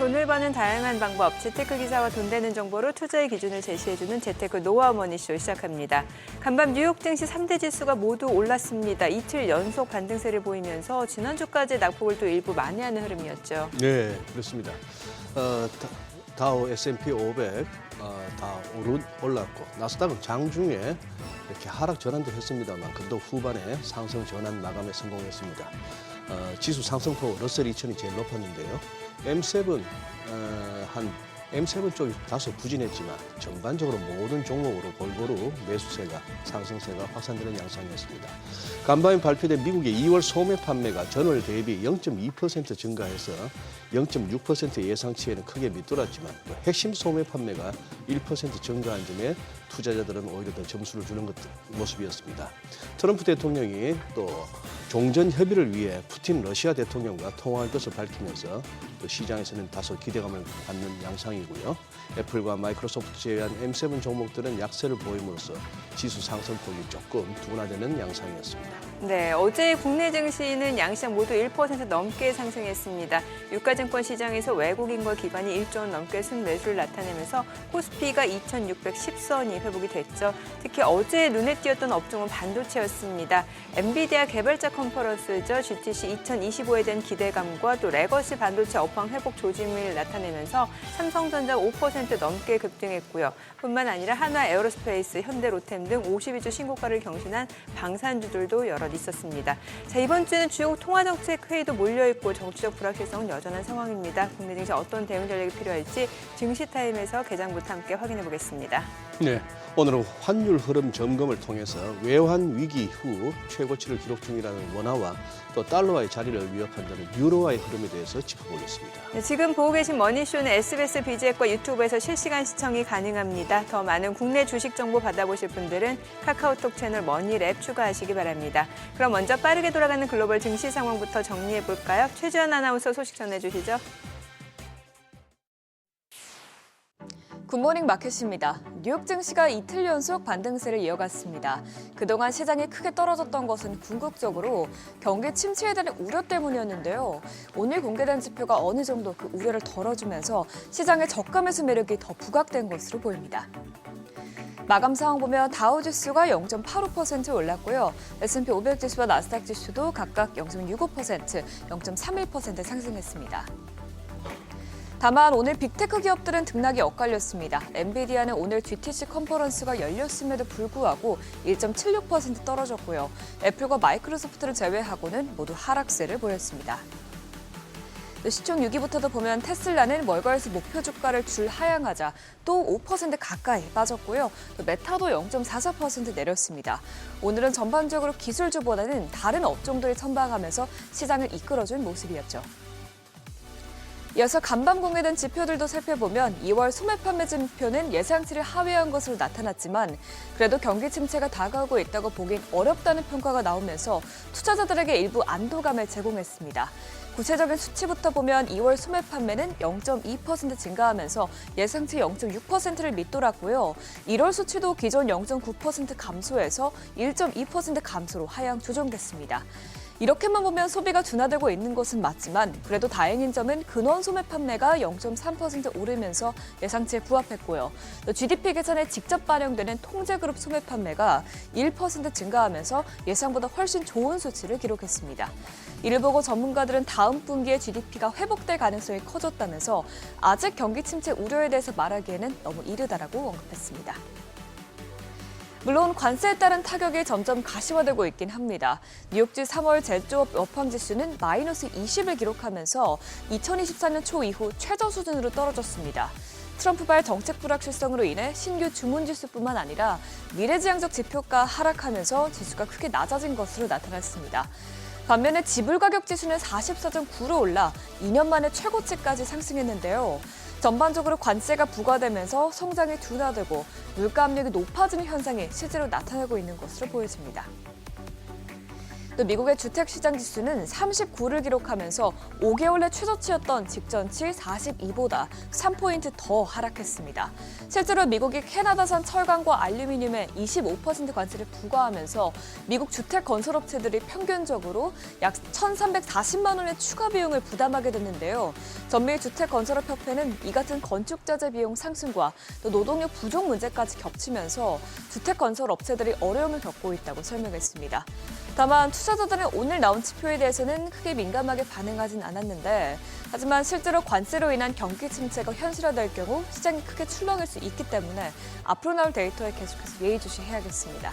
돈을 버는 다양한 방법, 재테크 기사와 돈 되는 정보로 투자의 기준을 제시해주는 재테크 노하우 머니쇼 시작합니다. 간밤 뉴욕 증시 3대 지수가 모두 올랐습니다. 이틀 연속 반등세를 보이면서 지난주까지 낙폭을 또 일부 만회하는 흐름이었죠. 네, 그렇습니다. 다우 S&P 500 다 올랐고 나스닥은 장중에 이렇게 하락 전환도 했습니다만 그래도 후반에 상승 전환 마감에 성공했습니다. 지수 상승폭 러셀 2000이 제일 높았는데요. M7 쪽이 다소 부진했지만 전반적으로 모든 종목으로 골고루 매수세가 상승세가 확산되는 양상이었습니다. 간밤에 발표된 미국의 2월 소매 판매가 전월 대비 0.2% 증가해서 0.6% 예상치에는 크게 밑돌았지만 또 핵심 소매 판매가 1% 증가한 점에 투자자들은 오히려 더 점수를 주는 모습이었습니다. 트럼프 대통령이 또 종전 협의를 위해 푸틴 러시아 대통령과 통화할 것을 밝히면서 또 시장에서는 다소 기대감을 갖는 양상이고요. 애플과 마이크로소프트 제외한 M7 종목들은 약세를 보임으로써 지수 상승폭이 조금 둔화되는 양상이었습니다. 네, 어제 국내 증시는 양시장 모두 1% 넘게 상승했습니다. 유가증권 시장에서 외국인과 기관이 1조 원 넘게 순매수를 나타내면서 코스피가 2,610선이 회복이 됐죠. 특히 어제 눈에 띄었던 업종은 반도체였습니다. 엔비디아 개발자 컨퍼런스죠. GTC 2025에 대한 기대감과 또 레거시 반도체 업황 회복 조짐을 나타내면서 삼성전자가 5% 넘게 급등했고요. 뿐만 아니라 한화 에어로스페이스, 현대로템 등 52주 신고가를 경신한 방산주들도 여럿 있었습니다. 자, 이번 주는 주요 통화정책 회의도 몰려있고 정치적 불확실성은 여전한 상황입니다. 국내 증시 어떤 대응 전략이 필요할지 증시타임에서 개장부터 함께 확인해 보겠습니다. 네, 오늘은 환율 흐름 점검을 통해서 외환 위기 후 최고치를 기록 중이라는 원화와 또 달러와의 자리를 위협한다는 유로화의 흐름에 대해서 짚어보겠습니다. 네, 지금 보고 계신 머니쇼는 SBS BG앱과 유튜브에서 실시간 시청이 가능합니다. 더 많은 국내 주식 정보 받아보실 분들은 카카오톡 채널 머니랩 추가하시기 바랍니다. 그럼 먼저 빠르게 돌아가는 글로벌 증시 상황부터 정리해볼까요? 최주연 아나운서 소식 전해주시죠. 굿모닝 마켓입니다. 뉴욕 증시가 이틀 연속 반등세를 이어갔습니다. 그동안 시장이 크게 떨어졌던 것은 궁극적으로 경기 침체에 대한 우려 때문이었는데요. 오늘 공개된 지표가 어느 정도 그 우려를 덜어주면서 시장의 저가 매수 매력이 더 부각된 것으로 보입니다. 마감 상황 보면 다우 지수가 0.85% 올랐고요. S&P 500 지수와 나스닥 지수도 각각 0.65%, 0.31% 상승했습니다. 다만 오늘 빅테크 기업들은 등락이 엇갈렸습니다. 엔비디아는 오늘 GTC 컨퍼런스가 열렸음에도 불구하고 1.76% 떨어졌고요. 애플과 마이크로소프트를 제외하고는 모두 하락세를 보였습니다. 시총 6위부터도 보면 테슬라는 월가에서 목표 주가를 줄 하향하자 또 5% 가까이 빠졌고요. 또 메타도 0.44% 내렸습니다. 오늘은 전반적으로 기술주보다는 다른 업종들이 선방하면서 시장을 이끌어준 모습이었죠. 이어서 간밤 공개된 지표들도 살펴보면 2월 소매 판매 지표는 예상치를 하회한 것으로 나타났지만 그래도 경기 침체가 다가오고 있다고 보긴 어렵다는 평가가 나오면서 투자자들에게 일부 안도감을 제공했습니다. 구체적인 수치부터 보면 2월 소매 판매는 0.2% 증가하면서 예상치 0.6%를 밑돌았고요. 1월 수치도 기존 0.9% 감소해서 1.2% 감소로 하향 조정됐습니다. 이렇게만 보면 소비가 둔화되고 있는 것은 맞지만 그래도 다행인 점은 근원 소매 판매가 0.3% 오르면서 예상치에 부합했고요. 또 GDP 계산에 직접 반영되는 통제그룹 소매 판매가 1% 증가하면서 예상보다 훨씬 좋은 수치를 기록했습니다. 이를 보고 전문가들은 다음 분기에 GDP가 회복될 가능성이 커졌다면서 아직 경기 침체 우려에 대해서 말하기에는 너무 이르다라고 언급했습니다. 물론 관세에 따른 타격이 점점 가시화되고 있긴 합니다. 뉴욕주 3월 제조업 업황지수는 마이너스 20을 기록하면서 2024년 초 이후 최저 수준으로 떨어졌습니다. 트럼프발 정책 불확실성으로 인해 신규 주문지수뿐만 아니라 미래지향적 지표가 하락하면서 지수가 크게 낮아진 것으로 나타났습니다. 반면에 지불가격 지수는 44.9로 올라 2년 만에 최고치까지 상승했는데요. 전반적으로 관세가 부과되면서 성장이 둔화되고 물가 압력이 높아지는 현상이 실제로 나타나고 있는 것으로 보여집니다. 또 미국의 주택시장 지수는 39를 기록하면서 5개월 내 최저치였던 직전치 42보다 3포인트 더 하락했습니다. 실제로 미국이 캐나다산 철강과 알루미늄에 25% 관세를 부과하면서 미국 주택 건설업체들이 평균적으로 약 1,340만 원의 추가 비용을 부담하게 됐는데요. 전미 주택건설업협회는 이 같은 건축자재 비용 상승과 또 노동력 부족 문제까지 겹치면서 주택건설업체들이 어려움을 겪고 있다고 설명했습니다. 다만 투자자들은 오늘 나온 지표에 대해서는 크게 민감하게 반응하진 않았는데 하지만 실제로 관세로 인한 경기 침체가 현실화될 경우 시장이 크게 출렁일 수 있기 때문에 앞으로 나올 데이터에 계속해서 예의주시해야겠습니다.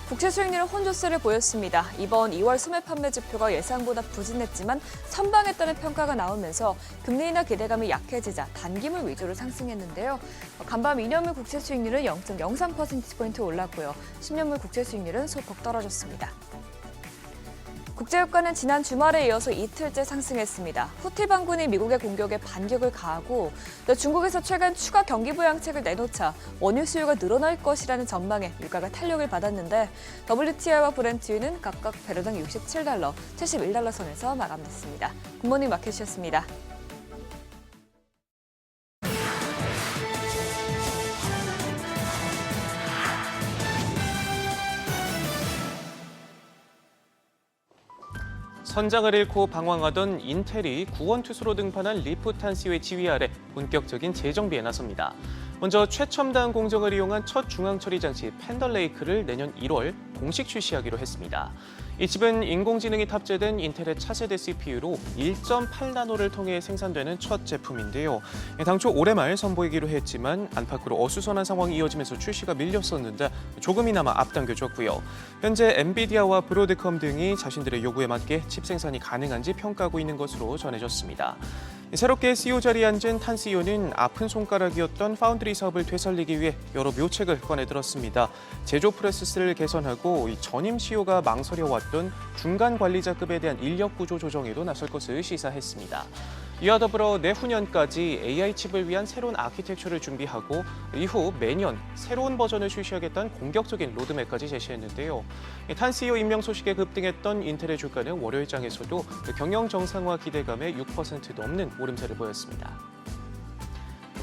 국채 수익률은 혼조세를 보였습니다. 이번 2월 소매 판매 지표가 예상보다 부진했지만 선방했다는 평가가 나오면서 금리 인하 기대감이 약해지자 단기물 위주로 상승했는데요. 간밤 2년물 국채 수익률은 0.03%포인트 올랐고요. 10년물 국채 수익률은 소폭 떨어졌습니다. 국제유가는 지난 주말에 이어서 이틀째 상승했습니다. 후티 반군이 미국의 공격에 반격을 가하고 또 중국에서 최근 추가 경기 부양책을 내놓자 원유 수요가 늘어날 것이라는 전망에 유가가 탄력을 받았는데 WTI와 브렌트유는 각각 배럴당 $67, $71 선에서 마감됐습니다. 굿모닝 마켓이었습니다. 선장을 잃고 방황하던 인텔이 구원투수로 등판한 리프탄시오의 지휘 아래 본격적인 재정비에 나섭니다. 먼저 최첨단 공정을 이용한 첫 중앙처리 장치 팬더레이크를 내년 1월 공식 출시하기로 했습니다. 이 칩은 인공지능이 탑재된 인텔의 차세대 CPU로 1.8나노를 통해 생산되는 첫 제품인데요. 당초 올해 말 선보이기로 했지만 안팎으로 어수선한 상황이 이어지면서 출시가 밀렸었는데 조금이나마 앞당겨졌고요. 현재 엔비디아와 브로드컴 등이 자신들의 요구에 맞게 칩 생산이 가능한지 평가하고 있는 것으로 전해졌습니다. 새롭게 CEO 자리에 앉은 탄 CEO는 아픈 손가락이었던 파운드리 사업을 되살리기 위해 여러 묘책을 꺼내들었습니다. 제조 프로세스를 개선하고 전임 CEO가 망설여왔던 중간 관리자급에 대한 인력 구조 조정에도 나설 것을 시사했습니다. 이와 더불어 내후년까지 AI 칩을 위한 새로운 아키텍처를 준비하고 이후 매년 새로운 버전을 출시하겠다는 공격적인 로드맵까지 제시했는데요. 탄 CEO 임명 소식에 급등했던 인텔의 주가는 월요일장에서도 경영 정상화 기대감에 6% 넘는 오름세를 보였습니다.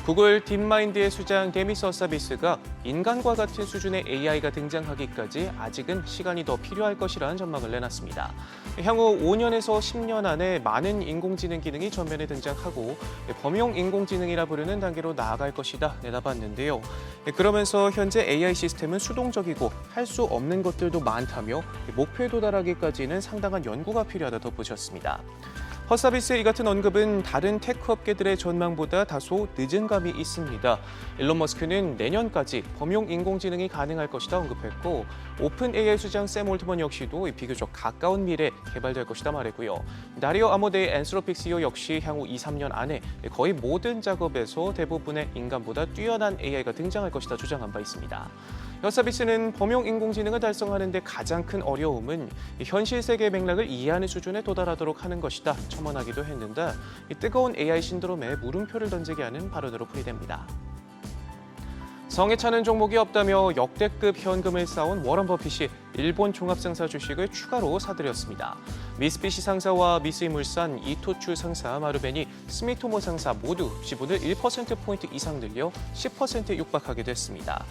구글 딥마인드의 수장 데미스 어사비스가 인간과 같은 수준의 AI가 등장하기까지 아직은 시간이 더 필요할 것이라는 전망을 내놨습니다. 향후 5년에서 10년 안에 많은 인공지능 기능이 전면에 등장하고 범용 인공지능이라 부르는 단계로 나아갈 것이다 내다봤는데요. 그러면서 현재 AI 시스템은 수동적이고 할 수 없는 것들도 많다며 목표에 도달하기까지는 상당한 연구가 필요하다 덧붙였습니다. 허사비스의 이 같은 언급은 다른 테크 업계들의 전망보다 다소 늦은 감이 있습니다. 일론 머스크는 내년까지 범용 인공지능이 가능할 것이다 언급했고 오픈 AI 수장 샘 올트먼 역시도 비교적 가까운 미래에 개발될 것이다 말했고요. 나리오 아모데이 엔스로픽 CEO 역시 향후 2-3년 안에 거의 모든 작업에서 대부분의 인간보다 뛰어난 AI가 등장할 것이다 주장한 바 있습니다. 허사비스는 범용 인공지능을 달성하는 데 가장 큰 어려움은 현실 세계의 맥락을 이해하는 수준에 도달하도록 하는 것이다 첨언하기도 했는데 뜨거운 AI 신드롬에 물음표를 던지게 하는 발언으로 풀이됩니다. 성에 차는 종목이 없다며 역대급 현금을 쌓은 워런 버핏이 일본 종합상사 주식을 추가로 사들였습니다. 미쓰비시 상사와 미쓰이물산, 이토추 상사, 마루벤이 스미토모 상사 모두 지분을 1%포인트 이상 늘려 10%에 육박하게 됐습니다.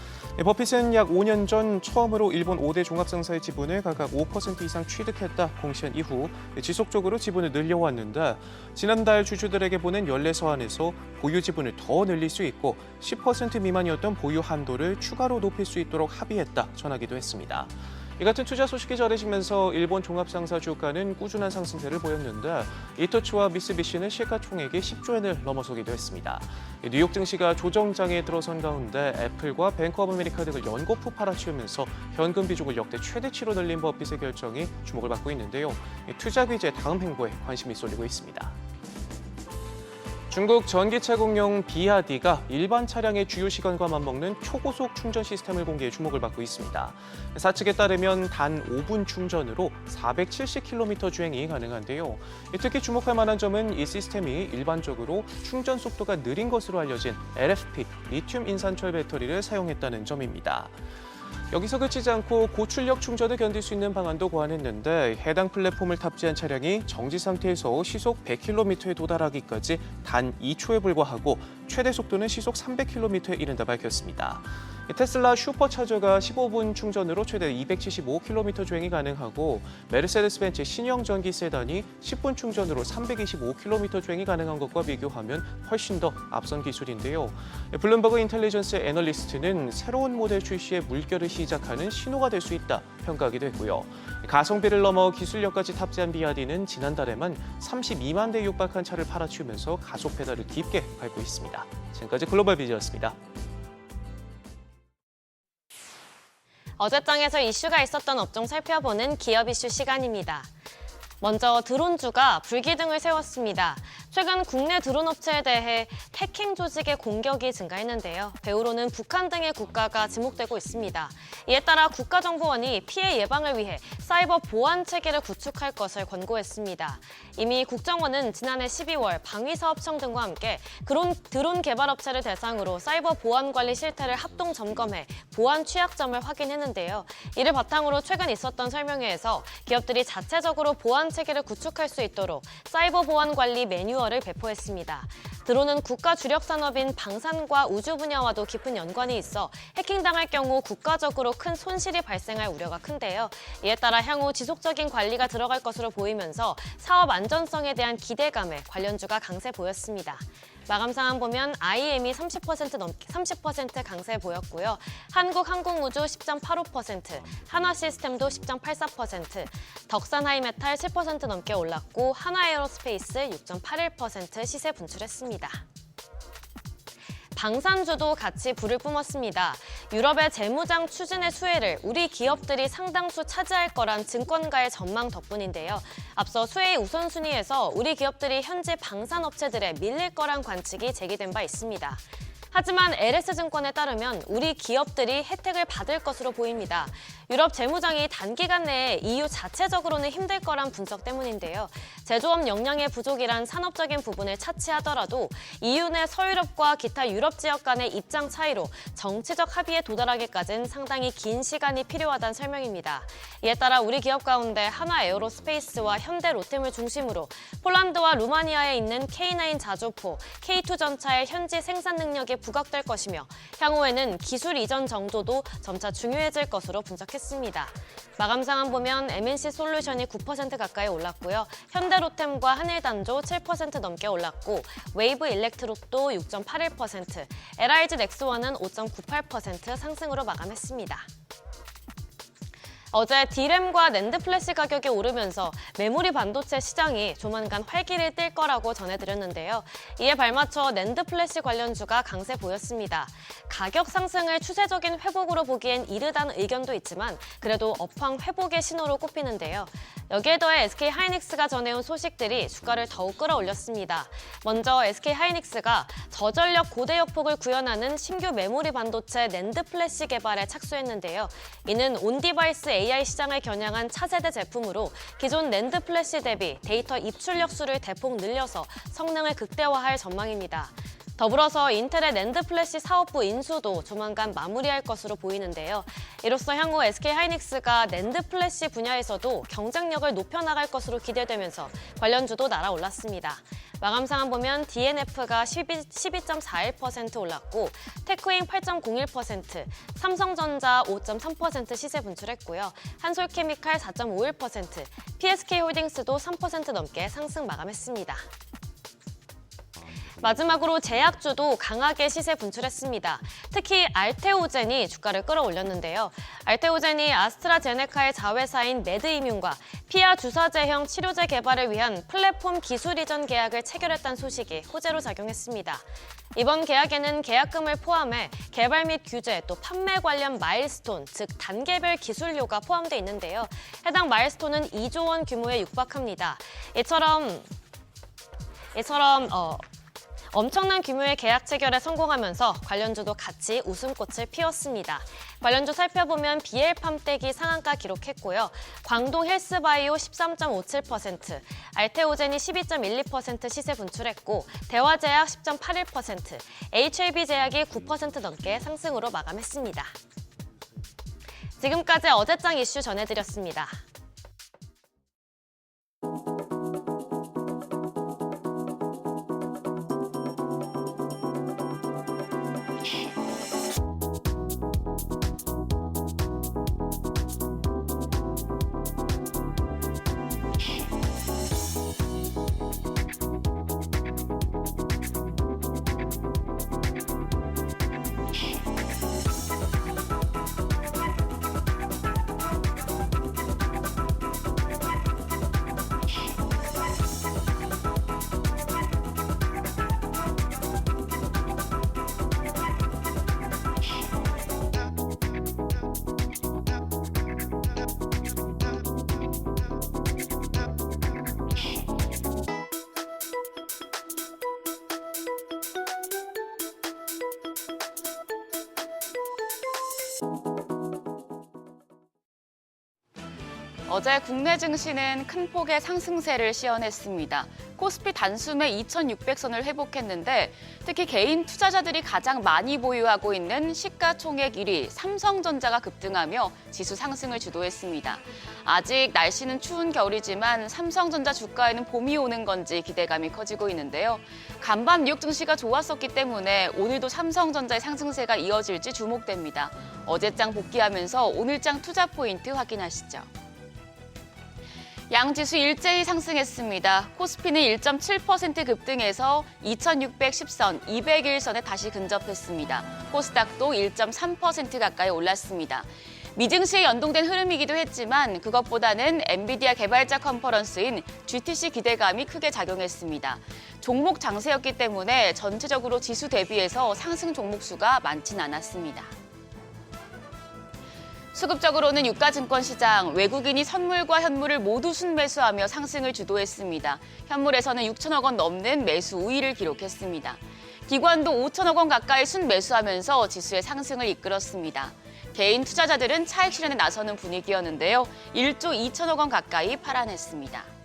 버핏은 약 5년 전 처음으로 일본 5대 종합상사의 지분을 각각 5% 이상 취득했다 공시한 이후 지속적으로 지분을 늘려왔는데 지난달 주주들에게 보낸 연례 서한에서 보유 지분을 더 늘릴 수 있고 10% 미만이었던 보유 한도를 추가로 높일 수 있도록 합의했다 전하기도 했습니다. 이 같은 투자 소식이 전해지면서 일본 종합상사 주가는 꾸준한 상승세를 보였는데 이토츠와 미쓰비시는 시가총액이 10조엔을 넘어서기도 했습니다. 뉴욕 증시가 조정장에 들어선 가운데 애플과 뱅크 오브 아메리카 등을 연거푸 팔아치우면서 현금 비중을 역대 최대치로 늘린 버핏의 결정이 주목을 받고 있는데요. 투자 규제 다음 행보에 관심이 쏠리고 있습니다. 중국 전기차 공룡 비아디가 일반 차량의 주요 시간과 맞먹는 초고속 충전 시스템을 공개해 주목을 받고 있습니다. 사측에 따르면 단 5분 충전으로 470km 주행이 가능한데요. 특히 주목할 만한 점은 이 시스템이 일반적으로 충전 속도가 느린 것으로 알려진 LFP, 리튬 인산철 배터리를 사용했다는 점입니다. 여기서 그치지 않고 고출력 충전을 견딜 수 있는 방안도 고안했는데 해당 플랫폼을 탑재한 차량이 정지 상태에서 시속 100km에 도달하기까지 단 2초에 불과하고 최대 속도는 시속 300km에 이른다 밝혔습니다. 테슬라 슈퍼차저가 15분 충전으로 최대 275km 주행이 가능하고 메르세데스 벤츠 신형 전기 세단이 10분 충전으로 325km 주행이 가능한 것과 비교하면 훨씬 더 앞선 기술인데요. 블룸버그 인텔리전스 애널리스트는 새로운 모델 출시에 물결을 시작하는 신호가 될 수 있다 평가하기도 했고요. 가성비를 넘어 기술력까지 탑재한 비아디는 지난달에만 32만 대 육박한 차를 팔아치우면서 가속 페달을 깊게 밟고 있습니다. 지금까지 글로벌 비즈였습니다. 어제장에서 이슈가 있었던 업종 살펴보는 기업 이슈 시간입니다. 먼저 드론주가 불기둥을 세웠습니다. 최근 국내 드론 업체에 대해 해킹 조직의 공격이 증가했는데요. 배후로는 북한 등의 국가가 지목되고 있습니다. 이에 따라 국가정보원이 피해 예방을 위해 사이버 보안 체계를 구축할 것을 권고했습니다. 이미 국정원은 지난해 12월 방위사업청 등과 함께 드론 개발 업체를 대상으로 사이버 보안 관리 실태를 합동 점검해 보안 취약점을 확인했는데요. 이를 바탕으로 최근 있었던 설명회에서 기업들이 자체적으로 보안 체계를 구축할 수 있도록 사이버 보안 관리 매뉴얼을 배포했습니다. 드론은 국가 주력 산업인 방산과 우주 분야와도 깊은 연관이 있어 해킹당할 경우 국가적으로 큰 손실이 발생할 우려가 큰데요. 이에 따라 향후 지속적인 관리가 들어갈 것으로 보이면서 사업 안전성에 대한 기대감에 관련주가 강세 보였습니다. 마감 상황 보면 IM이 30% 강세 보였고요. 한국항공우주 10.85%, 한화시스템도 10.84%, 덕산하이메탈 7% 넘게 올랐고 한화에어로스페이스 6.81% 시세 분출했습니다. 방산주도 같이 불을 뿜었습니다. 유럽의 재무장 추진의 수혜를 우리 기업들이 상당수 차지할 거란 증권가의 전망 덕분인데요. 앞서 수혜의 우선순위에서 우리 기업들이 현재 방산업체들에 밀릴 거란 관측이 제기된 바 있습니다. 하지만 LS증권에 따르면 우리 기업들이 혜택을 받을 것으로 보입니다. 유럽 재무장이 단기간 내에 EU 자체적으로는 힘들 거란 분석 때문인데요. 제조업 역량의 부족이란 산업적인 부분을 차치하더라도 EU 내 서유럽과 기타 유럽 지역 간의 입장 차이로 정치적 합의에 도달하기까지는 상당히 긴 시간이 필요하다는 설명입니다. 이에 따라 우리 기업 가운데 한화에어로스페이스와 현대 로템을 중심으로 폴란드와 루마니아에 있는 K9 자주포, K2 전차의 현지 생산 능력이 부각될 것이며 향후에는 기술 이전 정도도 점차 중요해질 것으로 분석했습니다. 마감 상황 보면 MNC 솔루션이 9% 가까이 올랐고요. 현대로템과 한일단조 7% 넘게 올랐고 웨이브 일렉트롯도 6.81%, LIG 넥스원은 5.98% 상승으로 마감했습니다. 어제 D램과 낸드 플래시 가격이 오르면서 메모리 반도체 시장이 조만간 활기를 띨 거라고 전해드렸는데요. 이에 발맞춰 낸드 플래시 관련주가 강세 보였습니다. 가격 상승을 추세적인 회복으로 보기엔 이르다는 의견도 있지만 그래도 업황 회복의 신호로 꼽히는데요. 여기에 더해 SK하이닉스가 전해온 소식들이 주가를 더욱 끌어올렸습니다. 먼저 SK하이닉스가 저전력 고대역폭을 구현하는 신규 메모리 반도체 낸드 플래시 개발에 착수했는데요. 이는 온디바이스 AI 시장을 겨냥한 차세대 제품으로 기존 낸드 플래시 대비 데이터 입출력 수를 대폭 늘려서 성능을 극대화할 전망입니다. 더불어서 인텔의 낸드 플래시 사업부 인수도 조만간 마무리할 것으로 보이는데요. 이로써 향후 SK하이닉스가 낸드 플래시 분야에서도 경쟁력을 높여나갈 것으로 기대되면서 관련주도 날아올랐습니다. 마감 상황 보면 DNF가 12.41% 올랐고 테크윙 8.01%, 삼성전자 5.3% 시세 분출했고요. 한솔케미칼 4.51%, PSK홀딩스도 3% 넘게 상승 마감했습니다. 마지막으로 제약주도 강하게 시세 분출했습니다. 특히 알테오젠이 주가를 끌어올렸는데요. 알테오젠이 아스트라제네카의 자회사인 매드이뮨과 피하 주사제형 치료제 개발을 위한 플랫폼 기술 이전 계약을 체결했다는 소식이 호재로 작용했습니다. 이번 계약에는 계약금을 포함해 개발 및 규제 또 판매 관련 마일스톤, 즉 단계별 기술료가 포함되어 있는데요. 해당 마일스톤은 2조 원 규모에 육박합니다. 이처럼 엄청난 규모의 계약 체결에 성공하면서 관련주도 같이 웃음꽃을 피웠습니다. 관련주 살펴보면 BL팜떼기 상한가 기록했고요. 광동 헬스바이오 13.57%, 알테오젠이 12.12% 시세 분출했고 대화제약 10.81%, HLB제약이 9% 넘게 상승으로 마감했습니다. 지금까지 어제장 이슈 전해드렸습니다. 어제 국내 증시는 큰 폭의 상승세를 시현했습니다. 코스피 단숨에 2,600선을 회복했는데 특히 개인 투자자들이 가장 많이 보유하고 있는 시가총액 1위 삼성전자가 급등하며 지수 상승을 주도했습니다. 아직 날씨는 추운 겨울이지만 삼성전자 주가에는 봄이 오는 건지 기대감이 커지고 있는데요. 간밤 뉴욕 증시가 좋았었기 때문에 오늘도 삼성전자의 상승세가 이어질지 주목됩니다. 어제장 복귀하면서 오늘장 투자 포인트 확인하시죠. 양지수 일제히 상승했습니다. 코스피는 1.7% 급등해서 2,610선, 201선에 다시 근접했습니다. 코스닥도 1.3% 가까이 올랐습니다. 미증시에 연동된 흐름이기도 했지만 그것보다는 엔비디아 개발자 컨퍼런스인 GTC 기대감이 크게 작용했습니다. 종목 장세였기 때문에 전체적으로 지수 대비해서 상승 종목 수가 많진 않았습니다. 수급적으로는 유가증권 시장, 외국인이 선물과 현물을 모두 순매수하며 상승을 주도했습니다. 현물에서는 6천억 원 넘는 매수 우위를 기록했습니다. 기관도 5천억 원 가까이 순매수하면서 지수의 상승을 이끌었습니다. 개인 투자자들은 차익 실현에 나서는 분위기였는데요. 1조 2천억 원 가까이 팔아냈습니다.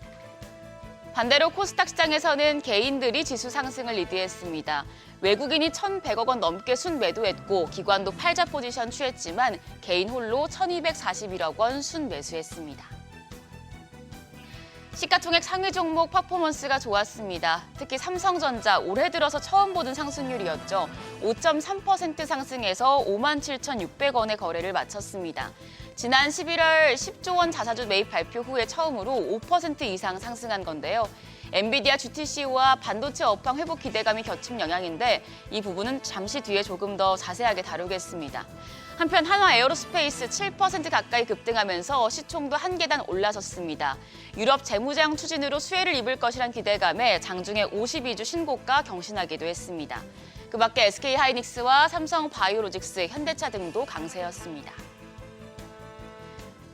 반대로 코스닥 시장에서는 개인들이 지수 상승을 리드했습니다. 외국인이 1,100억 원 넘게 순매도했고 기관도 팔자 포지션 취했지만 개인 홀로 1,241억 원 순매수했습니다. 시가총액 상위 종목 퍼포먼스가 좋았습니다. 특히 삼성전자 올해 들어서 처음 보는 상승률이었죠. 5.3% 상승해서 57,600원의 거래를 마쳤습니다. 지난 11월 10조 원 자사주 매입 발표 후에 처음으로 5% 이상 상승한 건데요. 엔비디아 GTC와 반도체 업황 회복 기대감이 겹친 영향인데 이 부분은 잠시 뒤에 조금 더 자세하게 다루겠습니다. 한편 한화 에어로스페이스 7% 가까이 급등하면서 시총도 한 계단 올라섰습니다. 유럽 재무장 추진으로 수혜를 입을 것이란 기대감에 장중에 52주 신고가 경신하기도 했습니다. 그 밖에 SK하이닉스와 삼성바이오로직스, 현대차 등도 강세였습니다.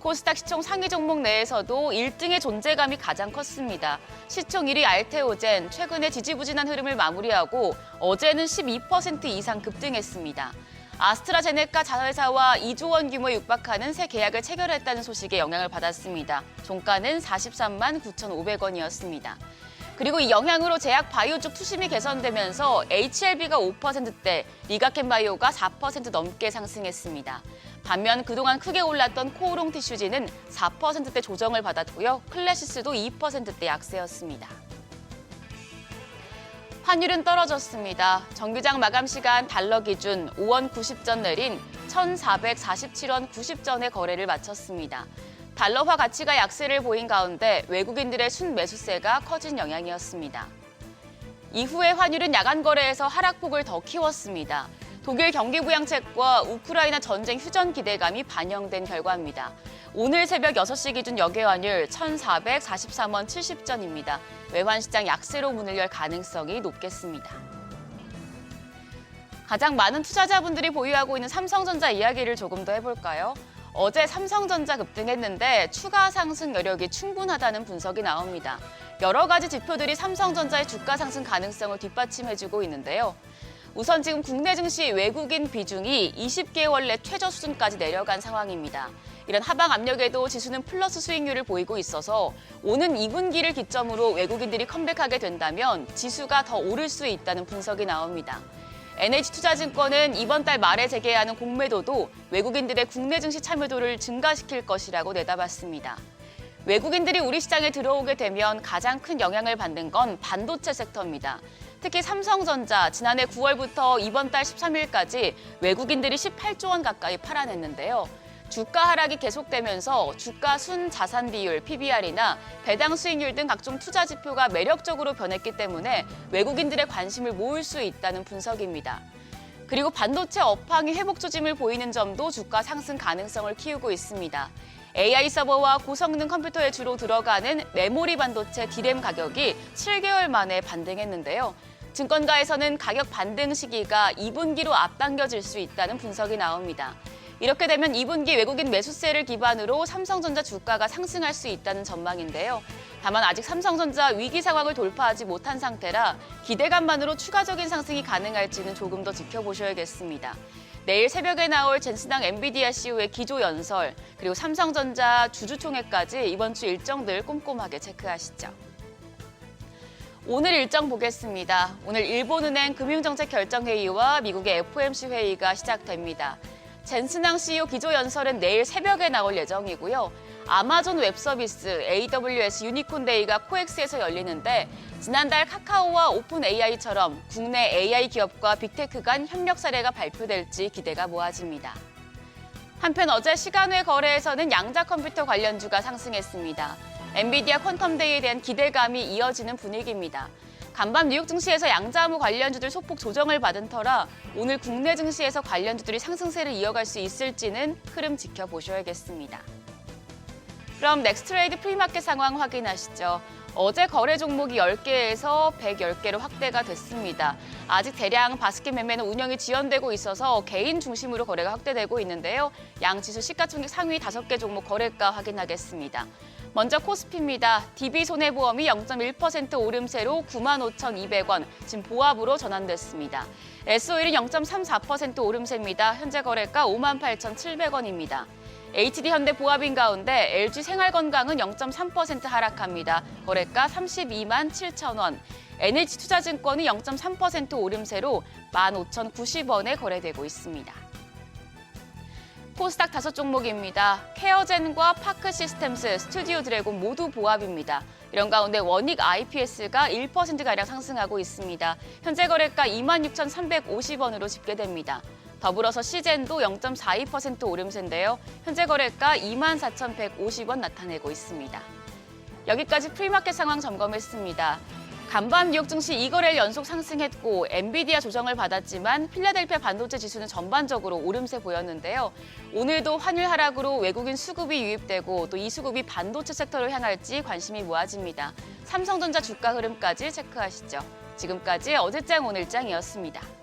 코스닥 시총 상위 종목 내에서도 1등의 존재감이 가장 컸습니다. 시총 1위 알테오젠, 최근에 지지부진한 흐름을 마무리하고 어제는 12% 이상 급등했습니다. 아스트라제네카 자회사와 2조 원 규모에 육박하는 새 계약을 체결했다는 소식에 영향을 받았습니다. 종가는 43만 9,500원이었습니다. 그리고 이 영향으로 제약 바이오 쪽 투심이 개선되면서 HLB가 5%대, 리가켄바이오가 4% 넘게 상승했습니다. 반면 그동안 크게 올랐던 코오롱 티슈지는 4%대 조정을 받았고요. 클래시스도 2%대 약세였습니다. 환율은 떨어졌습니다. 정규장 마감 시간 달러 기준 5원 90전 내린 1,447원 90전의 거래를 마쳤습니다. 달러화 가치가 약세를 보인 가운데 외국인들의 순매수세가 커진 영향이었습니다. 이후에 환율은 야간 거래에서 하락폭을 더 키웠습니다. 독일 경기부양책과 우크라이나 전쟁 휴전 기대감이 반영된 결과입니다. 오늘 새벽 6시 기준 역외환율 1,443원 70전입니다. 외환시장 약세로 문을 열 가능성이 높겠습니다. 가장 많은 투자자분들이 보유하고 있는 삼성전자 이야기를 조금 더 해볼까요? 어제 삼성전자 급등했는데 추가 상승 여력이 충분하다는 분석이 나옵니다. 여러 가지 지표들이 삼성전자의 주가 상승 가능성을 뒷받침해주고 있는데요. 우선 지금 국내 증시 외국인 비중이 20개월 내 최저 수준까지 내려간 상황입니다. 이런 하방 압력에도 지수는 플러스 수익률을 보이고 있어서 오는 2분기를 기점으로 외국인들이 컴백하게 된다면 지수가 더 오를 수 있다는 분석이 나옵니다. NH투자증권은 이번 달 말에 재개하는 공매도도 외국인들의 국내 증시 참여도를 증가시킬 것이라고 내다봤습니다. 외국인들이 우리 시장에 들어오게 되면 가장 큰 영향을 받는 건 반도체 섹터입니다. 특히 삼성전자 지난해 9월부터 이번 달 13일까지 외국인들이 18조 원 가까이 팔아냈는데요. 주가 하락이 계속되면서 주가 순자산 비율 PBR이나 배당 수익률 등 각종 투자 지표가 매력적으로 변했기 때문에 외국인들의 관심을 모을 수 있다는 분석입니다. 그리고 반도체 업황이 회복 조짐을 보이는 점도 주가 상승 가능성을 키우고 있습니다. AI 서버와 고성능 컴퓨터에 주로 들어가는 메모리 반도체 D램 가격이 7개월 만에 반등했는데요. 증권가에서는 가격 반등 시기가 2분기로 앞당겨질 수 있다는 분석이 나옵니다. 이렇게 되면 2분기 외국인 매수세를 기반으로 삼성전자 주가가 상승할 수 있다는 전망인데요. 다만 아직 삼성전자 위기 상황을 돌파하지 못한 상태라 기대감만으로 추가적인 상승이 가능할지는 조금 더 지켜보셔야겠습니다. 내일 새벽에 나올 젠슨항 엔비디아 CEO의 기조 연설, 그리고 삼성전자 주주총회까지 이번 주 일정들 꼼꼼하게 체크하시죠. 오늘 일정 보겠습니다. 오늘 일본은행 금융정책결정회의와 미국의 FOMC 회의가 시작됩니다. 젠슨항 CEO 기조연설은 내일 새벽에 나올 예정이고요. 아마존 웹서비스 AWS 유니콘데이가 코엑스에서 열리는데 지난달 카카오와 오픈 AI처럼 국내 AI 기업과 빅테크 간 협력 사례가 발표될지 기대가 모아집니다. 한편 어제 시간외 거래에서는 양자 컴퓨터 관련주가 상승했습니다. 엔비디아 퀀텀데이에 대한 기대감이 이어지는 분위기입니다. 간밤 뉴욕 증시에서 양자암호 관련주들 소폭 조정을 받은 터라 오늘 국내 증시에서 관련주들이 상승세를 이어갈 수 있을지는 흐름 지켜보셔야겠습니다. 그럼 넥스트레이드 프리마켓 상황 확인하시죠. 어제 거래 종목이 10개에서 110개로 확대가 됐습니다. 아직 대량 바스켓 매매는 운영이 지연되고 있어서 개인 중심으로 거래가 확대되고 있는데요. 양 지수 시가총액 상위 5개 종목 거래가 확인하겠습니다. 먼저 코스피입니다. DB손해보험이 0.1% 오름세로 95,200원, 지금 보합으로 전환됐습니다. SO일은 0.34% 오름세입니다. 현재 거래가 58,700원입니다. HD현대보합인 가운데 LG생활건강은 0.3% 하락합니다. 거래가 327,000원. NH투자증권이 0.3% 오름세로 15,090원에 거래되고 있습니다. 코스닥 5종목입니다. 케어젠과 파크시스템스, 스튜디오 드래곤 모두 보합입니다. 이런 가운데 원익 IPS가 1%가량 상승하고 있습니다. 현재 거래가 26,350원으로 집계됩니다. 더불어서 시젠도 0.42% 오름세인데요. 현재 거래가 24,150원 나타내고 있습니다. 여기까지 프리마켓 상황 점검했습니다. 간밤 뉴욕 증시 2거래일 연속 상승했고 엔비디아 조정을 받았지만 필라델피아 반도체 지수는 전반적으로 오름세 보였는데요. 오늘도 환율 하락으로 외국인 수급이 유입되고 또 이 수급이 반도체 섹터로 향할지 관심이 모아집니다. 삼성전자 주가 흐름까지 체크하시죠. 지금까지 어제장 오늘장이었습니다.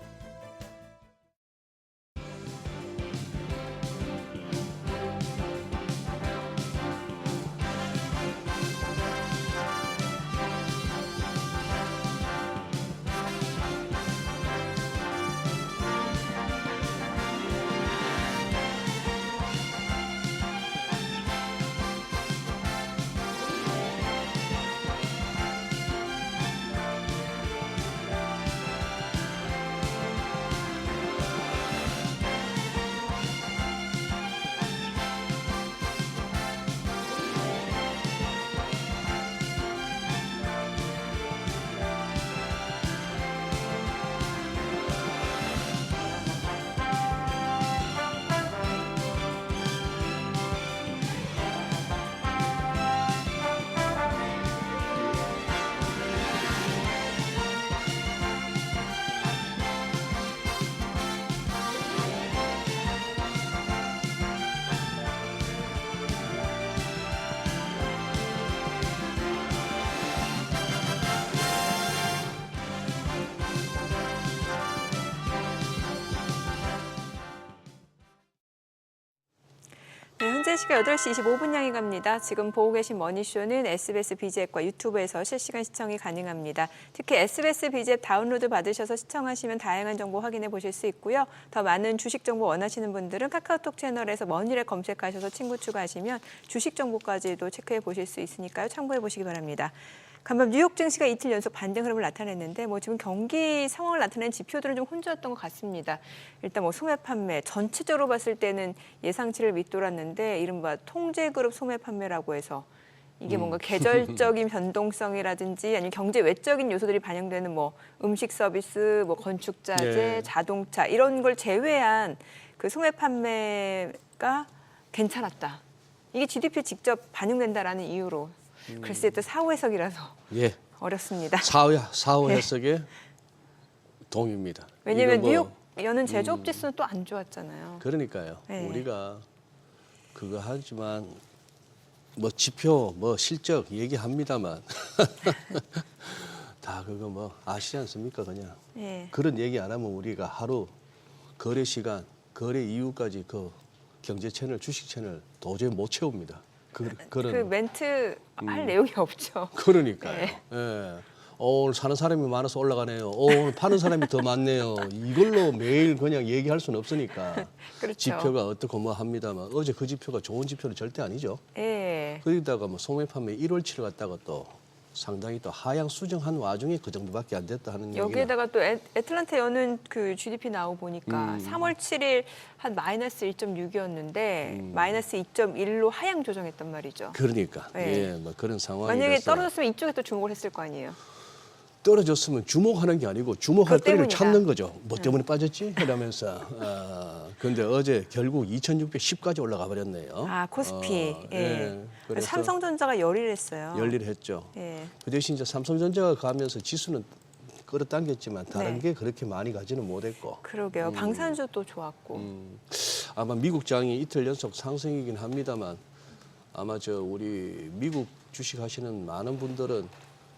네, 현재 시각 8시 25분 향해 갑니다. 지금 보고 계신 머니쇼는 SBS BG앱과 유튜브에서 실시간 시청이 가능합니다. 특히 SBS BG앱 다운로드 받으셔서 시청하시면 다양한 정보 확인해 보실 수 있고요. 더 많은 주식 정보 원하시는 분들은 카카오톡 채널에서 머니를 검색하셔서 친구 추가하시면 주식 정보까지도 체크해 보실 수 있으니까요. 참고해 보시기 바랍니다. 간밤 뉴욕 증시가 이틀 연속 반등 흐름을 나타냈는데 지금 경기 상황을 나타내는 지표들은 좀 혼조였던 것 같습니다. 일단 소매 판매 전체적으로 봤을 때는 예상치를 밑돌았는데 이른바 통제그룹 소매 판매라고 해서 이게 뭔가 계절적인 변동성이라든지 아니면 경제 외적인 요소들이 반영되는 음식 서비스, 건축자재, 네. 자동차 이런 걸 제외한 그 소매 판매가 괜찮았다. 이게 GDP에 직접 반영된다라는 이유로 글쎄 또 사후 해석이라서 예. 어렵습니다. 사후 네. 해석에 동의입니다. 왜냐하면 이거 뉴욕 여는 제조업 지수는 또 안 좋았잖아요. 그러니까요. 네. 우리가 그거 하지만 지표, 실적 얘기합니다만 다 그거 아시지 않습니까? 그냥 예. 그런 얘기 안 하면 우리가 하루 거래 시간, 거래 이후까지 그 경제 채널, 주식 채널 도저히 못 채웁니다. 그런 그 멘트 할 내용이 없죠. 그러니까요. 네. 예. 오늘 사는 사람이 많아서 올라가네요. 오늘 파는 사람이 더 많네요. 이걸로 매일 그냥 얘기할 수는 없으니까. 그렇죠. 지표가 어떻고 합니다만 어제 그 지표가 좋은 지표는 절대 아니죠. 예. 거기다가 소매 판매 1월치를 갖다가 또 상당히 또 하향 수정한 와중에 그 정도밖에 안 됐다 하는 얘기가. 여기에다가 또 애틀란타 여는 그 GDP 나오 보니까 3월 7일 한 마이너스 1.6이었는데 마이너스 2.1로 하향 조정했단 말이죠. 그러니까 네. 그런 상황이 만약에 돼서 떨어졌으면 이쪽에 또 주목을 했을 거 아니에요. 떨어졌으면 주목하는 게 아니고 주목할 그것 거리를 때문이다. 찾는 거죠. 뭐 때문에 빠졌지? 이러면서. 근데 어제 결국 2,610까지 올라가 버렸네요. 코스피. 예. 그래서 삼성전자가 열일했어요. 열일했죠. 예. 그 대신 이제 삼성전자가 가면서 지수는 끌어당겼지만 다른 네. 게 그렇게 많이 가지는 못했고. 그러게요. 방산주 또 좋았고. 아마 미국 장이 이틀 연속 상승이긴 합니다만 아마 우리 미국 주식 하시는 많은 분들은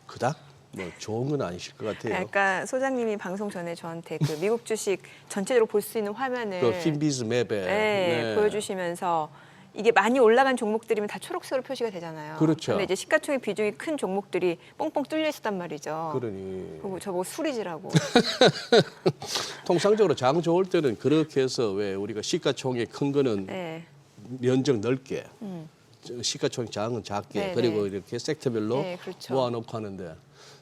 그닥 좋은 건 아니실 것 같아요. 아까 소장님이 방송 전에 저한테 그 미국 주식 전체적으로 볼 수 있는 화면을 그 핀비즈 맵에 네, 보여주시면서 이게 많이 올라간 종목들이면 다 초록색으로 표시가 되잖아요. 그렇죠. 근데 이제 시가총액 비중이 큰 종목들이 뻥뻥 뚫려 있었단 말이죠. 그러니 그리고 저보고 술이지라고. 통상적으로 장 좋을 때는 그렇게 해서 왜 우리가 시가총액 큰 거는 네. 면적 넓게 시가총액 작은 작게 네, 그리고 네. 이렇게 섹터별로 네, 그렇죠. 모아놓고 하는데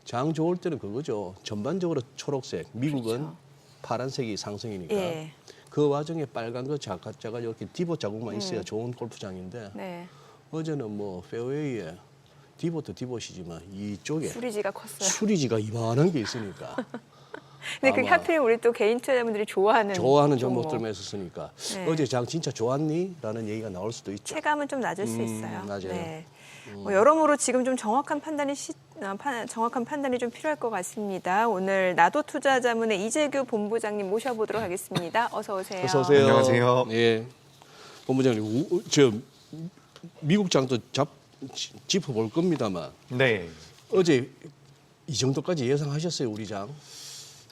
장 좋을 때는 그거죠. 전반적으로 초록색, 미국은 그렇죠. 파란색이 상승이니까 예. 그 와중에 빨간 거 작가자가 이렇게 디보 자국만 있어야 좋은 골프장인데 네. 어제는 페어웨이에 디보도 디보시지만 이쪽에 수리지가 컸어요. 수리지가 이만한 게 있으니까 근데 그게 아마 하필 우리 또 개인 투자자분들이 좋아하는 종목. 종목들만 있었으니까 네. 어제 장 진짜 좋았니? 라는 얘기가 나올 수도 있죠. 체감은 좀 낮을 수 있어요. 맞아요. 네. 여러모로 지금 좀 정확한 판단이 좀 필요할 것 같습니다. 오늘 나도 투자자문의 이재규 본부장님 모셔보도록 하겠습니다. 어서 오세요. 어서 오세요. 안녕하세요. 예. 본부장님, 저 미국 장도 짚어볼 겁니다만 네. 어제 이 정도까지 예상하셨어요, 우리 장?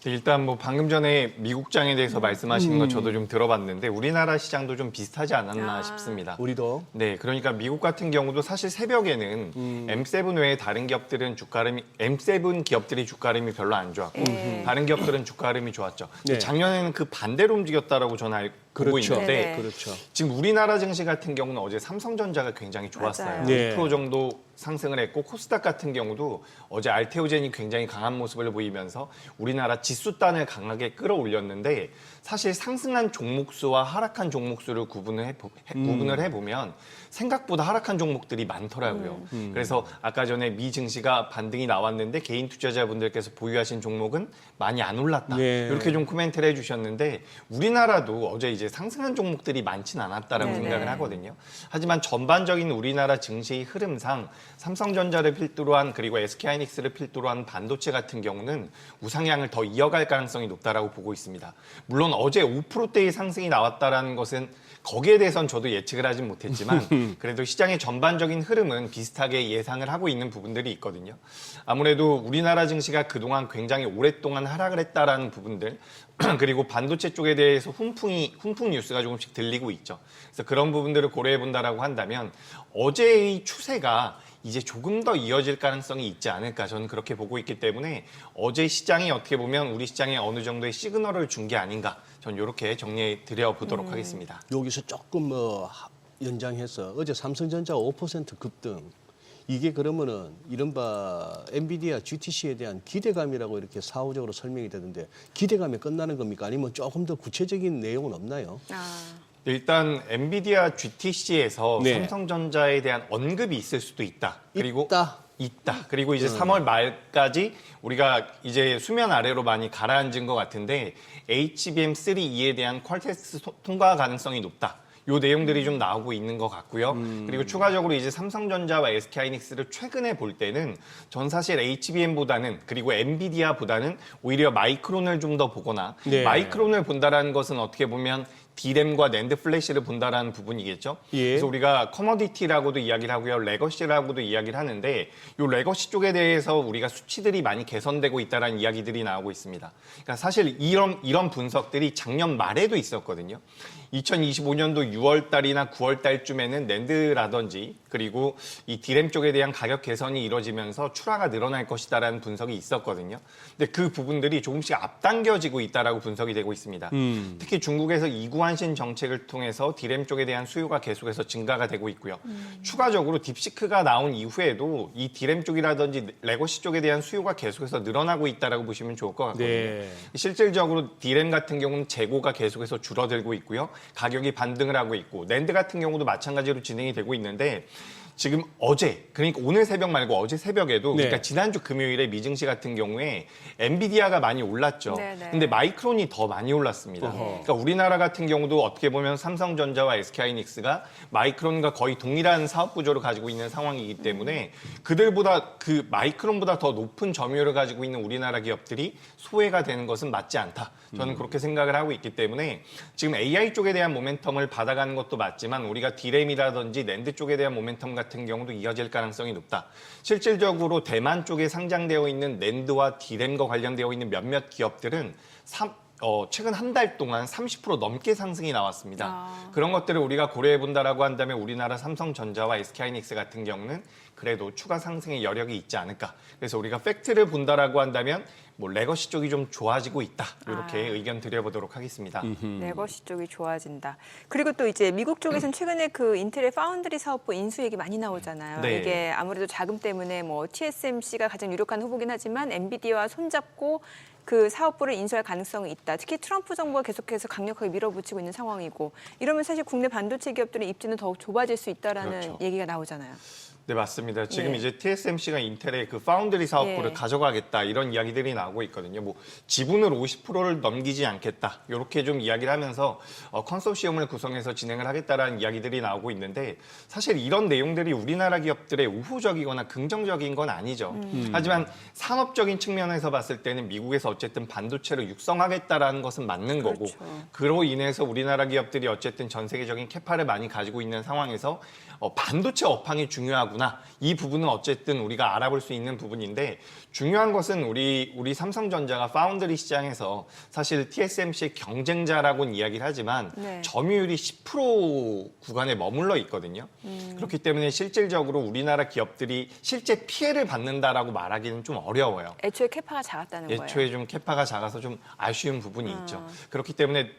일단 방금 전에 미국장에 대해서 말씀하시는 거 저도 좀 들어봤는데 우리나라 시장도 좀 비슷하지 않았나 싶습니다. 우리도 네, 그러니까 미국 같은 경우도 사실 새벽에는 M7 외에 다른 기업들은 M7 기업들이 주가 흐름이 별로 안 좋았고 다른 기업들은 주가 흐름이 좋았죠. 네. 작년에는 그 반대로 움직였다라고 저는 보고 그렇죠. 있는데 네. 그렇죠. 지금 우리나라 증시 같은 경우는 어제 삼성전자가 굉장히 좋았어요. 맞아요. 네. 2% 정도 상승을 했고 코스닥 같은 경우도 어제 알테오젠이 굉장히 강한 모습을 보이면서 우리나라 지수단을 강하게 끌어올렸는데 사실 상승한 종목수와 하락한 종목수를 구분을 해보면 생각보다 하락한 종목들이 많더라고요. 그래서 아까 전에 미 증시가 반등이 나왔는데 개인 투자자분들께서 보유하신 종목은 많이 안 올랐다. 네. 이렇게 좀 코멘트를 해주셨는데 우리나라도 어제 이제 상승한 종목들이 많진 않았다라고 네네. 생각을 하거든요. 하지만 전반적인 우리나라 증시의 흐름상 삼성전자를 필두로 한 그리고 SK하이닉스를 필두로 한 반도체 같은 경우는 우상향을 더 이어갈 가능성이 높다라고 보고 있습니다. 물론 어제 5%대의 상승이 나왔다라는 것은 거기에 대해서는 저도 예측을 하진 못했지만 그래도 시장의 전반적인 흐름은 비슷하게 예상을 하고 있는 부분들이 있거든요. 아무래도 우리나라 증시가 그동안 굉장히 오랫동안 하락을 했다라는 부분들 그리고 반도체 쪽에 대해서 훈풍 뉴스가 조금씩 들리고 있죠. 그래서 그런 부분들을 고려해 본다라고 한다면 어제의 추세가 이제 조금 더 이어질 가능성이 있지 않을까 저는 그렇게 보고 있기 때문에 어제 시장이 어떻게 보면 우리 시장에 어느 정도의 시그널을 준 게 아닌가 저는 이렇게 정리해 드려 보도록 하겠습니다. 여기서 조금 연장해서 어제 삼성전자 5% 급등 이게 그러면은 이른바 엔비디아 GTC에 대한 기대감이라고 이렇게 사후적으로 설명이 되던데 기대감이 끝나는 겁니까? 아니면 조금 더 구체적인 내용은 없나요? 일단 엔비디아 GTC에서 네. 삼성전자에 대한 언급이 있을 수도 있다. 그리고 있다. 그리고 이제 3월 말까지 우리가 이제 수면 아래로 많이 가라앉은 것 같은데 HBM3E에 대한 퀄 테스트 통과 가능성이 높다. 요 내용들이 좀 나오고 있는 것 같고요. 그리고 추가적으로 이제 삼성전자와 SK하이닉스를 최근에 볼 때는 전 사실 HBM보다는 그리고 엔비디아보다는 오히려 마이크론을 좀 더 보거나 네. 마이크론을 본다라는 것은 어떻게 보면 D램과 낸드 플래시를 본다라는 부분이겠죠. 예. 그래서 우리가 커머디티라고도 이야기를 하고요, 레거시라고도 이야기를 하는데 이 레거시 쪽에 대해서 우리가 수치들이 많이 개선되고 있다라는 이야기들이 나오고 있습니다. 그러니까 사실 이런 분석들이 작년 말에도 있었거든요. 2025년도 6월 달이나 9월 달쯤에는 낸드라든지 그리고 이 D램 쪽에 대한 가격 개선이 이루어지면서 출하가 늘어날 것이다라는 분석이 있었거든요. 근데 그 부분들이 조금씩 앞당겨지고 있다라고 분석이 되고 있습니다. 특히 중국에서 이구환신 정책을 통해서 D램 쪽에 대한 수요가 계속해서 증가가 되고 있고요. 추가적으로 딥시크가 나온 이후에도 이 D램 쪽이라든지 레거시 쪽에 대한 수요가 계속해서 늘어나고 있다라고 보시면 좋을 것 같거든요. 네. 실질적으로 D램 같은 경우는 재고가 계속해서 줄어들고 있고요. 가격이 반등을 하고 있고 낸드 같은 경우도 마찬가지로 진행이 되고 있는데 지금 어제, 그러니까 오늘 새벽 말고 어제 새벽에도 네. 그러니까 지난주 금요일에 미증시 같은 경우에 엔비디아가 많이 올랐죠. 네네. 근데 마이크론이 더 많이 올랐습니다. 어허. 그러니까 우리나라 같은 경우도 어떻게 보면 삼성전자와 SK하이닉스가 마이크론과 거의 동일한 사업 구조를 가지고 있는 상황이기 때문에 그들보다 그 마이크론보다 더 높은 점유율을 가지고 있는 우리나라 기업들이 소외가 되는 것은 맞지 않다. 저는 그렇게 생각을 하고 있기 때문에 지금 AI 쪽에 대한 모멘텀을 받아가는 것도 맞지만 우리가 D램이라든지 낸드 쪽에 대한 모멘텀 같은 경우도 이어질 가능성이 높다. 실질적으로 대만 쪽에 상장되어 있는 낸드와 D램과 관련되어 있는 몇몇 기업들은 최근 한 달 동안 30% 넘게 상승이 나왔습니다. 그런 것들을 우리가 고려해 본다라고 한다면 우리나라 삼성전자와 SK하이닉스 같은 경우는 그래도 추가 상승의 여력이 있지 않을까. 그래서 우리가 팩트를 본다라고 한다면 뭐 레거시 쪽이 좀 좋아지고 있다. 이렇게 의견 드려보도록 하겠습니다. 레거시 쪽이 좋아진다. 그리고 또 이제 미국 쪽에서는 최근에 그 인텔의 파운드리 사업부 인수 얘기 많이 나오잖아요. 네. 이게 아무래도 자금 때문에 뭐 TSMC가 가장 유력한 후보긴 하지만 엔비디아와 손잡고 그 사업부를 인수할 가능성이 있다. 특히 트럼프 정부가 계속해서 강력하게 밀어붙이고 있는 상황이고 이러면 사실 국내 반도체 기업들의 입지는 더욱 좁아질 수 있다라는 그렇죠. 얘기가 나오잖아요. 네, 맞습니다. 지금 예. 이제 TSMC가 인텔의 그 파운드리 사업부를 예. 가져가겠다 이런 이야기들이 나오고 있거든요. 뭐 지분을 50%를 넘기지 않겠다 이렇게 좀 이야기를 하면서 컨소시엄을 구성해서 진행을 하겠다라는 이야기들이 나오고 있는데 사실 이런 내용들이 우리나라 기업들의 우호적이거나 긍정적인 건 아니죠. 하지만 산업적인 측면에서 봤을 때는 미국에서 어쨌든 반도체를 육성하겠다라는 것은 맞는 거고 그렇죠. 그로 인해서 우리나라 기업들이 어쨌든 전 세계적인 캐파를 많이 가지고 있는 상황에서 반도체 업황이 중요하구나. 이 부분은 어쨌든 우리가 알아볼 수 있는 부분인데 중요한 것은 우리 삼성전자가 파운드리 시장에서 사실 TSMC의 경쟁자라고는 이야기를 하지만 네. 점유율이 10% 구간에 머물러 있거든요. 그렇기 때문에 실질적으로 우리나라 기업들이 실제 피해를 받는다라고 말하기는 좀 어려워요. 애초에 캐파가 작았다는 거예요. 애초에 좀 캐파가 작아서 좀 아쉬운 부분이 있죠. 그렇기 때문에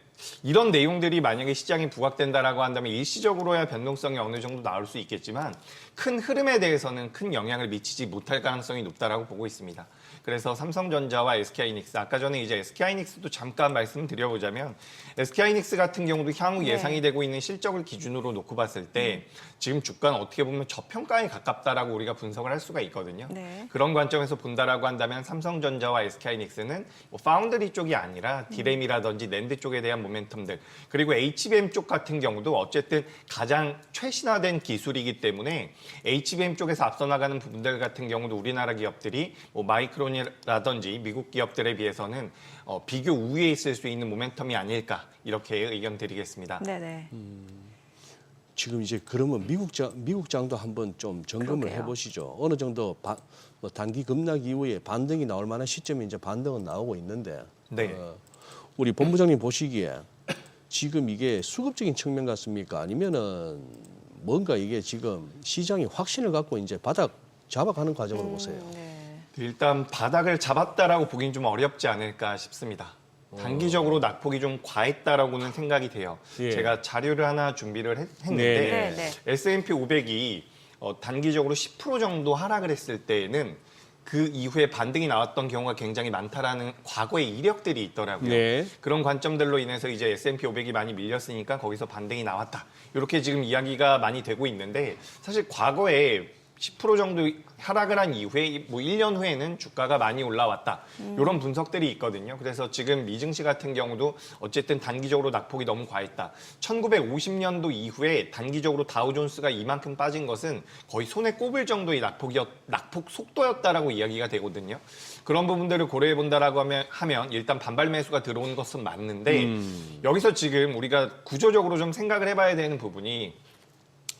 이런 내용들이 만약에 시장에 부각된다라고 한다면 일시적으로야 변동성이 어느 정도 나올 수 있겠지만 큰 흐름에 대해서는 큰 영향을 미치지 못할 가능성이 높다라고 보고 있습니다. 그래서 삼성전자와 SK하이닉스, 아까 전에 이제 SK하이닉스도 잠깐 말씀드려보자면 SK하이닉스 같은 경우도 향후 네. 예상이 되고 있는 실적을 기준으로 놓고 봤을 때 지금 주가는 어떻게 보면 저평가에 가깝다라고 우리가 분석을 할 수가 있거든요. 네. 그런 관점에서 본다라고 한다면 삼성전자와 SK하이닉스는 뭐 파운드리 쪽이 아니라 D램이라든지 낸드 쪽에 대한 모멘텀들 그리고 HBM 쪽 같은 경우도 어쨌든 가장 최신화된 기술이기 때문에 HBM 쪽에서 앞서 나가는 부분들 같은 경우도 우리나라 기업들이 뭐 마이크론이라든지 미국 기업들에 비해서는 비교 우위에 있을 수 있는 모멘텀이 아닐까 이렇게 의견 드리겠습니다. 네네. 지금 이제 그러면 미국장도 한번 좀 점검을 그러게요. 해보시죠. 어느 정도 뭐 단기 급락 이후에 반등이 나올 만한 시점에 이제 반등은 나오고 있는데 네. 우리 본부장님 보시기에 지금 이게 수급적인 측면 같습니까? 아니면은 뭔가 이게 지금 시장이 확신을 갖고 이제 바닥 잡아가는 과정으로 보세요. 네. 일단 바닥을 잡았다라고 보긴 좀 어렵지 않을까 싶습니다. 단기적으로 낙폭이 좀 과했다라고는 생각이 돼요. 예. 제가 자료를 하나 준비를 했는데 네, 네. S&P 500이 단기적으로 10% 정도 하락을 했을 때에는 그 이후에 반등이 나왔던 경우가 굉장히 많다라는 과거의 이력들이 있더라고요. 네. 그런 관점들로 인해서 이제 S&P 500이 많이 밀렸으니까 거기서 반등이 나왔다. 이렇게 지금 이야기가 많이 되고 있는데 사실 과거에 10% 정도 하락을 한 이후에 뭐 1년 후에는 주가가 많이 올라왔다. 이런 분석들이 있거든요. 그래서 지금 미증시 같은 경우도 어쨌든 단기적으로 낙폭이 너무 과했다. 1950년도 이후에 단기적으로 다우존스가 이만큼 빠진 것은 거의 손에 꼽을 정도의 낙폭 속도였다라고 이야기가 되거든요. 그런 부분들을 고려해 본다라고 하면 일단 반발 매수가 들어온 것은 맞는데 여기서 지금 우리가 구조적으로 좀 생각을 해봐야 되는 부분이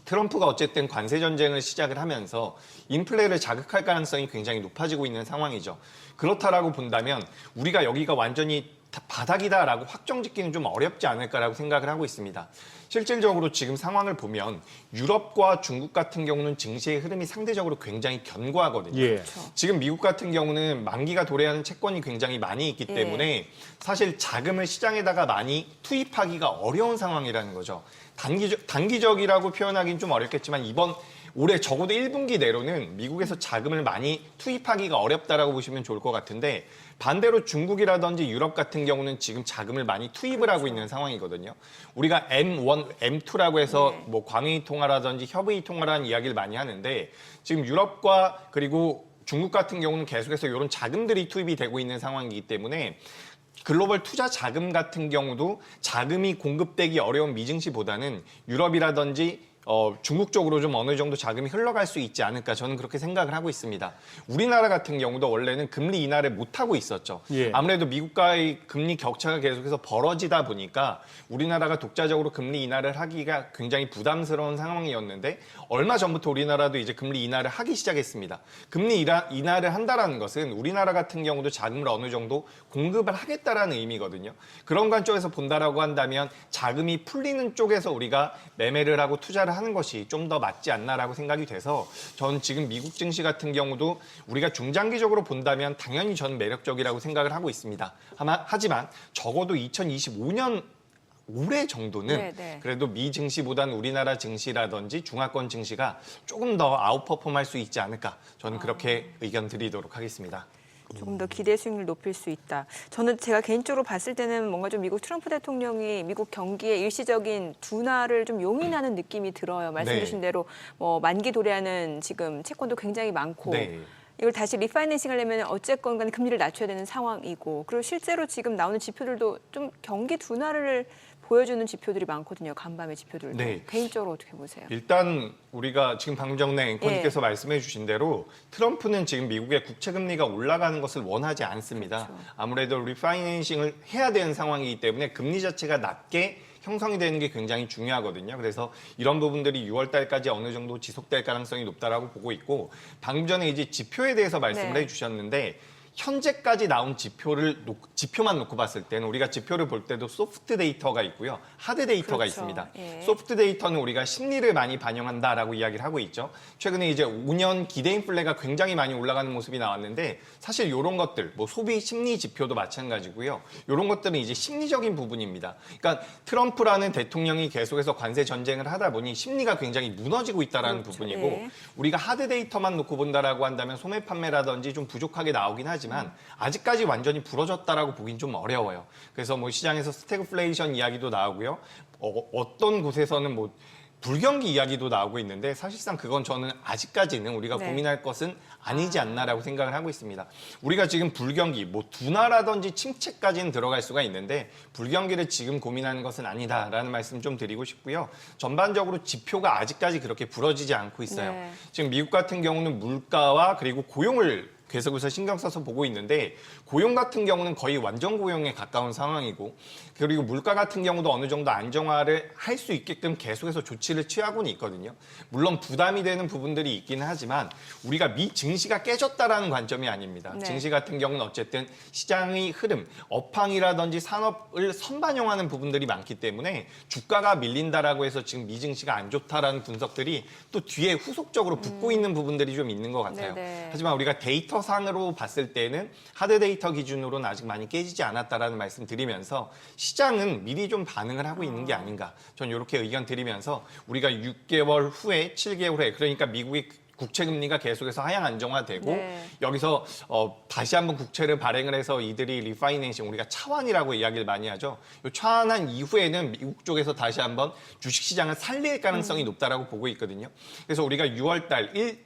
트럼프가 어쨌든 관세 전쟁을 시작을 하면서 인플레를 자극할 가능성이 굉장히 높아지고 있는 상황이죠. 그렇다라고 본다면 우리가 여기가 완전히 바닥이다라고 확정짓기는 좀 어렵지 않을까라고 생각을 하고 있습니다. 실질적으로 지금 상황을 보면 유럽과 중국 같은 경우는 증시의 흐름이 상대적으로 굉장히 견고하거든요. 예. 지금 미국 같은 경우는 만기가 도래하는 채권이 굉장히 많이 있기 때문에 사실 자금을 시장에다가 많이 투입하기가 어려운 상황이라는 거죠. 단기적이라고 표현하기는 좀 어렵겠지만 올해 적어도 1분기 내로는 미국에서 자금을 많이 투입하기가 어렵다라고 보시면 좋을 것 같은데 반대로 중국이라든지 유럽 같은 경우는 지금 자금을 많이 투입을 하고 있는 상황이거든요. 우리가 M1, M2라고 해서 뭐 광의 통화라든지 협의 통화라는 이야기를 많이 하는데 지금 유럽과 그리고 중국 같은 경우는 계속해서 이런 자금들이 투입이 되고 있는 상황이기 때문에 글로벌 투자 자금 같은 경우도 자금이 공급되기 어려운 미증시보다는 유럽이라든지 중국 쪽으로 좀 어느 정도 자금이 흘러갈 수 있지 않을까 저는 그렇게 생각을 하고 있습니다. 우리나라 같은 경우도 원래는 금리 인하를 못하고 있었죠. 예. 아무래도 미국과의 금리 격차가 계속해서 벌어지다 보니까 우리나라가 독자적으로 금리 인하를 하기가 굉장히 부담스러운 상황이었는데 얼마 전부터 우리나라도 이제 금리 인하를 하기 시작했습니다. 금리 인하를 한다라는 것은 우리나라 같은 경우도 자금을 어느 정도 공급을 하겠다라는 의미거든요. 그런 관점에서 본다라고 한다면 자금이 풀리는 쪽에서 우리가 매매를 하고 투자를 하는 것이 좀 더 맞지 않나라고 생각이 돼서 저는 지금 미국 증시 같은 경우도 우리가 중장기적으로 본다면 당연히 저는 매력적이라고 생각을 하고 있습니다. 하지만 적어도 2025년 올해 정도는 그래도 미 증시보다는 우리나라 증시라든지 중화권 증시가 조금 더 아웃퍼폼할 수 있지 않을까 저는 그렇게 의견 드리도록 하겠습니다. 조금 더 기대 수익률 높일 수 있다. 저는 제가 개인적으로 봤을 때는 뭔가 좀 미국 트럼프 대통령이 미국 경기의 일시적인 둔화를 좀 용인하는 느낌이 들어요. 말씀 주신 대로 뭐 만기 도래하는 지금 채권도 굉장히 많고 이걸 다시 리파이낸싱 하려면 어쨌건 간에 금리를 낮춰야 되는 상황이고 그리고 실제로 지금 나오는 지표들도 좀 경기 둔화를 보여주는 지표들이 많거든요. 간밤의 지표들도. 개인적으로 어떻게 보세요? 일단 우리가 지금 방금 전에 앵커님께서 말씀해 주신 대로 트럼프는 지금 미국의 국채금리가 올라가는 것을 원하지 않습니다. 아무래도 리파이낸싱을 해야 되는 상황이기 때문에 금리 자체가 낮게 형성이 되는 게 굉장히 중요하거든요. 그래서 이런 부분들이 6월 달까지 어느 정도 지속될 가능성이 높다라고 보고 있고 방금 전에 이제 지표에 대해서 말씀을 해주셨는데 현재까지 나온 지표만 놓고 봤을 때는 우리가 지표를 볼 때도 소프트 데이터가 있고요. 하드 데이터가 있습니다. 소프트 데이터는 우리가 심리를 많이 반영한다라고 이야기를 하고 있죠. 최근에 이제 5년 기대 인플레가 굉장히 많이 올라가는 모습이 나왔는데 사실 이런 것들, 뭐 소비 심리 지표도 마찬가지고요. 이런 것들은 이제 심리적인 부분입니다. 그러니까 트럼프라는 대통령이 계속해서 관세 전쟁을 하다 보니 심리가 굉장히 무너지고 있다라는 부분이고 우리가 하드 데이터만 놓고 본다라고 한다면 소매 판매라든지 좀 부족하게 나오긴 하지만 아직까지 완전히 부러졌다라고 보긴 좀 어려워요. 그래서 뭐 시장에서 스태그플레이션 이야기도 나오고요. 어떤 곳에서는 뭐 불경기 이야기도 나오고 있는데 사실상 그건 저는 아직까지는 우리가 고민할 것은 아니지 않나라고 생각을 하고 있습니다. 우리가 지금 불경기, 뭐 둔화라든지 침체까지는 들어갈 수가 있는데 불경기를 지금 고민하는 것은 아니다라는 말씀 좀 드리고 싶고요. 전반적으로 지표가 아직까지 그렇게 부러지지 않고 있어요. 지금 미국 같은 경우는 물가와 그리고 고용을 계속해서 신경 써서 보고 있는데 고용 같은 경우는 거의 완전 고용에 가까운 상황이고 그리고 물가 같은 경우도 어느 정도 안정화를 할 수 있게끔 계속해서 조치를 취하고는 있거든요. 물론 부담이 되는 부분들이 있기는 하지만 우리가 미 증시가 깨졌다라는 관점이 아닙니다. 증시 같은 경우는 어쨌든 시장의 흐름, 업황이라든지 산업을 선반영하는 부분들이 많기 때문에 주가가 밀린다라고 해서 지금 미 증시가 안 좋다라는 분석들이 또 뒤에 후속적으로 붙고 있는 부분들이 좀 있는 것 같아요. 하지만 우리가 데이터 데이터상으로 봤을 때는 하드 데이터 기준으로는 아직 많이 깨지지 않았다라는 말씀 드리면서 시장은 미리 좀 반응을 하고 있는 게 아닌가. 전 이렇게 의견 드리면서 우리가 6개월 후에 7개월 후에 그러니까 미국이 국채 금리가 계속해서 하향 안정화되고 네. 여기서 다시 한번 국채를 발행을 해서 이들이 리파이낸싱 우리가 차환이라고 이야기를 많이 하죠. 이 차환한 이후에는 미국 쪽에서 다시 한번 주식 시장을 살릴 가능성이 높다라고 보고 있거든요. 그래서 우리가 6월달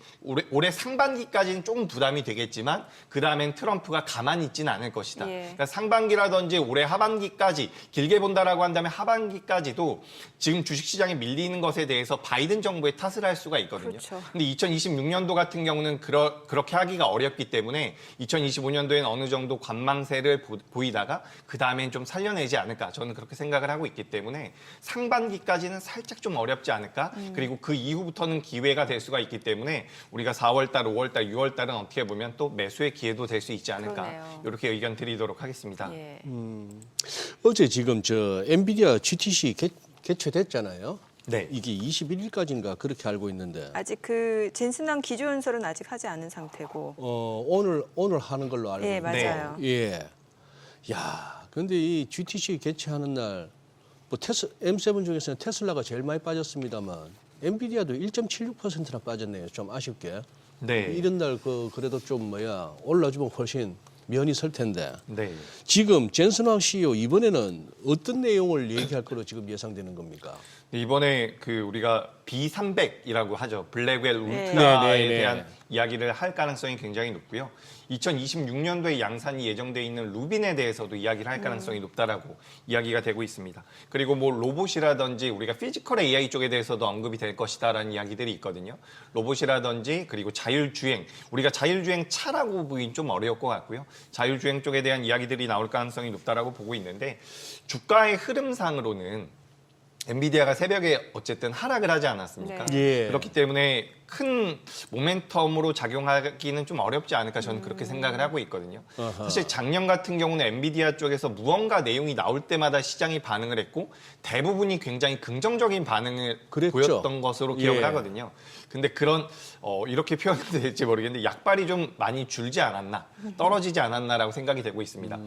올해 상반기까지는 조금 부담이 되겠지만 그 다음엔 트럼프가 가만히 있지는 않을 것이다. 예. 그러니까 상반기라든지 올해 하반기까지 길게 본다라고 한다면 하반기까지도 지금 주식 시장에 밀리는 것에 대해서 바이든 정부의 탓을 할 수가 있거든요. 그렇죠. 근데 2026년도 같은 경우는 그렇게 하기가 어렵기 때문에 2025년도에는 어느 정도 관망세를 보이다가 그 다음엔 좀 살려내지 않을까 저는 그렇게 생각을 하고 있기 때문에 상반기까지는 살짝 좀 어렵지 않을까 그리고 그 이후부터는 기회가 될 수가 있기 때문에 우리가 4월달, 5월달, 6월달은 어떻게 보면 또 매수의 기회도 될 수 있지 않을까 그러네요. 이렇게 의견 드리도록 하겠습니다. 예. 어제 지금 저 엔비디아 GTC 개최됐잖아요. 네. 이게 21일까지인가 그렇게 알고 있는데 아직 그 젠슨왕 기조연설은 아직 하지 않은 상태고. 오늘 하는 걸로 알고 예, 있는데. 맞아요. 예. 야, 근데 이 GTC 개최하는 날 뭐 M7 중에서는 테슬라가 제일 많이 빠졌습니다만 엔비디아도 1.76%나 빠졌네요. 좀 아쉽게. 네. 이런 날 그래도 좀 올라주면 훨씬 면이 설 텐데. 네. 지금 젠슨왕 CEO 이번에는 어떤 내용을 얘기할 거로 지금 예상되는 겁니까? 이번에 우리가 B300이라고 하죠. 블랙웰 울트라에 네, 네, 네. 대한 이야기를 할 가능성이 굉장히 높고요. 2026년도에 양산이 예정돼 있는 루빈에 대해서도 이야기를 할 가능성이 높다라고 이야기가 되고 있습니다. 그리고 뭐 로봇이라든지 우리가 피지컬 AI 쪽에 대해서도 언급이 될 것이다라는 이야기들이 있거든요. 로봇이라든지 그리고 자율주행, 우리가 자율주행 차라고 보긴 좀 어려울 것 같고요. 자율주행 쪽에 대한 이야기들이 나올 가능성이 높다라고 보고 있는데 주가의 흐름상으로는 엔비디아가 새벽에 어쨌든 하락을 하지 않았습니까? 네. 예. 그렇기 때문에 큰 모멘텀으로 작용하기는 좀 어렵지 않을까 저는 그렇게 생각을 하고 있거든요. 아하. 사실 작년 같은 경우는 엔비디아 쪽에서 무언가 내용이 나올 때마다 시장이 반응을 했고 대부분이 굉장히 긍정적인 반응을 그랬죠. 보였던 것으로 기억을 예. 하거든요. 근데 그런 이렇게 표현해도 될지 모르겠는데 약발이 좀 많이 줄지 않았나 떨어지지 않았나라고 생각이 되고 있습니다.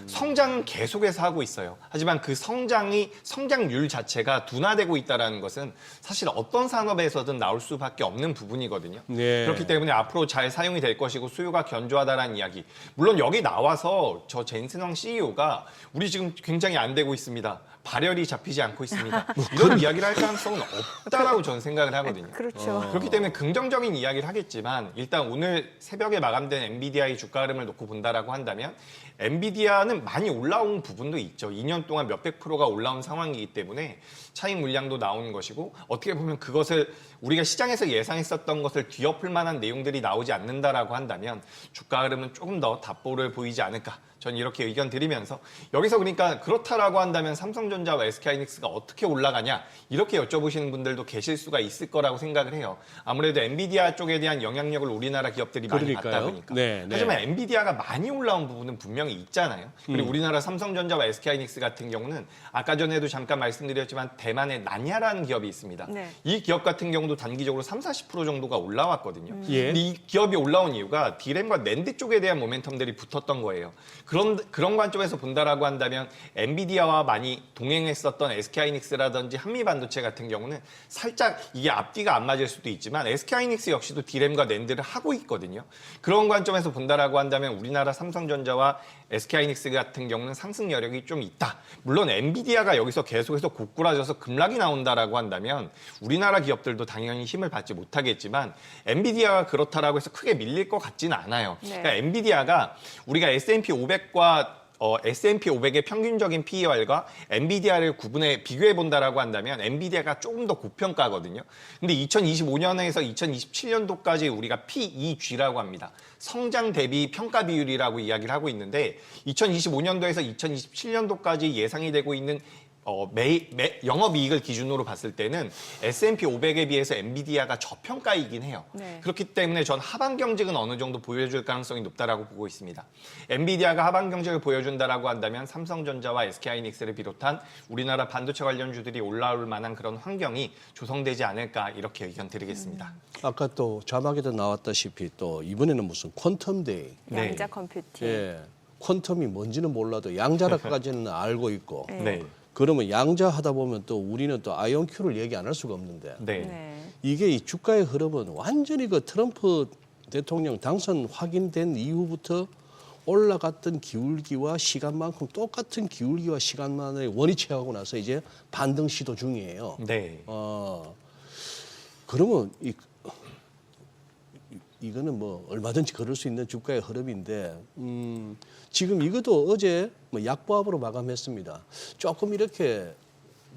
성장은 계속해서 하고 있어요. 하지만 그 성장률 자체가 둔화되고 있다는 것은 사실 어떤 산업에서든 나올 수밖에 없는 부분이거든요. 네. 그렇기 때문에 앞으로 잘 사용이 될 것이고 수요가 견조하다라는 이야기. 물론 여기 나와서 저 젠슨왕 CEO가 우리 지금 굉장히 안 되고 있습니다. 발열이 잡히지 않고 있습니다. 이런 이야기를 할 가능성은 없다라고 저는 생각을 하거든요. 그렇죠. 그렇기 때문에 긍정적인 이야기를 하겠지만 일단 오늘 새벽에 마감된 엔비디아의 주가 흐름을 놓고 본다라고 한다면 엔비디아는 많이 올라온 부분도 있죠. 2년 동안 몇백 프로가 올라온 상황이기 때문에 차익 물량도 나오는 것이고 어떻게 보면 그것을 우리가 시장에서 예상했었던 것을 뒤엎을 만한 내용들이 나오지 않는다라고 한다면 주가 흐름은 조금 더 답보를 보이지 않을까. 전 이렇게 의견 드리면서 여기서 그러니까 그렇다라고 한다면 삼성전자와 SK하이닉스가 어떻게 올라가냐 이렇게 여쭤보시는 분들도 계실 수가 있을 거라고 생각을 해요. 아무래도 엔비디아 쪽에 대한 영향력을 우리나라 기업들이 많이 그러니까요. 받다 보니까. 네, 네. 하지만 엔비디아가 많이 올라온 부분은 분명히 있잖아요. 그리고 우리나라 삼성전자와 SK하이닉스 같은 경우는 아까 전에도 잠깐 말씀드렸지만 대만의 난야라는 기업이 있습니다. 네. 이 기업 같은 경우도 단기적으로 30-40% 정도가 올라왔거든요. 예. 근데 이 기업이 올라온 이유가 디램과 낸드 쪽에 대한 모멘텀들이 붙었던 거예요. 그런 관점에서 본다라고 한다면 엔비디아와 많이 동행했었던 SK하이닉스라든지 한미반도체 같은 경우는 살짝 이게 앞뒤가 안 맞을 수도 있지만 SK하이닉스 역시도 디램과 낸드를 하고 있거든요. 그런 관점에서 본다라고 한다면 우리나라 삼성전자와 SK하이닉스 같은 경우는 상승 여력이 좀 있다. 물론 엔비디아가 여기서 계속해서 고꾸라져서 급락이 나온다라고 한다면 우리나라 기업들도 당연히 힘을 받지 못하겠지만 엔비디아가 그렇다라고 해서 크게 밀릴 것 같지는 않아요. 네. 그러니까 엔비디아가 우리가 S&P 500과 S&P 500의 평균적인 PER과 엔비디아를 비교해 본다라고 한다면 엔비디아가 조금 더 고평가거든요. 근데 2025년에서 2027년도까지 우리가 PEG라고 합니다. 성장 대비 평가 비율이라고 이야기를 하고 있는데 2025년도에서 2027년도까지 예상이 되고 있는 영업이익을 기준으로 봤을 때는 S&P 500에 비해서 엔비디아가 저평가이긴 해요. 네. 그렇기 때문에 전 하반 경직은 어느 정도 보여줄 가능성이 높다라고 보고 있습니다. 엔비디아가 하반 경직을 보여준다라고 한다면 삼성전자와 SK하이닉스를 비롯한 우리나라 반도체 관련주들이 올라올 만한 그런 환경이 조성되지 않을까 이렇게 의견 드리겠습니다. 아까 또 자막에도 나왔다시피 또 이번에는 무슨 퀀텀데이. 네. 양자 컴퓨팅. 예. 퀀텀이 뭔지는 몰라도 양자라까지는 알고 있고. 네. 그러면 양자 하다 보면 또 우리는 또 아이온큐를 얘기 안 할 수가 없는데 네. 네. 이게 이 주가의 흐름은 완전히 그 트럼프 대통령 당선 확인된 이후부터 올라갔던 기울기와 시간만큼 똑같은 기울기와 시간만을 원위치하고 나서 이제 반등 시도 중이에요. 네. 그러면 이거는 뭐 얼마든지 그럴 수 있는 주가의 흐름인데 지금 이것도 어제 뭐 약보합으로 마감했습니다. 조금 이렇게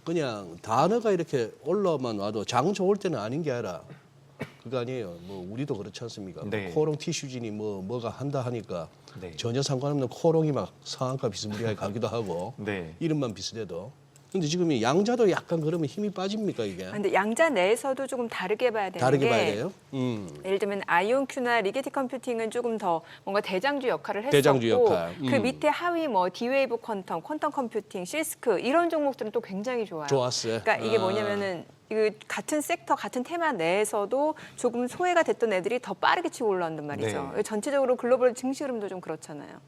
그냥 단어가 이렇게 올라만 와도 장 좋을 때는 아닌 게 아니라 그거 아니에요. 뭐 우리도 그렇지 않습니까? 네. 코롱 티슈진이 뭐가 한다 하니까 네. 전혀 상관없는 코롱이 막 상한가 비스무리하게 가기도 하고 네. 이름만 비슷해도. 근데 지금 이 양자도 약간 그러면 힘이 빠집니까 이게? 근데 양자 내에서도 조금 다르게 봐야 되는 다르게 게 봐야 돼요? 예를 들면 아이온큐나 리게티 컴퓨팅은 조금 더 뭔가 대장주 역할을 했었고 대장주 역할. 그 밑에 하위 뭐 디웨이브 퀀텀 컴퓨팅, 실스크 이런 종목들은 또 굉장히 좋아요. 좋았어요. 그러니까 이게 뭐냐면은 이거 같은 섹터, 같은 테마 내에서도 조금 소외가 됐던 애들이 더 빠르게 치고 올라온단 말이죠. 네. 전체적으로 글로벌 증시 흐름도 좀 그렇잖아요.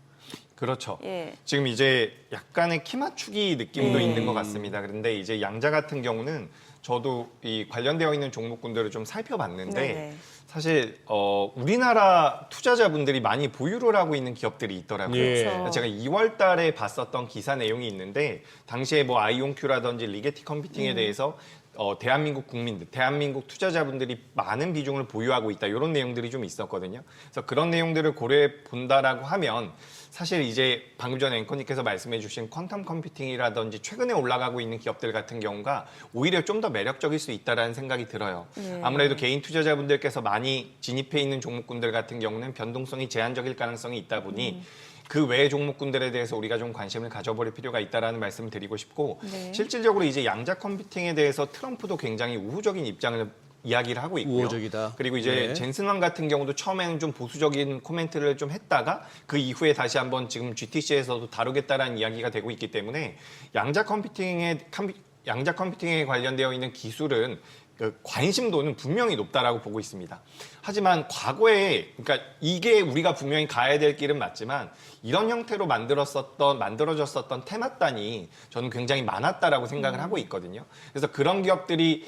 그렇죠. 예. 지금 이제 약간의 키 맞추기 느낌도 네. 있는 것 같습니다. 그런데 이제 양자 같은 경우는 저도 이 관련되어 있는 종목군들을 좀 살펴봤는데 네네. 사실 우리나라 투자자분들이 많이 보유를 하고 있는 기업들이 있더라고요. 예. 그렇죠. 제가 2월 달에 봤었던 기사 내용이 있는데 당시에 뭐 아이온큐라든지 리게티 컴퓨팅에 대해서 대한민국 국민들, 대한민국 투자자분들이 많은 비중을 보유하고 있다. 이런 내용들이 좀 있었거든요. 그래서 그런 내용들을 고려해 본다라고 하면 사실 이제 방금 전에 앵커님께서 말씀해 주신 퀀텀 컴퓨팅이라든지 최근에 올라가고 있는 기업들 같은 경우가 오히려 좀 더 매력적일 수 있다라는 생각이 들어요. 아무래도 개인 투자자분들께서 많이 진입해 있는 종목군들 같은 경우는 변동성이 제한적일 가능성이 있다 보니 그 외의 종목군들에 대해서 우리가 좀 관심을 가져볼 필요가 있다라는 말씀을 드리고 싶고 네. 실질적으로 이제 양자 컴퓨팅에 대해서 트럼프도 굉장히 우호적인 입장을 이야기를 하고 있고요. 우호적이다. 그리고 이제 네. 젠슨 왕 같은 경우도 처음에는 좀 보수적인 코멘트를 좀 했다가 그 이후에 다시 한번 지금 GTC에서도 다루겠다라는 이야기가 되고 있기 때문에 양자 컴퓨팅에 관련되어 있는 기술은 그 관심도는 분명히 높다라고 보고 있습니다. 하지만 과거에 그러니까 이게 우리가 분명히 가야 될 길은 맞지만 이런 형태로 만들어졌었던 테마단이 저는 굉장히 많았다라고 생각을 하고 있거든요. 그래서 그런 기업들이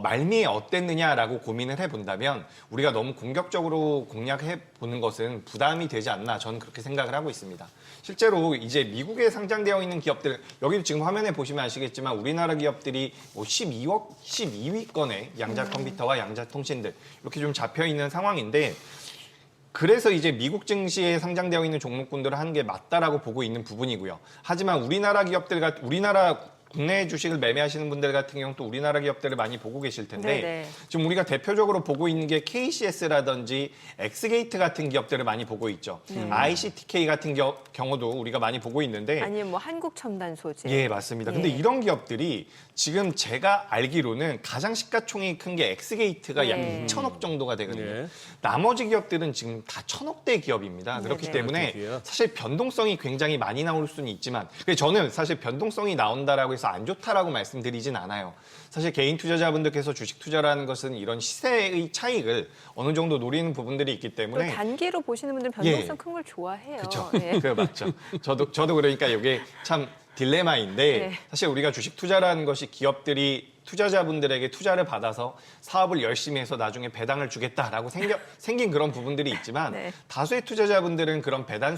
말미에 어땠느냐라고 고민을 해본다면 우리가 너무 공격적으로 공략해 보는 것은 부담이 되지 않나 저는 그렇게 생각을 하고 있습니다. 실제로 이제 미국에 상장되어 있는 기업들 여기 지금 화면에 보시면 아시겠지만 우리나라 기업들이 뭐 12위권의 양자 컴퓨터와 양자 통신들 이렇게 좀 잡혀 있는 상황인데 그래서 이제 미국 증시에 상장되어 있는 종목군들을 하는 게 맞다라고 보고 있는 부분이고요. 하지만 우리나라 국내 주식을 매매하시는 분들 같은 경우는 또 우리나라 기업들을 많이 보고 계실 텐데 네네. 지금 우리가 대표적으로 보고 있는 게 KCS라든지 엑스게이트 같은 기업들을 많이 보고 있죠. ICTK 같은 경우도 우리가 많이 보고 있는데 아니면 뭐 한국 첨단 소재. 예, 맞습니다. 근데 예. 이런 기업들이 지금 제가 알기로는 가장 시가총액이 큰 게 엑스게이트가 약 예. 2천억 정도가 되거든요. 예. 나머지 기업들은 지금 다 1,000억대 기업입니다. 그렇기 네네. 때문에 그렇군요. 사실 변동성이 굉장히 많이 나올 수는 있지만 저는 사실 변동성이 나온다라고 해서 안 좋다라고 말씀드리진 않아요. 사실 개인 투자자분들께서 주식 투자라는 것은 이런 시세의 차익을 어느 정도 노리는 부분들이 있기 또 때문에 단기로 보시는 분들은 변동성 예. 큰 걸 좋아해요. 그렇죠. 예. 그거 맞죠. 저도 그러니까 이게 참 딜레마인데 네. 사실 우리가 주식 투자라는 것이 기업들이 투자자분들에게 투자를 받아서 사업을 열심히 해서 나중에 배당을 주겠다라고 생긴 그런 부분들이 있지만 네. 다수의 투자자분들은 그런 배당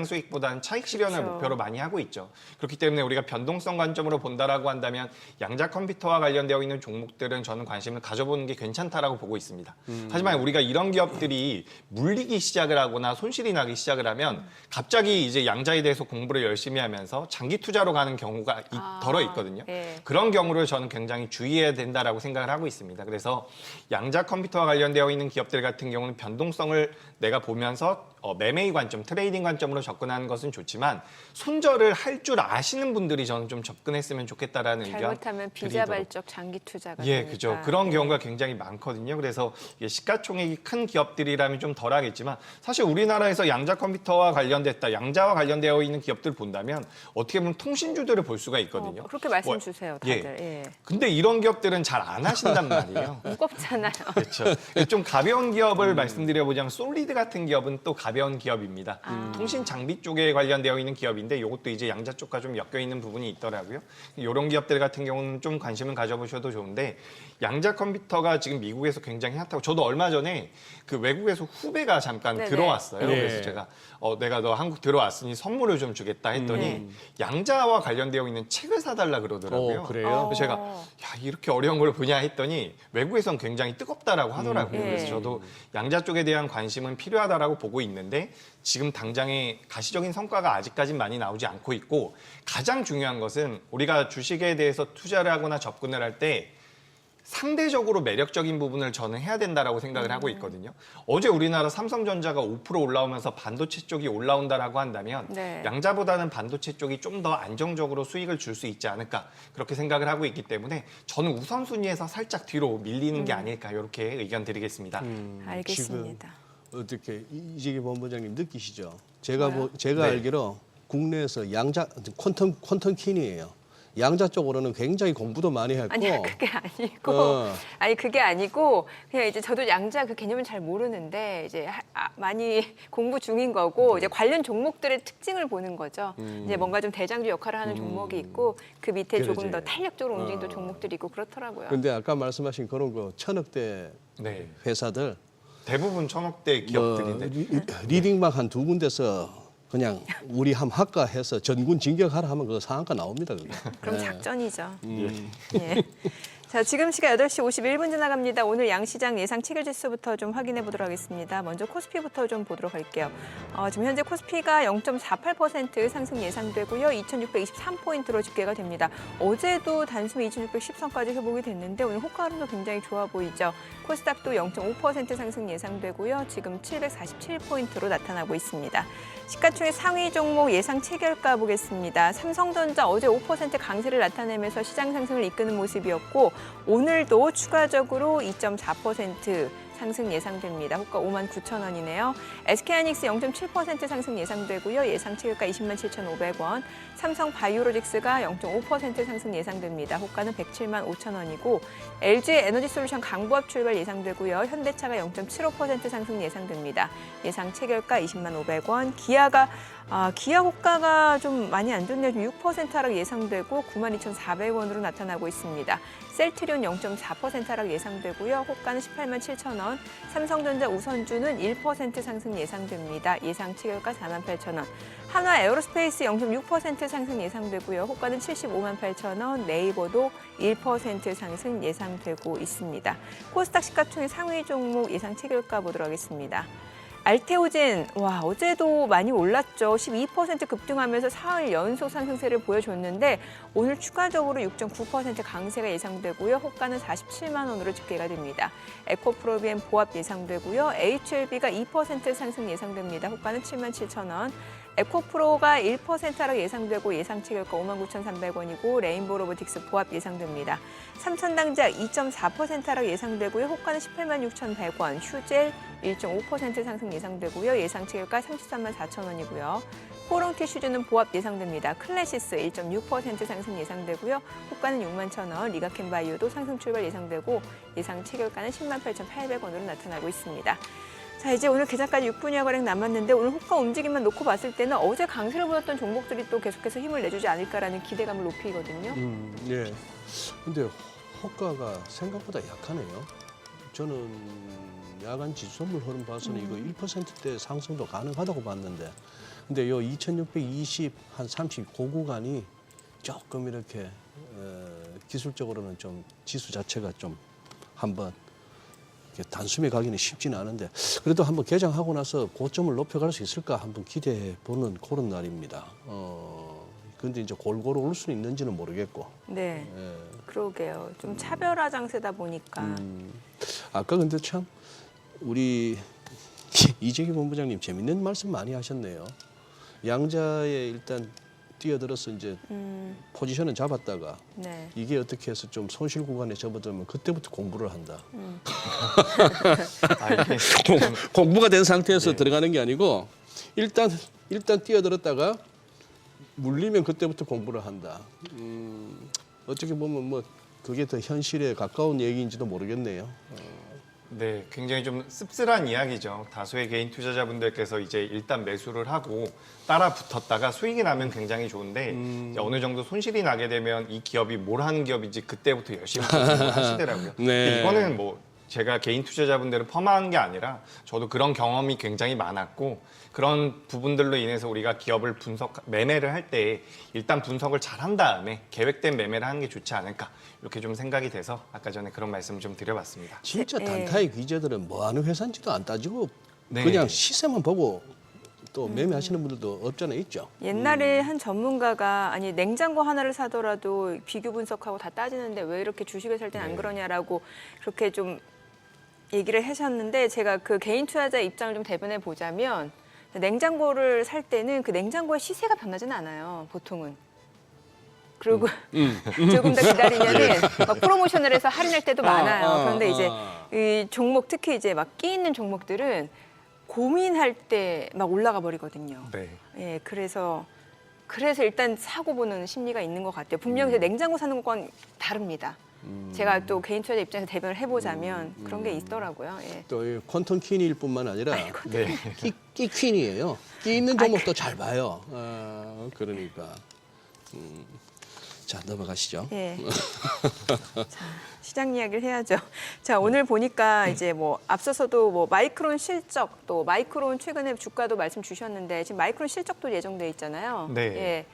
수익보다는 차익 실현을 그렇죠. 목표로 많이 하고 있죠. 그렇기 때문에 우리가 변동성 관점으로 본다라고 한다면 양자 컴퓨터와 관련되어 있는 종목들은 저는 관심을 가져보는 게 괜찮다라고 보고 있습니다. 하지만 우리가 이런 기업들이 물리기 시작을 하거나 손실이 나기 시작을 하면 갑자기 이제 양자에 대해서 공부를 열심히 하면서 장기 투자로 가는 경우가 덜어 있거든요. 예. 그런 경우를 저는 굉장히 굉장히 주의해야 된다라고 생각을 하고 있습니다. 그래서 양자 컴퓨터와 관련되어 있는 기업들 같은 경우는 변동성을 내가 보면서 매매의 관점, 트레이딩 관점으로 접근하는 것은 좋지만 손절을 할 줄 아시는 분들이 저는 좀 접근했으면 좋겠다라는 의견 잘못하면 비자발적 장기 투자가 예, 되니까. 그죠. 그런 네. 경우가 굉장히 많거든요. 그래서 이게 시가총액이 큰 기업들이라면 좀 덜하겠지만 사실 우리나라에서 양자 컴퓨터와 관련됐다, 양자와 관련되어 있는 기업들 본다면 어떻게 보면 통신주들을 볼 수가 있거든요. 그렇게 말씀 뭐, 주세요, 예. 다들. 예. 근데 이런 기업들은 잘 안 하신단 말이에요. 무겁잖아요. 그렇죠. 좀 가벼운 기업을 말씀드려보자면 솔리드 같은 기업은 또 가벼운 기업입니다. 통신 장비 쪽에 관련되어 있는 기업인데 이것도 이제 양자 쪽과 좀 엮여 있는 부분이 있더라고요. 이런 기업들 같은 경우는 좀 관심을 가져보셔도 좋은데 양자 컴퓨터가 지금 미국에서 굉장히 핫하고 저도 얼마 전에 그 외국에서 후배가 잠깐 네네. 들어왔어요. 네. 그래서 제가 내가 너 한국 들어왔으니 선물을 좀 주겠다 했더니 양자와 관련되어 있는 책을 사달라 그러더라고요. 그래요? 그래서 제가 야 이렇게 어려운 걸 보냐 했더니 외국에선 굉장히 뜨겁다라고 하더라고요. 예. 그래서 저도 양자 쪽에 대한 관심은 필요하다라고 보고 있는데 지금 당장의 가시적인 성과가 아직까진 많이 나오지 않고 있고 가장 중요한 것은 우리가 주식에 대해서 투자를 하거나 접근을 할 때 상대적으로 매력적인 부분을 저는 해야 된다라고 생각을 하고 있거든요. 어제 우리나라 삼성전자가 5% 올라오면서 반도체 쪽이 올라온다라고 한다면 네. 양자보다는 반도체 쪽이 좀 더 안정적으로 수익을 줄 수 있지 않을까 그렇게 생각을 하고 있기 때문에 저는 우선순위에서 살짝 뒤로 밀리는 게 아닐까 이렇게 의견 드리겠습니다. 알겠습니다. 지금 어떻게 이재기 본부장님 느끼시죠? 제가 뭐요? 제가 네. 알기로 국내에서 양자 퀀텀 퀸이에요. 양자 쪽으로는 굉장히 공부도 많이 했고. 아니 그게 아니고 어. 아니 그게 아니고 그냥 이제 저도 양자 그 개념은 잘 모르는데 이제 많이 공부 중인 거고 이제 관련 종목들의 특징을 보는 거죠. 이제 뭔가 좀 대장주 역할을 하는 종목이 있고 그 밑에 조금 그러지. 더 탄력적으로 움직이는 종목들이 있고 그렇더라고요. 근데 아까 말씀하신 그런 거 천억대 네. 회사들 대부분 천억대 기업들인데 리딩방 한 두 군데서 그냥 우리 함 학과 해서 전군 진격하라 하면 그 상한가 나옵니다. 그거. 그럼 작전이죠. 음. 예. 자, 지금 시각 8시 51분 지나갑니다. 오늘 양시장 예상 체결 지수부터 좀 확인해 보도록 하겠습니다. 먼저 코스피부터 좀 보도록 할게요. 지금 현재 코스피가 0.48% 상승 예상되고요. 2,623포인트로 집계가 됩니다. 어제도 단숨에 2,610선까지 회복이 됐는데 오늘 호가로도 굉장히 좋아 보이죠. 코스닥도 0.5% 상승 예상되고요. 지금 747포인트로 나타나고 있습니다. 시가총액 상위 종목 예상 체결가 보겠습니다. 삼성전자 어제 5% 강세를 나타내면서 시장 상승을 이끄는 모습이었고 오늘도 추가적으로 2.4% 상승 예상됩니다. 호가 59,000원이네요. SK하이닉스 0.7% 상승 예상되고요. 예상 체결가 207,500원. 삼성바이오로직스가 0.5% 상승 예상됩니다. 호가는 107,500원이고 LG 에너지솔루션 강보합 출발 예상되고요. 현대차가 0.75% 상승 예상됩니다. 예상 체결가 205,000원. 기아 호가가 좀 많이 안 좋네요. 6% 하락 예상되고 92,400원으로 나타나고 있습니다. 셀트리온 0.4% 하락 예상되고요. 호가는 187,000원. 삼성전자 우선주는 1% 상승 예상됩니다. 예상 체결가 48,000원. 한화 에어로스페이스 0.6% 상승 예상되고요. 호가는 758,000원. 네이버도 1% 상승 예상되고 있습니다. 코스닥 시가총액 상위 종목 예상 체결가 보도록 하겠습니다. 알테오젠, 어제도 많이 올랐죠. 12% 급등하면서 사흘 연속 상승세를 보여줬는데 오늘 추가적으로 6.9% 강세가 예상되고요. 호가는 47만 원으로 집계가 됩니다. 에코프로비엠 보합 예상되고요. HLB가 2% 상승 예상됩니다. 호가는 77,000원. 에코프로가 1% 하락 예상되고 예상 체결가 59,300원이고 레인보우 로보틱스 보합 예상됩니다. 삼천당자 2.4% 하락 예상되고요. 호가는 186,100원. 휴젤 1.5% 상승 예상되고요. 예상 체결가 334,000원이고요. 포롱티슈즈는 보합 예상됩니다. 클래시스 1.6% 상승 예상되고요. 호가는 61,000원. 리가켄바이오도 상승 출발 예상되고 예상 체결가는 108,800원으로 나타나고 있습니다. 자, 이제 오늘 계산까지 6분여 거래량 남았는데 오늘 호가 움직임만 놓고 봤을 때는 어제 강세를 보였던 종목들이 또 계속해서 힘을 내주지 않을까라는 기대감을 높이거든요. 예. 근데 호가가 생각보다 약하네요. 저는 야간 지수선물 흐름 봐서는 이거 1%대 상승도 가능하다고 봤는데 근데 요 2620, 한 30, 그 구간이 조금 이렇게 기술적으로는 좀 지수 자체가 좀 한번 단숨에 가기는 쉽지는 않은데 그래도 한번 개장하고 나서 고점을 높여갈 수 있을까 한번 기대해 보는 그런 날입니다. 근데 이제 골고루 올 수는 있는지는 모르겠고. 네, 예. 그러게요. 좀 차별화 장세다 보니까. 아까 근데 참 우리 이재기 본부장님 재밌는 말씀 많이 하셨네요. 양자에 일단 뛰어들어서 이제 포지션은 잡았다가 네. 이게 어떻게 해서 좀 손실 구간에 접어들면 그때부터 공부를 한다. 아, 이게 공부가 된 상태에서 네. 들어가는 게 아니고 일단 뛰어들었다가 물리면 그때부터 공부를 한다. 어떻게 보면 뭐 그게 더 현실에 가까운 얘기인지도 모르겠네요. 네, 굉장히 좀 씁쓸한 이야기죠. 다수의 개인 투자자분들께서 이제 일단 매수를 하고 따라 붙었다가 수익이 나면 굉장히 좋은데 이제 어느 정도 손실이 나게 되면 이 기업이 뭘 하는 기업인지 그때부터 열심히 공부를 하시더라고요. 네. 근데 이거는 뭐 제가 개인 투자자분들을 폄하한 게 아니라 저도 그런 경험이 굉장히 많았고 그런 부분들로 인해서 우리가 기업을 매매를 할 때 일단 분석을 잘 한 다음에 계획된 매매를 하는 게 좋지 않을까 이렇게 좀 생각이 돼서 아까 전에 그런 말씀을 좀 드려봤습니다. 진짜 예. 단타의 기재들은 뭐 하는 회사인지도 안 따지고 네. 그냥 시세만 보고 또 매매하시는 분들도 없잖아 있죠. 옛날에 한 전문가가 아니 냉장고 하나를 사더라도 비교 분석하고 다 따지는데 왜 이렇게 주식을 살 땐 안 네. 그러냐라고 그렇게 좀 얘기를 하셨는데 제가 그 개인 투자자 입장을 좀 대변해 보자면 냉장고를 살 때는 그 냉장고의 시세가 변하지는 않아요. 보통은. 그리고 조금 더 기다리면은 막 프로모션을 해서 할인할 때도 많아요. 그런데 이제 이 종목 특히 이제 막 끼 있는 종목들은 고민할 때 막 올라가 버리거든요. 네. 예, 그래서 일단 사고 보는 심리가 있는 것 같아요. 분명히 이제 냉장고 사는 건 다릅니다. 제가 또 개인 투자자 입장에서 대변을 해보자면 그런 게 있더라고요. 예. 또 이 퀀텀 퀸일 뿐만 아니라 네. 끼 퀸이에요. 끼 있는 종목도 잘 봐요. 그러니까. 자 넘어가시죠. 예. 자, 시장 이야기를 해야죠. 자, 오늘 보니까 이제 뭐 앞서서도 뭐 마이크론 실적 또 마이크론 최근에 주가도 말씀 주셨는데 지금 마이크론 실적도 예정돼 있잖아요. 네. 예.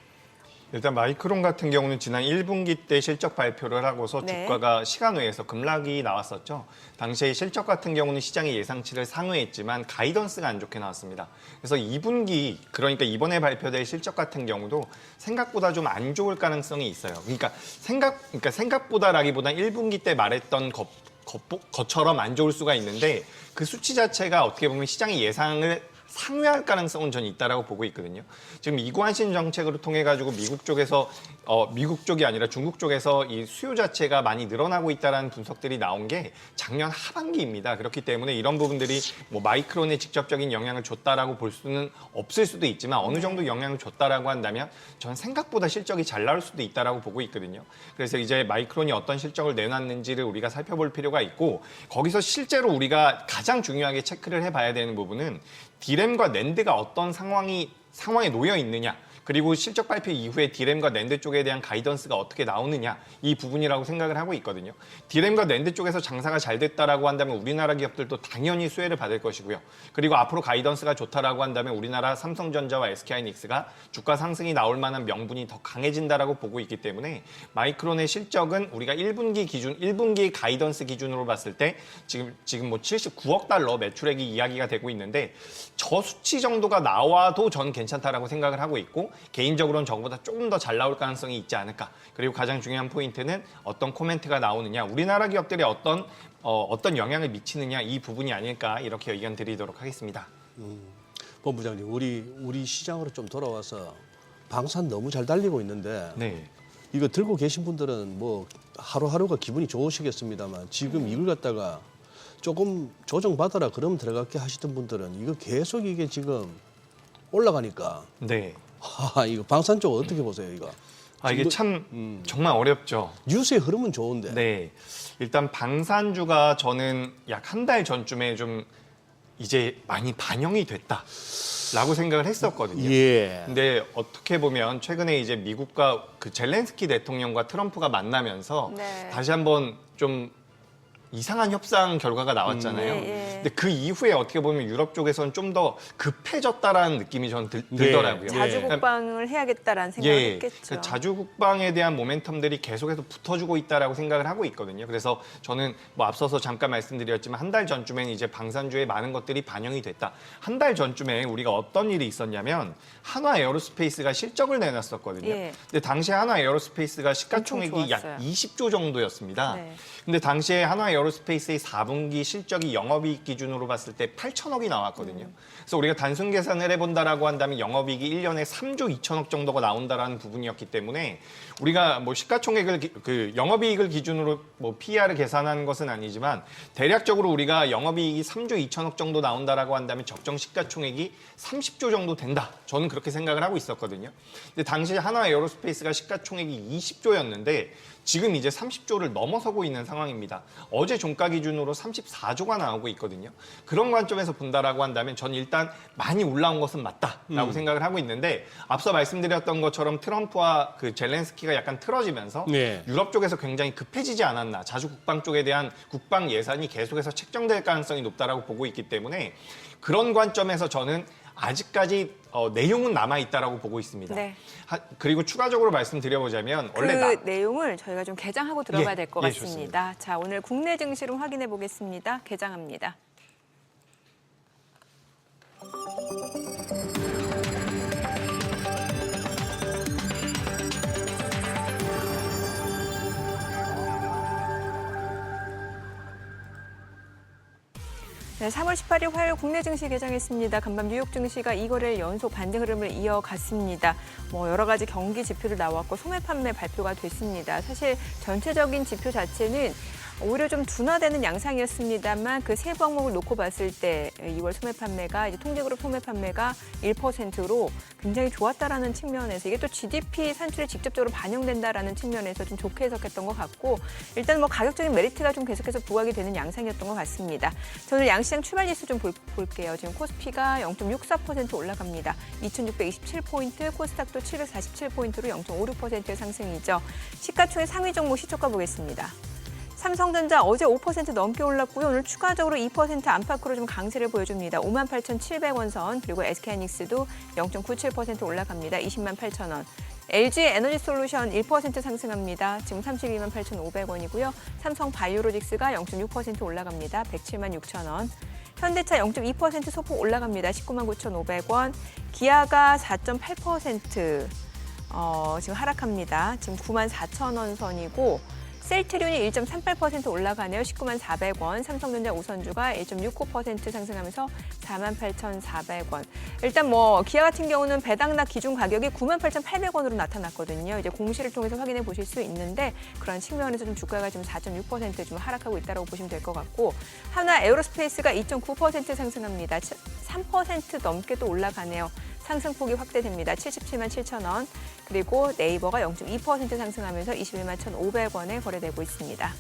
일단 마이크론 같은 경우는 지난 1분기 때 실적 발표를 하고서 네. 주가가 시간외에서 급락이 나왔었죠. 당시에 실적 같은 경우는 시장의 예상치를 상회했지만 가이던스가 안 좋게 나왔습니다. 그래서 2분기 그러니까 이번에 발표될 실적 같은 경우도 생각보다 좀 안 좋을 가능성이 있어요. 그러니까 생각보다라기보다 1분기 때 말했던 것처럼 안 좋을 수가 있는데 그 수치 자체가 어떻게 보면 시장의 예상을 상회할 가능성은 저는 있다라고 보고 있거든요. 지금 이관신 정책으로 통해 가지고 미국 쪽이 아니라 중국 쪽에서 이 수요 자체가 많이 늘어나고 있다라는 분석들이 나온 게 작년 하반기입니다. 그렇기 때문에 이런 부분들이 뭐 마이크론에 직접적인 영향을 줬다라고 볼 수는 없을 수도 있지만 어느 정도 영향을 줬다라고 한다면 저는 생각보다 실적이 잘 나올 수도 있다라고 보고 있거든요. 그래서 이제 마이크론이 어떤 실적을 내놨는지를 우리가 살펴볼 필요가 있고 거기서 실제로 우리가 가장 중요하게 체크를 해봐야 되는 부분은 디램과 낸드가 어떤 상황에 놓여 있느냐 그리고 실적 발표 이후에 디램과 낸드 쪽에 대한 가이던스가 어떻게 나오느냐 이 부분이라고 생각을 하고 있거든요. 디램과 낸드 쪽에서 장사가 잘 됐다라고 한다면 우리나라 기업들도 당연히 수혜를 받을 것이고요. 그리고 앞으로 가이던스가 좋다라고 한다면 우리나라 삼성전자와 SK하이닉스가 주가 상승이 나올 만한 명분이 더 강해진다라고 보고 있기 때문에 마이크론의 실적은 우리가 1분기 가이던스 기준으로 봤을 때 지금 뭐 79억 달러 매출액이 이야기가 되고 있는데 저 수치 정도가 나와도 전 괜찮다라고 생각을 하고 있고 개인적으로는 저보다 조금 더 잘 나올 가능성이 있지 않을까. 그리고 가장 중요한 포인트는 어떤 코멘트가 나오느냐, 우리나라 기업들이 어떤 영향을 미치느냐 이 부분이 아닐까 이렇게 의견 드리도록 하겠습니다. 본부장님, 우리 시장으로 좀 돌아와서 방산 너무 잘 달리고 있는데 네. 이거 들고 계신 분들은 뭐 하루하루가 기분이 좋으시겠습니다만 지금 이걸 갖다가 조금 조정받아라 그러면 들어갈게 하시던 분들은 이거 계속 이게 지금 올라가니까 네. 이거 방산 쪽 어떻게 보세요 이거? 이게 참 정말 어렵죠. 뉴스의 흐름은 좋은데. 네. 일단 방산주가 저는 약 한 달 전쯤에 좀 이제 많이 반영이 됐다라고 생각을 했었거든요. 예. 근데 어떻게 보면 최근에 이제 미국과 그 젤렌스키 대통령과 트럼프가 만나면서 네. 다시 한번 좀 이상한 협상 결과가 나왔잖아요. 예. 근데 그 이후에 어떻게 보면 유럽 쪽에서는 좀 더 급해졌다라는 느낌이 저는 들더라고요. 자주 국방을 해야겠다라는 생각을 했겠죠. 그 자주 국방에 대한 모멘텀들이 계속해서 붙어주고 있다라고 생각을 하고 있거든요. 그래서 저는 뭐 앞서서 잠깐 말씀드렸지만 한 달 전쯤에는 이제 방산주에 많은 것들이 반영이 됐다. 한 달 전쯤에 우리가 어떤 일이 있었냐면 한화 에어로스페이스가 실적을 내놨었거든요. 예. 근데 당시에 한화 에어로스페이스가 시가총액이 약 좋았어요. 20조 정도였습니다. 네. 근데 당시에 한화 에어로스페이스의 4분기 실적이 영업이익 기준으로 봤을 때 8천억이 나왔거든요. 그래서 우리가 단순 계산을 해본다라고 한다면 영업이익이 1년에 3조 2천억 정도가 나온다라는 부분이었기 때문에 우리가 뭐 시가총액을 그 영업이익을 기준으로 뭐 PER을 계산하는 것은 아니지만 대략적으로 우리가 영업이익이 3조 2천억 정도 나온다라고 한다면 적정 시가총액이 30조 정도 된다. 저는 그렇게 생각을 하고 있었거든요. 근데 당시 한화 에어로스페이스가 시가총액이 20조였는데 지금 이제 30조를 넘어서고 있는 상황입니다. 어제 종가 기준으로 34조가 나오고 있거든요. 그런 관점에서 본다라고 한다면 저는 일단 많이 올라온 것은 맞다라고 생각을 하고 있는데 앞서 말씀드렸던 것처럼 트럼프와 그 젤렌스키가 약간 틀어지면서 네. 유럽 쪽에서 굉장히 급해지지 않았나. 자주 국방 쪽에 대한 국방 예산이 계속해서 책정될 가능성이 높다라고 보고 있기 때문에 그런 관점에서 저는 아직까지 내용은 남아있다라고 보고 있습니다. 네. 그리고 추가적으로 말씀드려보자면 그 원래 내용을 저희가 좀 개장하고 들어가야 예, 될 것 예, 같습니다. 자, 오늘 국내 증시로 확인해 보겠습니다. 개장합니다. 네, 3월 18일 화요일 국내 증시 개장했습니다. 간밤 뉴욕 증시가 2거래일 연속 반등 흐름을 이어갔습니다. 뭐 여러 가지 경기 지표도 나왔고 소매 판매 발표가 됐습니다. 사실 전체적인 지표 자체는 오히려 좀 둔화되는 양상이었습니다만 그 세 항목을 놓고 봤을 때 2월 소매 판매가 이제 통계그룹 소매 판매가 1%로 굉장히 좋았다라는 측면에서 이게 또 GDP 산출에 직접적으로 반영된다라는 측면에서 좀 좋게 해석했던 것 같고 일단 뭐 가격적인 메리트가 좀 계속해서 부각이 되는 양상이었던 것 같습니다. 저는 양시장 출발 지수 좀 볼게요. 지금 코스피가 0.64% 올라갑니다. 2,627포인트, 코스닥도 747포인트로 0.56%의 상승이죠. 시가총액 상위 종목 시초가 보겠습니다. 삼성전자 어제 5% 넘게 올랐고요. 오늘 추가적으로 2% 안팎으로 좀 강세를 보여줍니다. 58,700원 선, 그리고 SK하이닉스도 0.97% 올라갑니다. 208,000원. LG 에너지솔루션 1% 상승합니다. 지금 328,500원이고요. 삼성 바이오로직스가 0.6% 올라갑니다. 107,600원. 현대차 0.2% 소폭 올라갑니다. 199,500원. 기아가 4.8% 지금 하락합니다. 지금 94,000원 선이고 셀트리온이 1.38% 올라가네요. 194,400원. 삼성전자 우선주가 1.69% 상승하면서 48,400원. 일단 뭐 기아 같은 경우는 배당락 기준 가격이 98,800원으로 나타났거든요. 이제 공시를 통해서 확인해 보실 수 있는데 그런 측면에서 좀 주가가 지금 4.6% 좀 하락하고 있다고 보시면 될 것 같고 하나 에어로스페이스가 2.9% 상승합니다. 3% 넘게 또 올라가네요. 상승폭이 확대됩니다. 777,000원. 그리고 네이버가 0.2% 상승하면서 211,500원에 거래되고 있습니다.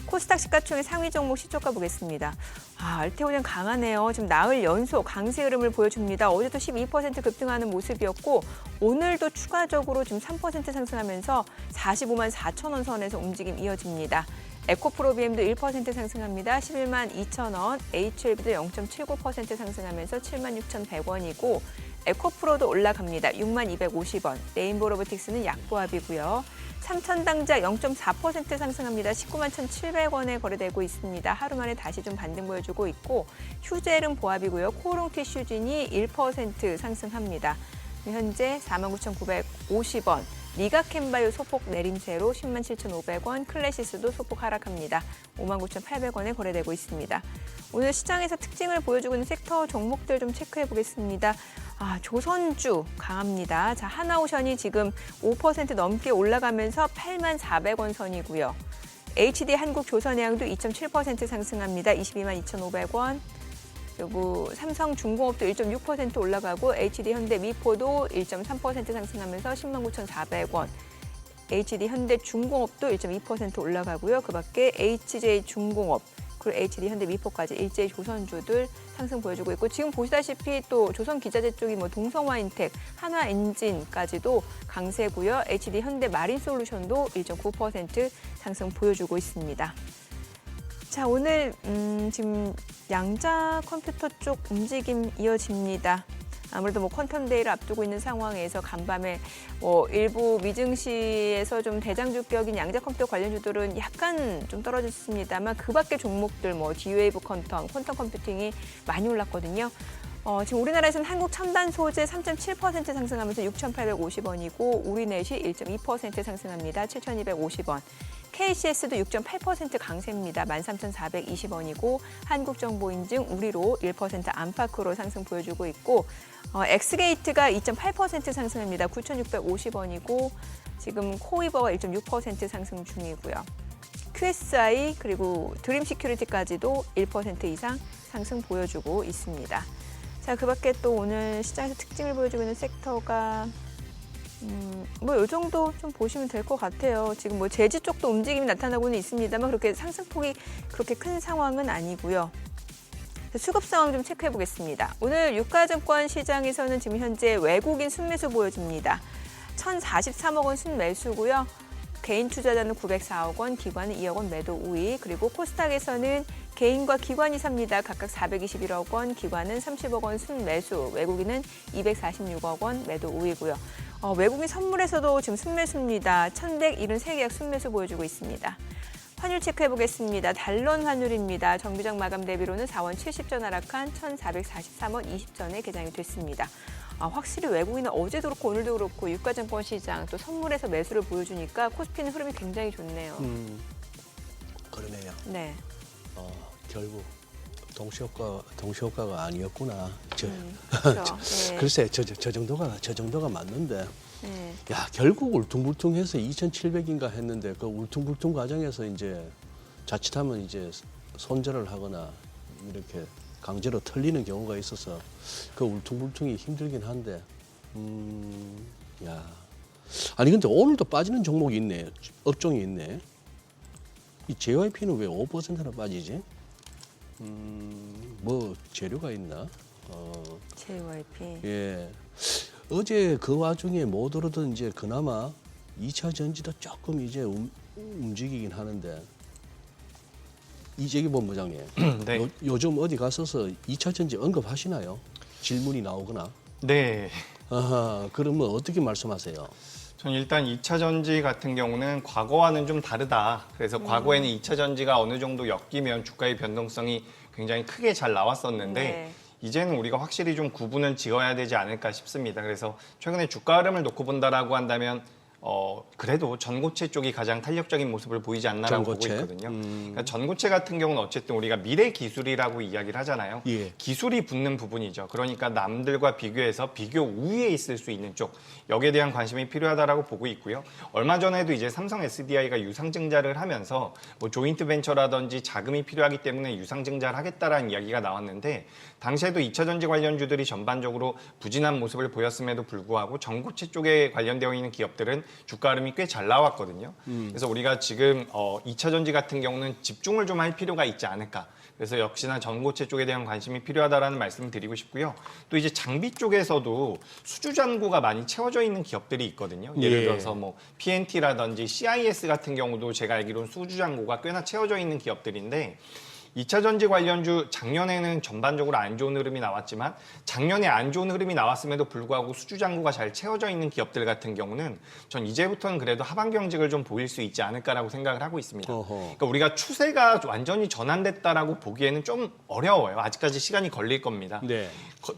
코스닥 시가총액 상위 종목 시초가 보겠습니다. 알테오젠 강하네요. 지금 나흘 연속 강세 흐름을 보여줍니다. 어제도 12% 급등하는 모습이었고 오늘도 추가적으로 지금 3% 상승하면서 454,000원 선에서 움직임 이어집니다. 에코프로비엠도 1% 상승합니다. 112,000원, HLB도 0.79% 상승하면서 76,100원이고 에코프로도 올라갑니다. 6250원, 레인보로보틱스는 약보합이고요. 삼천당자 0.4% 상승합니다. 191,700원에 거래되고 있습니다. 하루 만에 다시 좀 반등 보여주고 있고 휴젤은 보합이고요. 코오롱티슈진이 1% 상승합니다. 현재 49,950원. 리가캠바이오 소폭 내림세로 107,500원, 클래시스도 소폭 하락합니다. 59,800원에 거래되고 있습니다. 오늘 시장에서 특징을 보여주고 있는 섹터 종목들 좀 체크해 보겠습니다. 조선주 강합니다. 자, 하나오션이 지금 5% 넘게 올라가면서 84,000원 선이고요. HD 한국조선해양도 2.7% 상승합니다. 222,500원. 그리고 삼성중공업도 1.6% 올라가고 HD현대미포도 1.3% 상승하면서 109,400원. HD현대중공업도 1.2% 올라가고요. 그밖에 HJ중공업 그리고 HD현대미포까지 일제히 조선주들 상승 보여주고 있고 지금 보시다시피 또 조선기자재 쪽이 뭐 동성화인텍, 한화엔진까지도 강세고요. HD현대마린솔루션도 1.9% 상승 보여주고 있습니다. 자, 오늘 지금 양자 컴퓨터 쪽 움직임 이어집니다. 아무래도 뭐 퀀텀 데이를 앞두고 있는 상황에서 간밤에 일부 미증시에서 좀 대장주격인 양자 컴퓨터 관련주들은 약간 좀 떨어졌습니다만 그 밖의 종목들 뭐 D-웨이브 퀀텀 컴퓨팅이 많이 올랐거든요. 지금 우리나라에서는 한국 첨단 소재 3.7% 상승하면서 6,850원이고 우리넷이 1.2% 상승합니다. 7,250원. KCS도 6.8% 강세입니다. 13,420원이고 한국정보인증 우리로 1% 안팎으로 상승 보여주고 있고 엑스게이트가 2.8% 상승합니다. 9,650원이고 지금 코이버가 1.6% 상승 중이고요. QSI 그리고 드림 시큐리티까지도 1% 이상 상승 보여주고 있습니다. 자, 그 밖에 또 오늘 시장에서 특징을 보여주고 있는 섹터가 뭐 이 정도 좀 보시면 될 것 같아요. 지금 뭐 제지 쪽도 움직임이 나타나고는 있습니다만 그렇게 상승폭이 그렇게 큰 상황은 아니고요. 수급 상황 좀 체크해 보겠습니다. 오늘 유가증권 시장에서는 지금 현재 외국인 순매수 보여집니다. 1,043억 원 순매수고요. 개인 투자자는 904억 원, 기관은 2억 원 매도 우위. 그리고 코스닥에서는 개인과 기관이 삽니다. 각각 421억 원, 기관은 30억 원 순매수, 외국인은 246억 원 매도 우위고요. 외국인 선물에서도 지금 순매수입니다. 1,173계약 순매수 보여주고 있습니다. 환율 체크해 보겠습니다. 달러 환율입니다. 정규장 마감 대비로는 4원 70전 하락한 1,443원 20전에 개장이 됐습니다. 확실히 외국인은 어제도 그렇고 오늘도 그렇고 유가증권 시장 또 선물에서 매수를 보여주니까 코스피는 흐름이 굉장히 좋네요. 그러네요. 네. 결국 동시효과가 아니었구나. 그렇죠. 네. 글쎄 저 정도가 맞는데. 네. 야, 결국 울퉁불퉁해서 2,700인가 했는데 그 울퉁불퉁 과정에서 이제 자칫하면 이제 손절을 하거나 이렇게 강제로 털리는 경우가 있어서 그 울퉁불퉁이 힘들긴 한데, 야, 아니 근데 오늘도 빠지는 종목이 있네, 업종이 있네. 이 JYP는 왜 5%나 빠지지? 뭐 재료가 있나? JYP. 예. 어제 그 와중에 못 오르던 이제 그나마 2차 전지도 조금 이제 움직이긴 하는데 이재기 본부장님, 네. 요즘 어디 가서서 2차 전지 언급하시나요? 질문이 나오거나. 네. 아하, 그러면 어떻게 말씀하세요? 저는 일단 2차 전지 같은 경우는 과거와는 좀 다르다. 그래서 과거에는 2차 전지가 어느 정도 엮이면 주가의 변동성이 굉장히 크게 잘 나왔었는데 네. 이제는 우리가 확실히 좀 구분을 지어야 되지 않을까 싶습니다. 그래서 최근에 주가 흐름을 놓고 본다라고 한다면 그래도 전고체 쪽이 가장 탄력적인 모습을 보이지 않나라고 전고체? 보고 있거든요. 그러니까 전고체 같은 경우는 어쨌든 우리가 미래 기술이라고 이야기를 하잖아요. 예. 기술이 붙는 부분이죠. 그러니까 남들과 비교해서 비교 우위에 있을 수 있는 쪽, 여기에 대한 관심이 필요하다라고 보고 있고요. 얼마 전에도 이제 삼성 SDI가 유상증자를 하면서 뭐 조인트 벤처라든지 자금이 필요하기 때문에 유상증자를 하겠다라는 이야기가 나왔는데 당시에도 2차 전지 관련주들이 전반적으로 부진한 모습을 보였음에도 불구하고 전고체 쪽에 관련되어 있는 기업들은 주가 흐름이 꽤 잘 나왔거든요. 그래서 우리가 지금 2차 전지 같은 경우는 집중을 좀 할 필요가 있지 않을까. 그래서 역시나 전고체 쪽에 대한 관심이 필요하다라는 말씀을 드리고 싶고요. 또 이제 장비 쪽에서도 수주 잔고가 많이 채워져 있는 기업들이 있거든요. 예를 예. 들어서 뭐 PNT라든지 CIS 같은 경우도 제가 알기로는 수주 잔고가 꽤나 채워져 있는 기업들인데 2차 전지 관련주 작년에는 전반적으로 안 좋은 흐름이 나왔지만 작년에 안 좋은 흐름이 나왔음에도 불구하고 수주 잔고가 잘 채워져 있는 기업들 같은 경우는 전 이제부터는 그래도 하반 경직을 좀 보일 수 있지 않을까라고 생각을 하고 있습니다. 어허. 그러니까 우리가 추세가 완전히 전환됐다라고 보기에는 좀 어려워요. 아직까지 시간이 걸릴 겁니다. 네.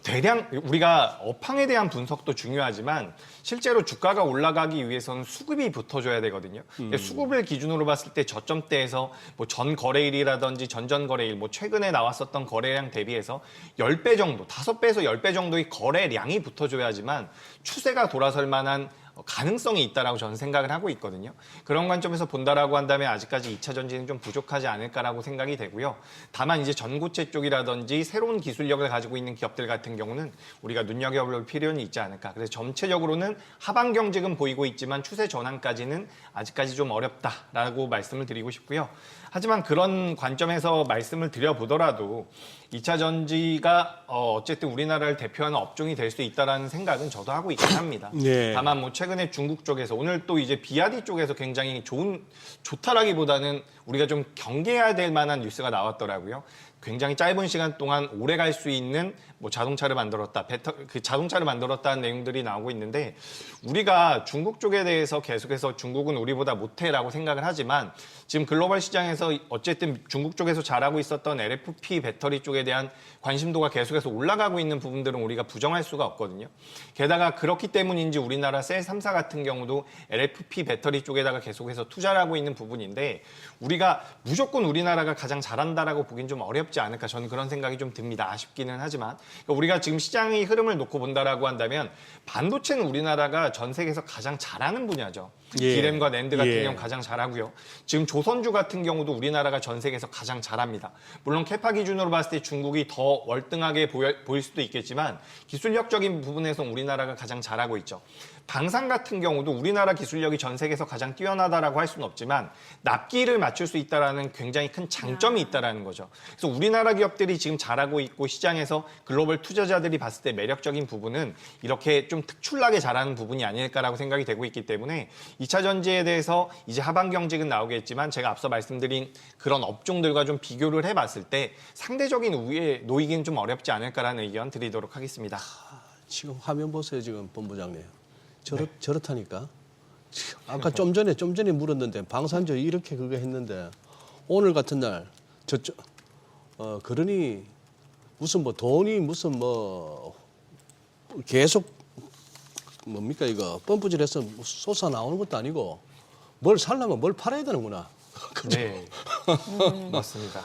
대량 우리가 업황에 대한 분석도 중요하지만 실제로 주가가 올라가기 위해서는 수급이 붙어줘야 되거든요. 수급을 기준으로 봤을 때 저점대에서 뭐 전 거래일이라든지 전전 거래일, 뭐 최근에 나왔었던 거래량 대비해서 10배 정도, 5배에서 10배 정도의 거래량이 붙어줘야지만 추세가 돌아설 만한 가능성이 있다라고 저는 생각을 하고 있거든요. 그런 관점에서 본다라고 한다면 아직까지 2차 전지는 좀 부족하지 않을까라고 생각이 되고요. 다만 이제 전고체 쪽이라든지 새로운 기술력을 가지고 있는 기업들 같은 경우는 우리가 눈여겨볼 필요는 있지 않을까. 그래서 전체적으로는 하반 경직은 보이고 있지만 추세 전환까지는 아직까지 좀 어렵다라고 말씀을 드리고 싶고요. 하지만 그런 관점에서 말씀을 드려보더라도 2차 전지가 어쨌든 우리나라를 대표하는 업종이 될 수 있다라는 생각은 저도 하고 있긴 합니다. 네. 다만 뭐 최근에 중국 쪽에서 오늘 또 이제 비아디 쪽에서 굉장히 좋다라기보다는 우리가 좀 경계해야 될 만한 뉴스가 나왔더라고요. 굉장히 짧은 시간 동안 오래 갈 수 있는 뭐 자동차를 만들었다, 자동차를 만들었다는 내용들이 나오고 있는데 우리가 중국 쪽에 대해서 계속해서 중국은 우리보다 못해라고 생각을 하지만 지금 글로벌 시장에서 어쨌든 중국 쪽에서 잘하고 있었던 LFP 배터리 쪽에 대한 관심도가 계속해서 올라가고 있는 부분들은 우리가 부정할 수가 없거든요. 게다가 그렇기 때문인지 우리나라 셀 3사 같은 경우도 LFP 배터리 쪽에다가 계속해서 투자를 하고 있는 부분인데 우리가 무조건 우리나라가 가장 잘한다라고 보긴 좀 어렵지 않을까 저는 그런 생각이 좀 듭니다. 아쉽기는 하지만 그러니까 우리가 지금 시장의 흐름을 놓고 본다라고 한다면 반도체는 우리나라가 전 세계에서 가장 잘하는 분야죠. 예. D램과 낸드 같은 예. 경우 가장 잘하고요. 지금 조선주 같은 경우도 우리나라가 전 세계에서 가장 잘합니다. 물론 캐파 기준으로 봤을 때 중국이 더 월등하게 보일 수도 있겠지만 기술력적인 부분에서 우리나라가 가장 잘하고 있죠. 방산 같은 경우도 우리나라 기술력이 전 세계에서 가장 뛰어나다라고 할 수는 없지만 납기를 맞출 수 있다라는 굉장히 큰 장점이 있다라는 거죠. 그래서 우리나라 기업들이 지금 잘하고 있고 시장에서 글로벌 투자자들이 봤을 때 매력적인 부분은 이렇게 좀 특출나게 잘하는 부분이 아닐까라고 생각이 되고 있기 때문에 2차 전지에 대해서 이제 하반 경직은 나오겠지만 제가 앞서 말씀드린 그런 업종들과 좀 비교를 해봤을 때 상대적인 우위에 놓이기는 좀 어렵지 않을까라는 의견 드리도록 하겠습니다. 지금 화면 보세요, 지금 본부장님. 저렇다니까. 아까 좀 전에 물었는데 방산조 이렇게 그거 했는데 오늘 같은 날 그러니 무슨 뭐 돈이 무슨 뭐 계속 뭡니까 이거 펌프질해서 솟아 나오는 것도 아니고 뭘 살려면 뭘 팔아야 되는구나. 그죠? 네, 맞습니다.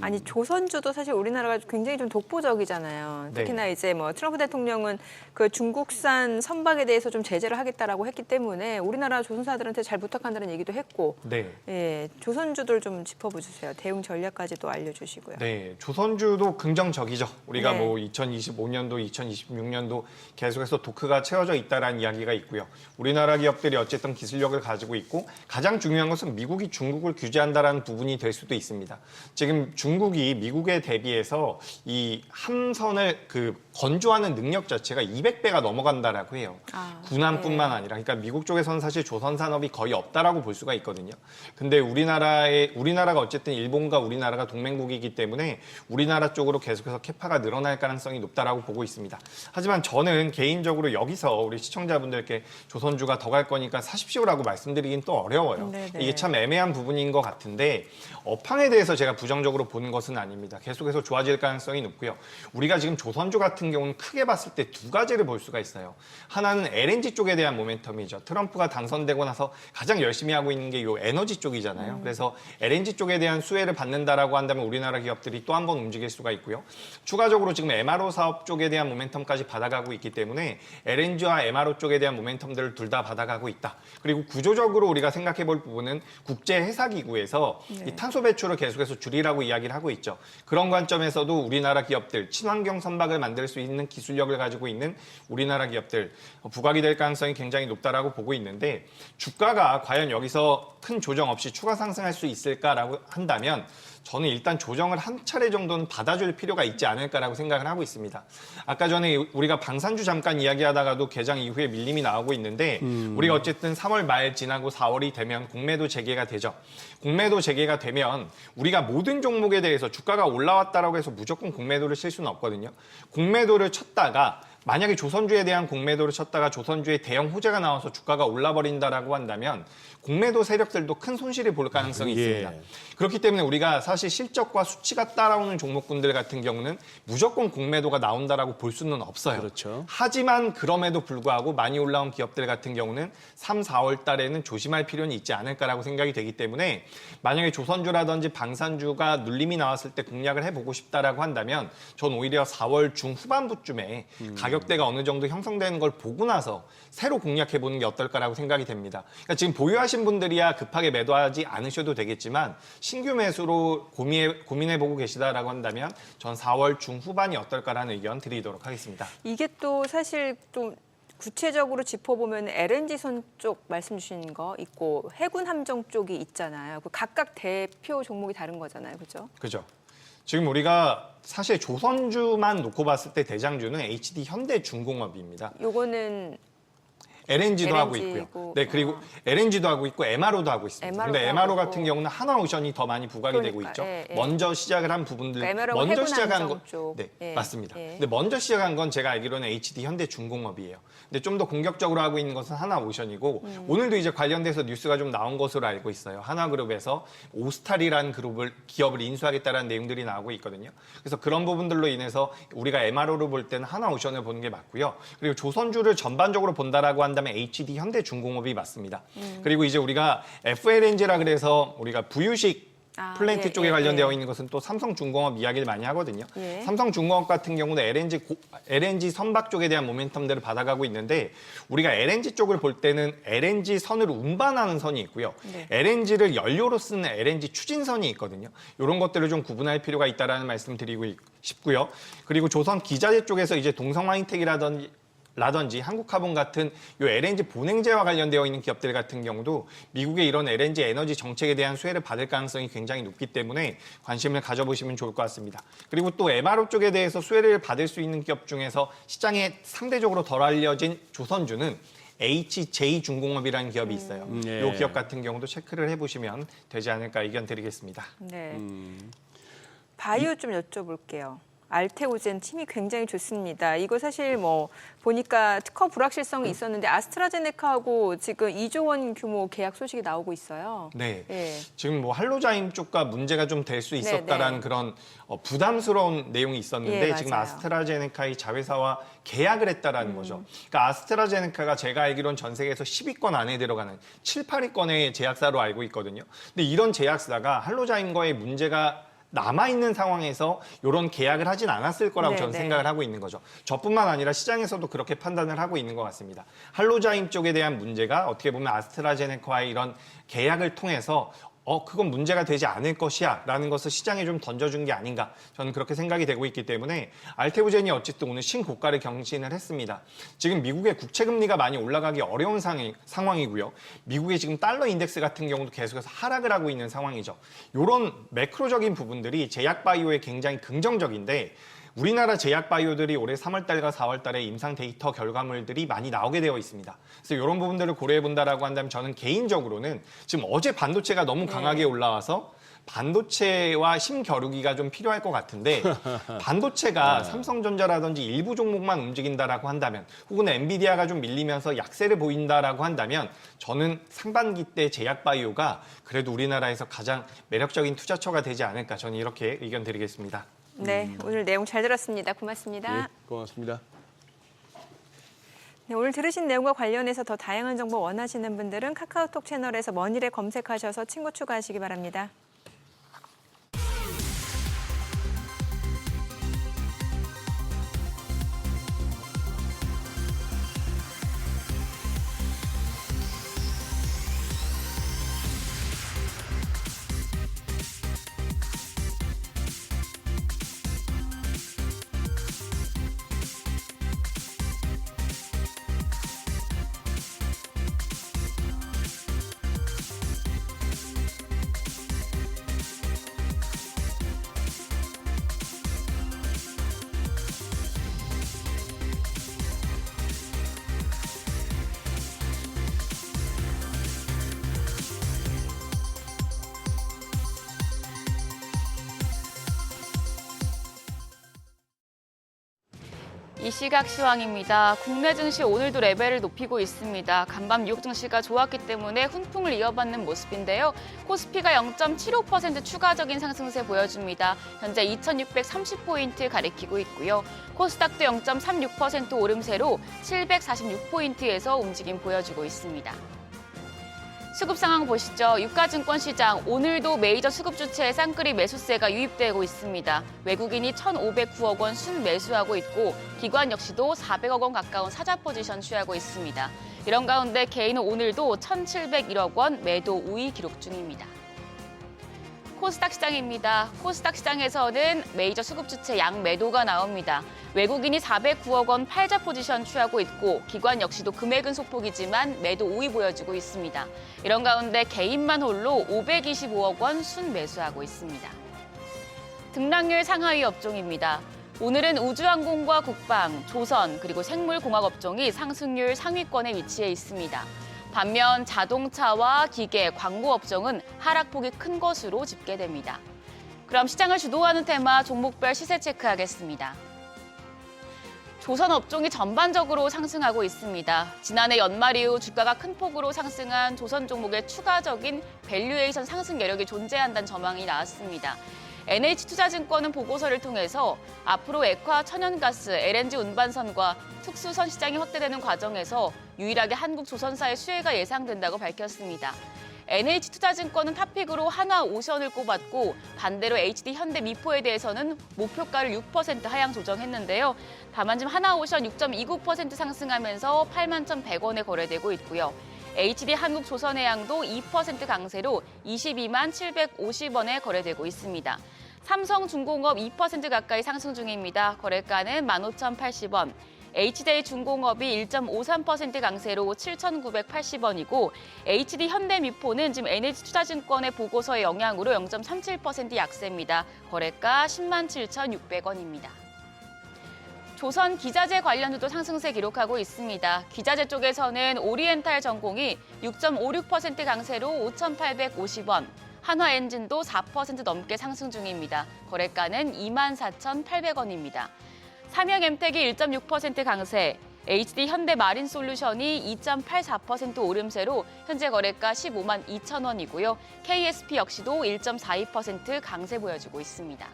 아니 조선주도 사실 우리나라가 굉장히 좀 독보적이잖아요. 네. 특히나 이제 뭐 트럼프 대통령은 그 중국산 선박에 대해서 좀 제재를 하겠다라고 했기 때문에 우리나라 조선사들한테 잘 부탁한다는 얘기도 했고, 네. 예, 조선주들 좀 짚어보세요. 대응 전략까지도 알려주시고요. 네, 조선주도 긍정적이죠. 우리가 네. 뭐 2025년도, 2026년도 계속해서 도크가 채워져 있다라는 이야기가 있고요. 우리나라 기업들이 어쨌든 기술력을 가지고 있고 가장 중요한 것은 미국이 중국을 규제한다라는 부분이 될 수도 있습니다. 지금 중국이 미국에 대비해서 이 함선을 건조하는 능력 자체가 200배가 넘어간다라고 해요. 군함뿐만 아니라. 그러니까 미국 쪽에서는 사실 조선 산업이 거의 없다라고 볼 수가 있거든요. 근데 우리나라가 어쨌든 일본과 우리나라가 동맹국이기 때문에 우리나라 쪽으로 계속해서 캐파가 늘어날 가능성이 높다라고 보고 있습니다. 하지만 저는 개인적으로 여기서 우리 시청자분들께 조선주가 더 갈 거니까 사십시오라고 말씀드리긴 또 어려워요. 네네. 이게 참 애매한 부분인 것 같은데 업황에 대해서 제가 부정적으로 보는 것은 아닙니다. 계속해서 좋아질 가능성이 높고요. 우리가 지금 조선주 같은 경우는 크게 봤을 때 두 가지를 볼 수가 있어요. 하나는 LNG 쪽에 대한 모멘텀이죠. 트럼프가 당선되고 나서 가장 열심히 하고 있는 게 이 에너지 쪽이잖아요. 그래서 LNG 쪽에 대한 수혜를 받는다라고 한다면 우리나라 기업들이 또 한 번 움직일 수가 있고요. 추가적으로 지금 MRO 사업 쪽에 대한 모멘텀까지 받아가고 있기 때문에 LNG와 MRO 쪽에 대한 모멘텀들을 둘 다 받아가고 있다. 그리고 구조적으로 우리가 생각해 볼 부분은 국제해사기구에서 이 탄소 배출을 계속해서 줄이라고 이야기를 하고 있죠. 그런 관점에서도 우리나라 기업들, 친환경 선박을 만들 수 있는 기술력을 가지고 있는 우리나라 기업들 부각이 될 가능성이 굉장히 높다라고 보고 있는데 주가가 과연 여기서 큰 조정 없이 추가 상승할 수 있을까라고 한다면 저는 일단 조정을 한 차례 정도는 받아줄 필요가 있지 않을까라고 생각을 하고 있습니다. 아까 전에 우리가 방산주 잠깐 이야기하다가도 개장 이후에 밀림이 나오고 있는데 우리가 어쨌든 3월 말 지나고 4월이 되면 공매도 재개가 되죠. 공매도 재개가 되면 우리가 모든 종목에 대해서 주가가 올라왔다라고 해서 무조건 공매도를 칠 수는 없거든요. 공매도를 쳤다가 만약에 조선주에 대한 공매도를 쳤다가 조선주에 대형 호재가 나와서 주가가 올라버린다라고 한다면 공매도 세력들도 큰 손실을 볼 가능성이 있습니다. 그렇기 때문에 우리가 사실 실적과 수치가 따라오는 종목군들 같은 경우는 무조건 공매도가 나온다라고 볼 수는 없어요. 그렇죠. 하지만 그럼에도 불구하고 많이 올라온 기업들 같은 경우는 3, 4월 달에는 조심할 필요는 있지 않을까라고 생각이 되기 때문에 만약에 조선주라든지 방산주가 눌림이 나왔을 때 공략을 해보고 싶다라고 한다면 전 오히려 4월 중후반부쯤에 가격대가 어느 정도 형성되는 걸 보고 나서 새로 공략해보는 게 어떨까라고 생각이 됩니다. 그러니까 지금 보유하신 분들이야 급하게 매도하지 않으셔도 되겠지만 신규 매수로 고민해보고 계시다라고 한다면 전 4월 중후반이 어떨까라는 의견 드리도록 하겠습니다. 이게 또 사실 좀 구체적으로 짚어보면 LNG선 쪽 말씀 주신 거 있고 해군 함정 쪽이 있잖아요. 그 각각 대표 종목이 다른 거잖아요. 그죠? 그죠. 지금 우리가 사실 조선주만 놓고 봤을 때 대장주는 HD 현대중공업입니다. 요거는 LNG도 하고 LNG 있고요. 고, 네, 그리고 LNG도 하고 있고 MRO도 하고 있습니다. MRO 도 근데 MRO 하고 같은 경우는 하나오션이 더 많이 부각이 되고 그러니까, 있죠. 예, 예. 먼저 시작을 한 부분들, 그러니까 MRO 가 먼저 해군 시작한 안정 거, 쪽. 네, 예, 맞습니다. 예. 근데 먼저 시작한 건 제가 알기로는 HD 현대중공업이에요. 근데 좀 더 공격적으로 하고 있는 것은 하나오션이고 오늘도 이제 관련돼서 뉴스가 좀 나온 것으로 알고 있어요. 하나그룹에서 오스탈이라는 기업을 인수하겠다는 내용들이 나오고 있거든요. 그래서 그런 부분들로 인해서 우리가 MRO를 볼 때는 하나오션을 보는 게 맞고요. 그리고 조선주를 전반적으로 본다라고 한다면 HD 현대중공업이 맞습니다. 그리고 이제 우리가 FLNG라 그래서 우리가 부유식 플랜트 예, 쪽에 예, 관련되어 예. 있는 것은 또 삼성중공업 이야기를 많이 하거든요. 예. 삼성중공업 같은 경우는 LNG 선박 쪽에 대한 모멘텀들을 받아가고 있는데 우리가 LNG 쪽을 볼 때는 LNG 선을 운반하는 선이 있고요. 네. LNG를 연료로 쓰는 LNG 추진선이 있거든요. 이런 것들을 좀 구분할 필요가 있다라는 말씀 드리고 싶고요. 그리고 조선 기자재 쪽에서 이제 동성화인텍이라든지 한국카본 같은 요 LNG 본행제와 관련되어 있는 기업들 같은 경우도 미국의 이런 LNG 에너지 정책에 대한 수혜를 받을 가능성이 굉장히 높기 때문에 관심을 가져보시면 좋을 것 같습니다. 그리고 또 MRO 쪽에 대해서 수혜를 받을 수 있는 기업 중에서 시장에 상대적으로 덜 알려진 조선주는 HJ중공업이라는 기업이 있어요. 네. 이 기업 같은 경우도 체크를 해보시면 되지 않을까 의견 드리겠습니다. 네. 바이오 좀 여쭤볼게요. 알테오젠 팀이 굉장히 좋습니다. 이거 사실 뭐 보니까 특허 불확실성이 있었는데 아스트라제네카하고 지금 2조 원 규모 계약 소식이 나오고 있어요. 네. 예. 지금 뭐 할로자임 쪽과 문제가 좀 될 수 있었다라는 네. 그런 부담스러운 내용이 있었는데 예, 지금 맞아요. 아스트라제네카의 자회사와 계약을 했다라는 거죠. 그러니까 아스트라제네카가 제가 알기로는 전 세계에서 10위권 안에 들어가는 7, 8위권의 제약사로 알고 있거든요. 근데 이런 제약사가 할로자임과의 문제가 남아있는 상황에서 이런 계약을 하진 않았을 거라고 네, 저는 네. 생각을 하고 있는 거죠. 저뿐만 아니라 시장에서도 그렇게 판단을 하고 있는 것 같습니다. 할로자임 쪽에 대한 문제가 어떻게 보면 아스트라제네카와의 이런 계약을 통해서 그건 문제가 되지 않을 것이야 라는 것을 시장에 좀 던져준 게 아닌가 저는 그렇게 생각이 되고 있기 때문에 알테오젠이 어쨌든 오늘 신고가를 경신을 했습니다. 지금 미국의 국채금리가 많이 올라가기 어려운 상황이고요. 미국의 지금 달러 인덱스 같은 경우도 계속해서 하락을 하고 있는 상황이죠. 이런 매크로적인 부분들이 제약바이오에 굉장히 긍정적인데 우리나라 제약바이오들이 올해 3월달과 4월달에 임상 데이터 결과물들이 많이 나오게 되어 있습니다. 그래서 이런 부분들을 고려해 본다라고 한다면 저는 개인적으로는 지금 어제 반도체가 너무 강하게 올라와서 반도체와 힘겨루기가 좀 필요할 것 같은데 반도체가 삼성전자라든지 일부 종목만 움직인다라고 한다면 혹은 엔비디아가 좀 밀리면서 약세를 보인다라고 한다면 저는 상반기 때 제약바이오가 그래도 우리나라에서 가장 매력적인 투자처가 되지 않을까 저는 이렇게 의견 드리겠습니다. 네, 오늘 내용 잘 들었습니다. 고맙습니다. 예, 고맙습니다. 네, 오늘 들으신 내용과 관련해서 더 다양한 정보 원하시는 분들은 카카오톡 채널에서 머니를 검색하셔서 친구 추가하시기 바랍니다. 이 시각 시황입니다. 국내 증시 오늘도 레벨을 높이고 있습니다. 간밤 뉴욕 증시가 좋았기 때문에 훈풍을 이어받는 모습인데요. 코스피가 0.75% 추가적인 상승세 보여줍니다. 현재 2,630포인트 가리키고 있고요. 코스닥도 0.36% 오름세로 746포인트에서 움직임 보여주고 있습니다. 수급 상황 보시죠. 유가증권 시장 오늘도 메이저 수급 주체의 쌍끌이 매수세가 유입되고 있습니다. 외국인이 1,509억 원 순매수하고 있고 기관 역시도 400억 원 가까운 사자 포지션 취하고 있습니다. 이런 가운데 개인은 오늘도 1,701억 원 매도 우위 기록 중입니다. 코스닥 시장입니다. 코스닥 시장에서는 메이저 수급 주체 양매도가 나옵니다. 외국인이 409억 원 팔자 포지션 취하고 있고 기관 역시도 금액은 소폭이지만 매도 우위 보여주고 있습니다. 이런 가운데 개인만 홀로 525억 원 순매수하고 있습니다. 등락률 상하위 업종입니다. 오늘은 우주항공과 국방, 조선, 그리고 생물공학 업종이 상승률 상위권에 위치해 있습니다. 반면 자동차와 기계, 광고 업종은 하락폭이 큰 것으로 집계됩니다. 그럼 시장을 주도하는 테마 종목별 시세 체크하겠습니다. 조선 업종이 전반적으로 상승하고 있습니다. 지난해 연말 이후 주가가 큰 폭으로 상승한 조선 종목의 추가적인 밸류에이션 상승 여력이 존재한다는 전망이 나왔습니다. NH투자증권은 보고서를 통해서 앞으로 액화, 천연가스, LNG 운반선과 특수선 시장이 확대되는 과정에서 유일하게 한국 조선사의 수혜가 예상된다고 밝혔습니다. NH투자증권은 탑픽으로 한화오션을 꼽았고 반대로 HD현대 미포에 대해서는 목표가를 6% 하향 조정했는데요. 다만 지금 한화오션 6.29% 상승하면서 81,100원에 거래되고 있고요. HD한국조선해양도 2% 강세로 22만 750원에 거래되고 있습니다. 삼성중공업 2% 가까이 상승 중입니다. 거래가는 15,080원. HD중공업이 1.53% 강세로 7,980원이고 HD현대미포는 지금 NH투자증권의 보고서의 영향으로 0.37% 약세입니다. 거래가 10만 7,600원입니다. 조선 기자재 관련주도 상승세 기록하고 있습니다. 기자재 쪽에서는 오리엔탈 전공이 6.56% 강세로 5,850원, 한화엔진도 4% 넘게 상승 중입니다. 거래가는 24,800원입니다. 삼양엠텍이 1.6% 강세, HD현대마린솔루션이 2.84% 오름세로 현재 거래가 15만 2천 원이고요. KSP 역시도 1.42% 강세 보여주고 있습니다.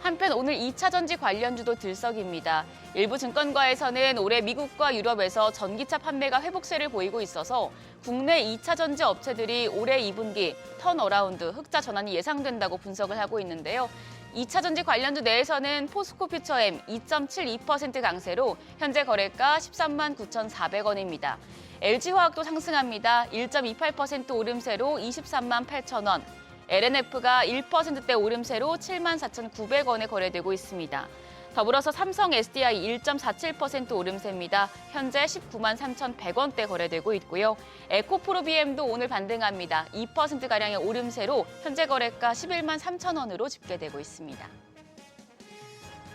한편 오늘 2차 전지 관련주도 들썩입니다. 일부 증권가에서는 올해 미국과 유럽에서 전기차 판매가 회복세를 보이고 있어서 국내 2차 전지 업체들이 올해 2분기 턴어라운드, 흑자 전환이 예상된다고 분석을 하고 있는데요. 2차 전지 관련주 내에서는 포스코 퓨처엠 2.72% 강세로 현재 거래가 13만 9,400원입니다. LG화학도 상승합니다. 1.28% 오름세로 23만 8천 원. LNF가 1%대 오름세로 7만 4,900원에 거래되고 있습니다. 더불어서 삼성 SDI 1.47% 오름세입니다. 현재 19만 3,100원대 거래되고 있고요. 에코프로비엠도 오늘 반등합니다. 2%가량의 오름세로 현재 거래가 11만 3천 원으로 집계되고 있습니다.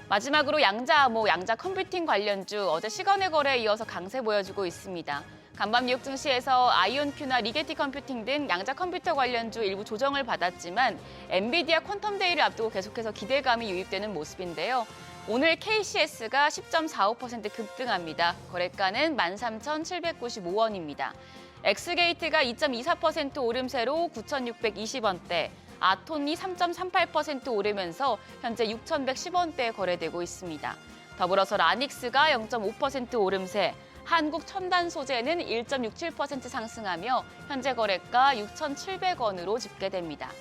마지막으로 양자암호, 양자컴퓨팅 관련주 어제 시간의 거래에 이어서 강세 보여주고 있습니다. 간밤 뉴욕 증시에서 아이온큐나 리게티 컴퓨팅 등 양자 컴퓨터 관련주 일부 조정을 받았지만 엔비디아 퀀텀데이를 앞두고 계속해서 기대감이 유입되는 모습인데요. 오늘 KCS가 10.45% 급등합니다. 거래가는 13,795원입니다. 엑스게이트가 2.24% 오름세로 9,620원대, 아톤이 3.38% 오르면서 현재 6,110원대에 거래되고 있습니다. 더불어서 라닉스가 0.5% 오름세, 한국 첨단 소재는 1.67% 상승하며 현재 거래가 6,700원으로 집계됩니다.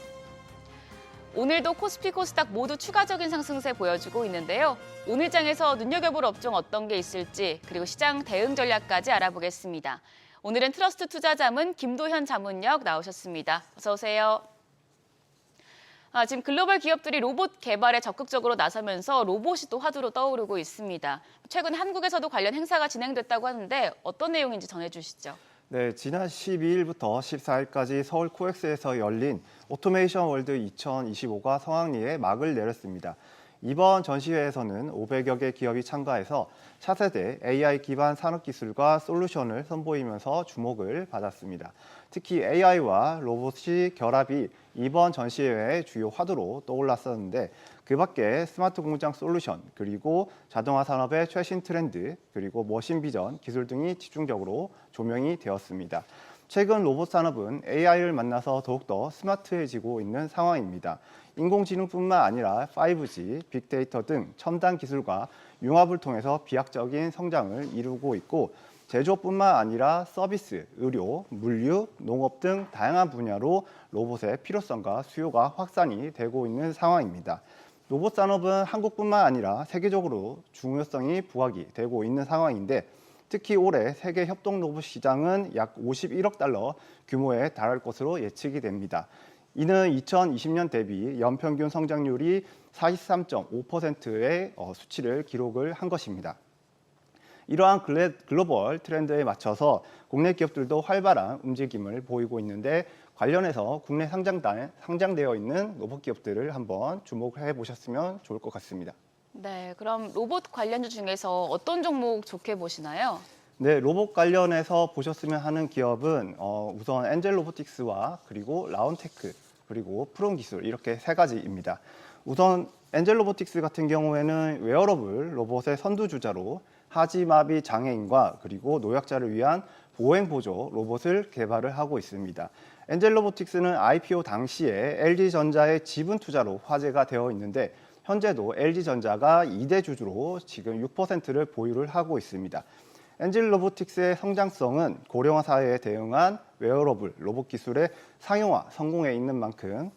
오늘도 코스피, 코스닥 모두 추가적인 상승세 보여주고 있는데요. 오늘 장에서 눈여겨볼 업종 어떤 게 있을지 그리고 시장 대응 전략까지 알아보겠습니다. 오늘은 트러스트 투자자문 김도현 자문역 나오셨습니다. 어서 오세요. 지금 글로벌 기업들이 로봇 개발에 적극적으로 나서면서 로봇이 또 화두로 떠오르고 있습니다. 최근 한국에서도 관련 행사가 진행됐다고 하는데 어떤 내용인지 전해주시죠. 네, 지난 12일부터 14일까지 서울 코엑스에서 열린 오토메이션 월드 2025가 성황리에 막을 내렸습니다. 이번 전시회에서는 500여 개 기업이 참가해서 차세대 AI 기반 산업기술과 솔루션을 선보이면서 주목을 받았습니다. 특히 AI와 로봇이 결합이 이번 전시회의 주요 화두로 떠올랐었는데 그 밖에 스마트 공장 솔루션, 그리고 자동화 산업의 최신 트렌드, 그리고 머신 비전 기술 등이 집중적으로 조명이 되었습니다. 최근 로봇 산업은 AI를 만나서 더욱더 스마트해지고 있는 상황입니다. 인공지능뿐만 아니라 5G, 빅데이터 등 첨단 기술과 융합을 통해서 비약적인 성장을 이루고 있고 제조업뿐만 아니라 서비스, 의료, 물류, 농업 등 다양한 분야로 로봇의 필요성과 수요가 확산이 되고 있는 상황입니다. 로봇 산업은 한국뿐만 아니라 세계적으로 중요성이 부각이 되고 있는 상황인데 특히 올해 세계 협동 로봇 시장은 약 51억 달러 규모에 달할 것으로 예측이 됩니다. 이는 2020년 대비 연평균 성장률이 43.5%의 수치를 기록을 한 것입니다. 이러한 글로벌 트렌드에 맞춰서 국내 기업들도 활발한 움직임을 보이고 있는데 관련해서 국내 상장되어 있는 로봇 기업들을 한번 주목해 보셨으면 좋을 것 같습니다. 네, 그럼 로봇 관련주 중에서 어떤 종목 좋게 보시나요? 네, 로봇 관련해서 보셨으면 하는 기업은 우선 엔젤 로보틱스와 그리고 라운테크 그리고 프롬 기술 이렇게 세 가지입니다. 우선 엔젤 로보틱스 같은 경우에는 웨어러블 로봇의 선두주자로 하지마비 장애인과 그리고 노약자를 위한 보행 보조 로봇을 개발을 하고 있습니다. 엔젤 로보틱스는 IPO 당시에 LG전자의 지분 투자로 화제가 되어 있는데 현재도 LG전자가 2대 주주로 지금 6%를 보유를 하고 있습니다. 엔젤 로보틱스의 성장성은 고령화 사회에 대응한 웨어러블 로봇 기술의 상용화 성공에 있는 만큼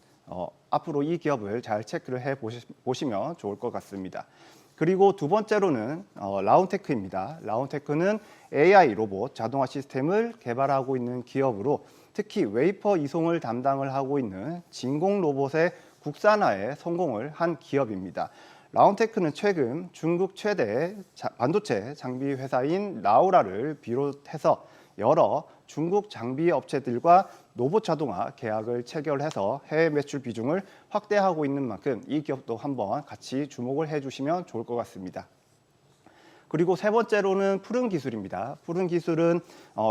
앞으로 이 기업을 잘 체크를 해 보시면 좋을 것 같습니다. 그리고 두 번째로는 라운테크입니다. 라운테크는 AI 로봇 자동화 시스템을 개발하고 있는 기업으로 특히 웨이퍼 이송을 담당을 하고 있는 진공 로봇의 국산화에 성공을 한 기업입니다. 라운테크는 최근 중국 최대 반도체 장비 회사인 라오라를 비롯해서 여러 중국 장비 업체들과 로봇 자동화 계약을 체결해서 해외 매출 비중을 확대하고 있는 만큼 이 기업도 한번 같이 주목을 해주시면 좋을 것 같습니다. 그리고 세 번째로는 푸른 기술입니다. 푸른 기술은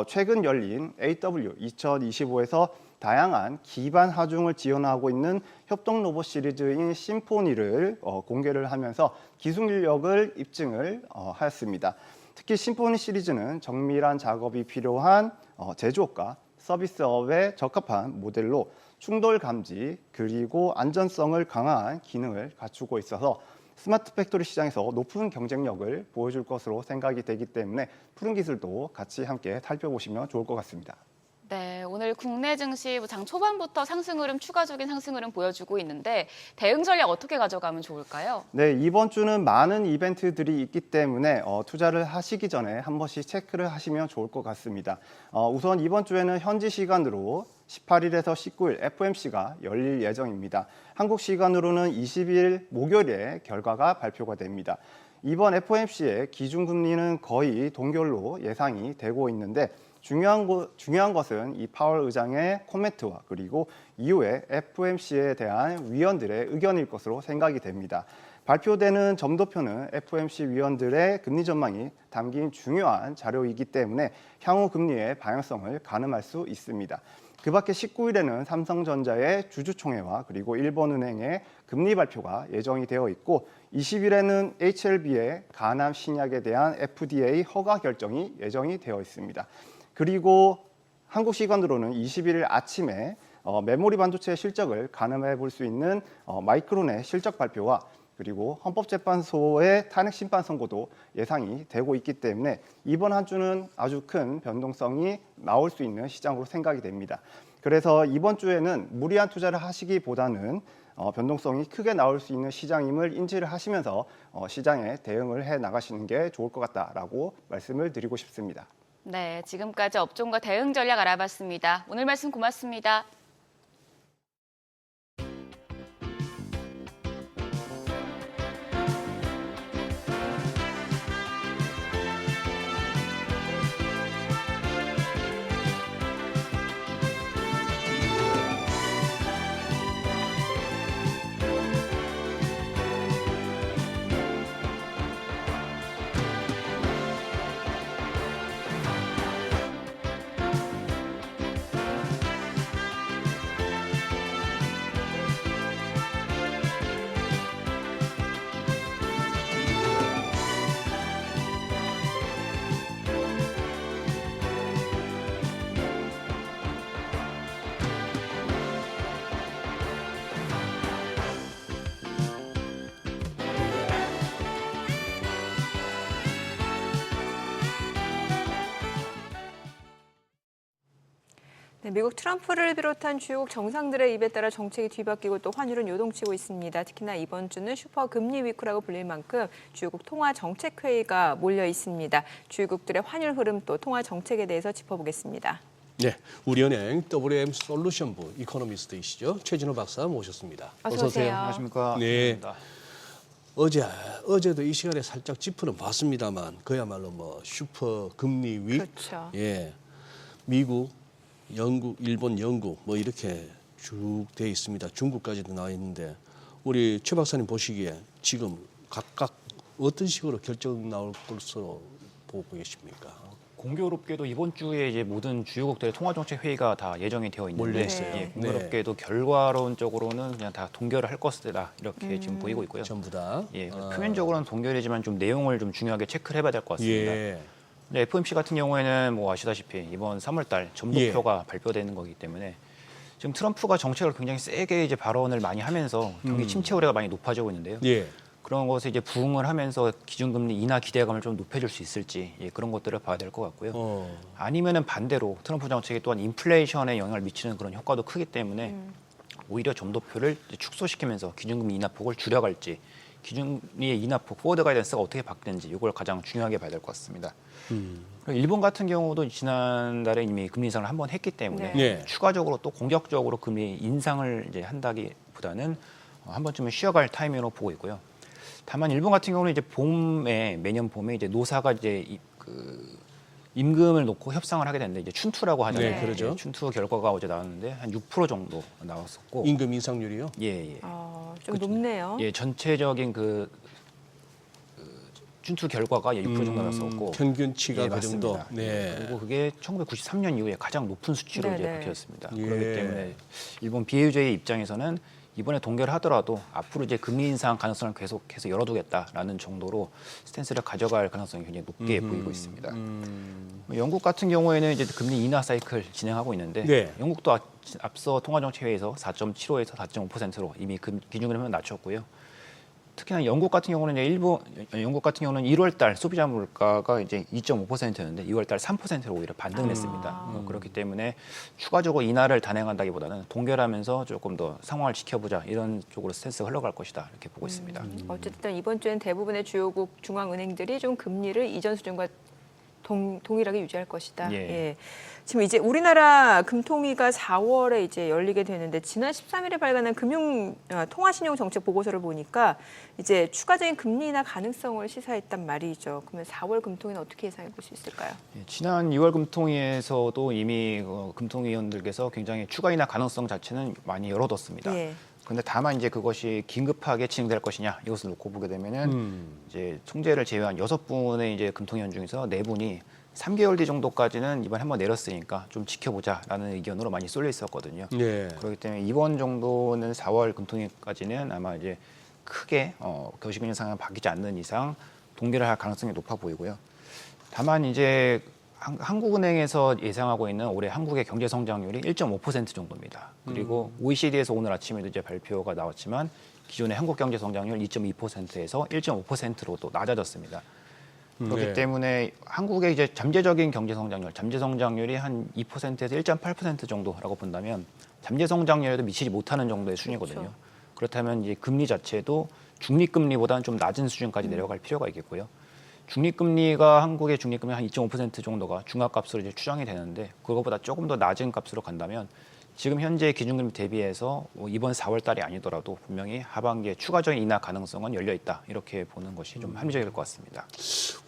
최근 열린 AW 2025에서 다양한 기반 하중을 지원하고 있는 협동 로봇 시리즈인 심포니를 공개를 하면서 기술력을 입증을 하였습니다. 특히 심포니 시리즈는 정밀한 작업이 필요한 제조업과 서비스업에 적합한 모델로 충돌 감지 그리고 안전성을 강화한 기능을 갖추고 있어서 스마트 팩토리 시장에서 높은 경쟁력을 보여줄 것으로 생각이 되기 때문에 푸른 기술도 같이 함께 살펴보시면 좋을 것 같습니다. 네, 오늘 국내 증시 장 초반부터 상승 흐름, 추가적인 상승 흐름 보여주고 있는데 대응 전략 어떻게 가져가면 좋을까요? 네, 이번 주는 많은 이벤트들이 있기 때문에 투자를 하시기 전에 한 번씩 체크를 하시면 좋을 것 같습니다. 우선 이번 주에는 현지 시간으로 18일에서 19일 FOMC가 열릴 예정입니다. 한국 시간으로는 20일 목요일에 결과가 발표가 됩니다. 이번 FOMC의 기준금리는 거의 동결로 예상이 되고 있는데 중요한 것은 이 파월 의장의 코멘트와 그리고 이후에 FOMC에 대한 위원들의 의견일 것으로 생각이 됩니다. 발표되는 점도표는 FOMC 위원들의 금리 전망이 담긴 중요한 자료이기 때문에 향후 금리의 방향성을 가늠할 수 있습니다. 그 밖에 19일에는 삼성전자의 주주총회와 그리고 일본은행의 금리 발표가 예정이 되어 있고 20일에는 HLB의 간암 신약에 대한 FDA 허가 결정이 예정이 되어 있습니다. 그리고 한국 시간으로는 21일 아침에 메모리 반도체 실적을 가늠해 볼 수 있는 마이크론의 실적 발표와 그리고 헌법재판소의 탄핵 심판 선고도 예상이 되고 있기 때문에 이번 한 주는 아주 큰 변동성이 나올 수 있는 시장으로 생각이 됩니다. 그래서 이번 주에는 무리한 투자를 하시기보다는 변동성이 크게 나올 수 있는 시장임을 인지를 하시면서 시장에 대응을 해 나가시는 게 좋을 것 같다라고 말씀을 드리고 싶습니다. 네, 지금까지 업종과 대응 전략 알아봤습니다. 오늘 말씀 고맙습니다. 네, 미국 트럼프를 비롯한 주요국 정상들의 입에 따라 정책이 뒤바뀌고 또 환율은 요동치고 있습니다. 특히나 이번 주는 슈퍼 금리 위크라고 불릴 만큼 주요국 통화 정책 회의가 몰려 있습니다. 주요국들의 환율 흐름 또 통화 정책에 대해서 짚어보겠습니다. 네, 우리은행 WM 솔루션부 이코노미스트이시죠. 최진호 박사 모셨습니다. 어서 오세요. 안녕하십니까. 네. 어제도 이 시간에 살짝 짚어는 봤습니다만 그야말로 뭐 슈퍼 금리 위. 그렇죠. 예. 미국 영국, 일본, 영국 뭐 이렇게 쭉 돼 있습니다. 중국까지도 나와 있는데 우리 최 박사님 보시기에 지금 각각 어떤 식으로 결정 나올 것으로 보고 계십니까? 공교롭게도 이번 주에 이제 모든 주요국들의 통화정책 회의가 다 예정이 되어 있는데 몰려 있어요. 예, 공교롭게도 결과론적으로는 그냥 다 동결을 할 것이다 이렇게 지금 보이고 있고요. 전부 다. 예, 표면적으로는 동결이지만 좀 내용을 좀 중요하게 체크를 해봐야 될 것 같습니다. 예. 근데 FOMC 같은 경우에는 뭐 아시다시피 이번 3월달 점도표가 발표되는 거기 때문에 지금 트럼프가 정책을 굉장히 세게 이제 발언을 많이 하면서 경기 침체 우려가 많이 높아지고 있는데요. 예. 그런 것에 이제 부응을 하면서 기준금리 인하 기대감을 좀 높여줄 수 있을지 예, 그런 것들을 봐야 될 것 같고요. 아니면은 반대로 트럼프 정책이 또한 인플레이션에 영향을 미치는 그런 효과도 크기 때문에 오히려 점도표를 이제 축소시키면서 기준금리 인하폭을 줄여갈지 기준금리의 인하폭 포워드 가이던스가 어떻게 바뀌는지 이걸 가장 중요하게 봐야 될 것 같습니다. 그리고 일본 같은 경우도 지난달에 이미 금리 인상을 한 번 했기 때문에 네. 추가적으로 또 공격적으로 금리 인상을 이제 한다기보다는 한 번쯤은 쉬어갈 타이밍으로 보고 있고요. 다만 일본 같은 경우는 이제 매년 봄에 이제 노사가 이제 임금을 놓고 협상을 하게 되는데 이제 춘투라고 하잖아요. 네, 그러죠. 예, 춘투 결과가 어제 나왔는데 한 6% 정도 나왔었고. 임금 인상률이요? 예, 예. 좀 높네요. 예, 전체적인 춘투 결과가 6% 정도 나왔었고. 평균치가 예, 그 정도. 맞습니다. 네. 그리고 그게 1993년 이후에 가장 높은 수치로 이제 네네. 밝혀졌습니다. 예. 그렇기 때문에 일본 BOJ 입장에서는 이번에 동결을 하더라도 앞으로 이제 금리 인상 가능성을 계속해서 열어두겠다라는 정도로 스탠스를 가져갈 가능성이 굉장히 높게 보이고 있습니다. 영국 같은 경우에는 이제 금리 인하 사이클 진행하고 있는데 네. 영국도 앞서 통화정책회의에서 4.75에서 4.5%로 이미 기준금리를 낮췄고요. 특히나 영국 같은 경우는 영국 같은 경우는 1월달 소비자 물가가 이제 2.5%였는데 2월달 3%로 오히려 반등했습니다. 그렇기 때문에 추가적으로 인하를 단행한다기보다는 동결하면서 조금 더 상황을 지켜보자 이런 쪽으로 스탠스가 흘러갈 것이다 이렇게 보고 있습니다. 어쨌든 이번 주엔 대부분의 주요국 중앙은행들이 좀 금리를 이전 수준과 동일하게 유지할 것이다. 예. 예. 지금 이제 우리나라 금통위가 4월에 이제 열리게 되는데 지난 13일에 발간한 통화신용 정책 보고서를 보니까 이제 추가적인 금리 인하 가능성을 시사했단 말이죠. 그러면 4월 금통위는 어떻게 예상해 볼 수 있을까요? 예, 지난 2월 금통위에서도 이미 금통위원들께서 굉장히 추가 인하 가능성 자체는 많이 열어뒀습니다. 예. 그런데 다만 이제 그것이 긴급하게 진행될 것이냐 이것을 놓고 보게 되면은 이제 총재를 제외한 6분의 이제 금통위원 중에서 4분이 3개월 뒤 정도까지는 이번 한번 내렸으니까 좀 지켜보자라는 의견으로 많이 쏠려 있었거든요. 네. 그렇기 때문에 이번 정도는 4월 금통위까지는 아마 이제 크게 거시금리 상황이 바뀌지 않는 이상 동결을 할 가능성이 높아 보이고요. 다만 이제 한국은행에서 예상하고 있는 올해 한국의 경제 성장률이 1.5% 정도입니다. 그리고 OECD에서 오늘 아침에도 이제 발표가 나왔지만 기존의 한국 경제 성장률 2.2%에서 1.5%로 또 낮아졌습니다. 그렇기 네. 때문에 한국의 이제 잠재적인 경제 성장률이 한 2%에서 1.8% 정도라고 본다면 잠재 성장률에도 미치지 못하는 정도의 수준이거든요. 그렇죠. 그렇다면 이제 금리 자체도 중립금리보다는 좀 낮은 수준까지 내려갈 필요가 있겠고요. 중립금리가 한국의 중립금리 한 2.5% 정도가 중압값으로 이제 추정이 되는데 그거보다 조금 더 낮은 값으로 간다면 지금 현재 기준금리 대비해서 이번 4월 달이 아니더라도 분명히 하반기에 추가적인 인하 가능성은 열려 있다 이렇게 보는 것이 좀 합리적일 것 같습니다.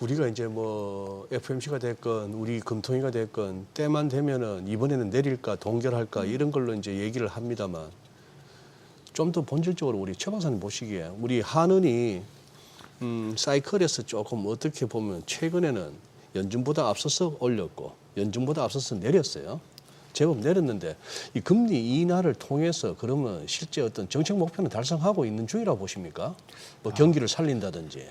우리가 이제 뭐 FOMC가 됐건 우리 금통위가 됐건 때만 되면은 이번에는 내릴까 동결할까 이런 걸로 이제 얘기를 합니다만 좀 더 본질적으로 우리 최 박사님 보시기에 우리 한은이 사이클에서 조금 어떻게 보면 최근에는 연준보다 앞서서 올렸고 연준보다 앞서서 내렸어요. 제법 내렸는데 이 금리 인하를 통해서 그러면 실제 어떤 정책 목표는 달성하고 있는 중이라고 보십니까? 뭐 경기를 살린다든지.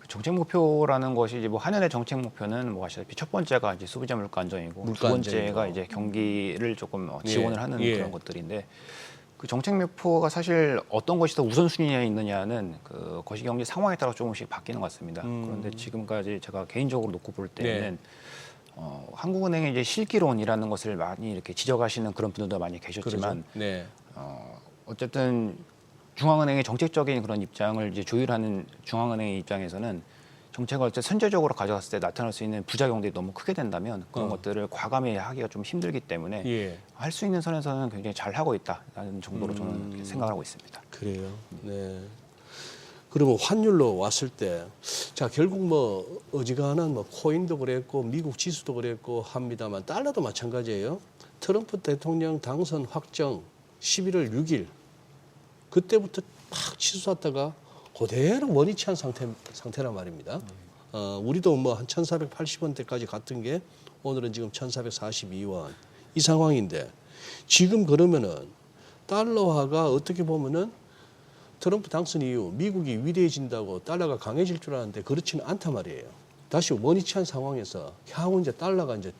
정책 목표라는 것이 이제 뭐 한연의 정책 목표는 뭐 아시다시피 첫 번째가 이제 소비자 물가 안정이고 물가 두 번째가 안정이고. 이제 경기를 조금 지원을 하는 예. 그런 것들인데 그 정책 목표가 사실 어떤 것이 더 우선순위에 있느냐는 그 거시경제 상황에 따라 조금씩 바뀌는 것 같습니다. 그런데 지금까지 제가 개인적으로 놓고 볼 때는 한국은행의 이제 실기론이라는 것을 많이 이렇게 지적하시는 그런 분들도 많이 계셨지만 그렇죠? 네. 어쨌든 중앙은행의 정책적인 그런 입장을 이제 조율하는 중앙은행의 입장에서는 정책을 어쨌든 선제적으로 가져갔을 때 나타날 수 있는 부작용들이 너무 크게 된다면 그런 것들을 과감히 하기가 좀 힘들기 때문에 예. 할 수 있는 선에서는 굉장히 잘 하고 있다라는 정도로 저는 이렇게 생각하고 있습니다. 그래요. 네. 그러면 환율로 왔을 때, 자 결국 뭐 어지간한 뭐 코인도 그랬고 미국 지수도 그랬고 합니다만 달러도 마찬가지예요. 트럼프 대통령 당선 확정 11월 6일 그때부터 팍 치솟았다가 그대로 원위치 한 상태란 말입니다. 우리도 뭐 한 1,480원대까지 갔던 게 오늘은 지금 1,442원 이 상황인데 지금 그러면은 달러화가 어떻게 보면은 트럼프 당선 이후 미국이 위대해진다고 달러가 강해질 줄 알았는데 그렇지는 않단 말이에요. 다시 원위치한 상황에서 향후 이제 달러가 이제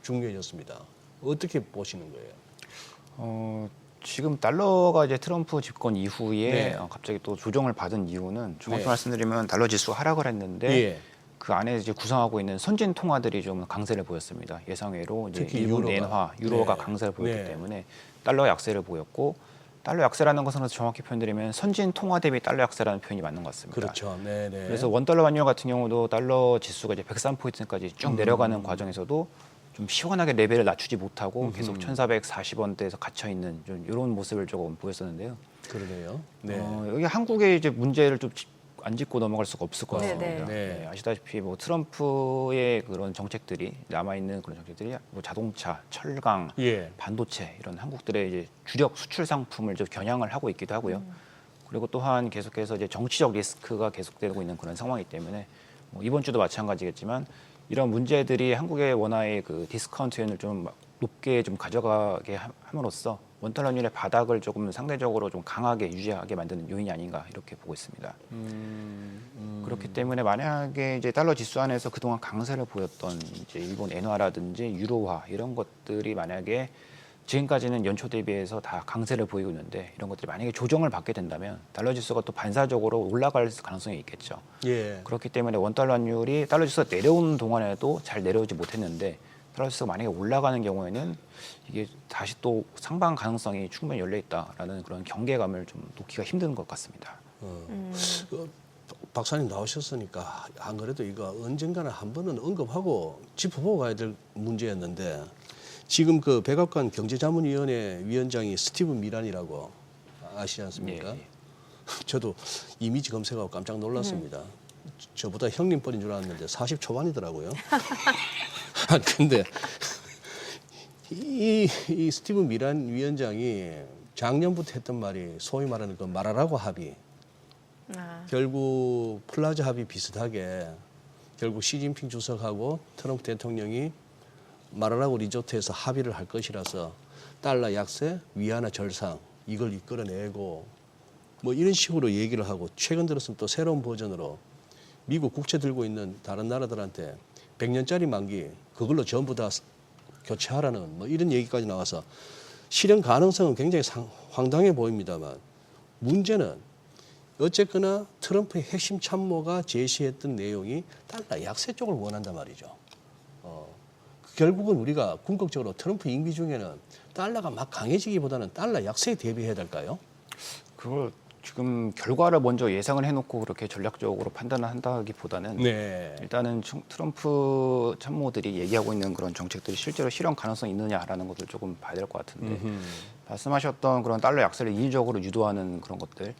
중요해졌습니다. 어떻게 보시는 거예요? 지금 달러가 이제 트럼프 집권 이후에 네. 갑자기 또 조정을 받은 이유는 정확히 네. 말씀드리면 달러 지수 하락을 했는데 예. 그 안에 이제 구성하고 있는 선진 통화들이 좀 강세를 보였습니다. 예상외로 이제 특히 일본 유로가. 엔화, 유로가 네. 강세를 보였기 네. 때문에 달러 약세를 보였고 달러 약세라는 것은 정확히 표현드리면 선진 통화 대비 달러 약세라는 표현이 맞는 것 같습니다. 그렇죠. 네, 네. 그래서 원달러 환율 같은 경우도 달러 지수가 이제 103포인트까지 쭉 내려가는 과정에서도 좀 시원하게 레벨을 낮추지 못하고 계속 1,440원대에서 갇혀 있는 좀 이런 모습을 조금 보였었는데요. 그러네요. 네. 여기 한국의 이제 문제를 좀 안 짚고 넘어갈 수가 없을 것 네, 같습니다. 네. 네, 아시다시피 뭐 트럼프의 그런 정책들이 남아 있는 그런 정책들이 뭐 자동차, 철강, 예. 반도체 이런 한국들의 이제 주력 수출 상품을 좀 겨냥을 하고 있기도 하고요. 그리고 또한 계속해서 이제 정치적 리스크가 계속되고 있는 그런 상황이기 때문에 뭐 이번 주도 마찬가지겠지만 이런 문제들이 한국의 원화의 그 디스카운트율을 좀 높게 좀 가져가게 함으로써 원달러율의 바닥을 조금 상대적으로 좀 강하게 유지하게 만드는 요인이 아닌가 이렇게 보고 있습니다. 그렇기 때문에 만약에 이제 달러 지수 안에서 그동안 강세를 보였던 이제 일본 엔화라든지 유로화 이런 것들이 만약에 지금까지는 연초 대비해서 다 강세를 보이고 있는데 이런 것들이 만약에 조정을 받게 된다면 달러 지수가 또 반사적으로 올라갈 가능성이 있겠죠. 예. 그렇기 때문에 원달러 환율이 달러 지수가 내려오는 동안에도 잘 내려오지 못했는데 달러 지수가 만약에 올라가는 경우에는 이게 다시 또 상방 가능성이 충분히 열려 있다라는 그런 경계감을 좀 놓기가 힘든 것 같습니다. 박사님 나오셨으니까 안 그래도 이거 언젠가는 한 번은 언급하고 짚어보고 가야 될 문제였는데 지금 그 백악관 경제자문위원회 위원장이 스티브 미란이라고 아시지 않습니까? 예. 저도 이미지 검색하고 깜짝 놀랐습니다. 저보다 형님 뻘인 줄 알았는데 40 초반이더라고요. 근데 이 스티브 미란 위원장이 작년부터 했던 말이 소위 말하는 그 말하라고 합의. 결국 플라자 합의 비슷하게 결국 시진핑 주석하고 트럼프 대통령이 말하라고 리조트에서 합의를 할 것이라서 달러 약세, 위안화 절상 이걸 이끌어내고 뭐 이런 식으로 얘기를 하고 최근 들어서는 또 새로운 버전으로 미국 국채 들고 있는 다른 나라들한테 100년짜리 만기 그걸로 전부 다 교체하라는 뭐 이런 얘기까지 나와서 실현 가능성은 굉장히 황당해 보입니다만 문제는 어쨌거나 트럼프의 핵심 참모가 제시했던 내용이 달러 약세 쪽을 원한단 말이죠. 결국은 우리가 궁극적으로 트럼프 임기 중에는 달러가 막 강해지기보다는 달러 약세에 대비해야 될까요? 그걸 지금 결과를 먼저 예상을 해놓고 그렇게 전략적으로 판단을 한다기보다는 네. 일단은 트럼프 참모들이 얘기하고 있는 그런 정책들이 실제로 실현 가능성이 있느냐라는 것을 조금 봐야 될 것 같은데 말씀하셨던 그런 달러 약세를 인위적으로 유도하는 그런 것들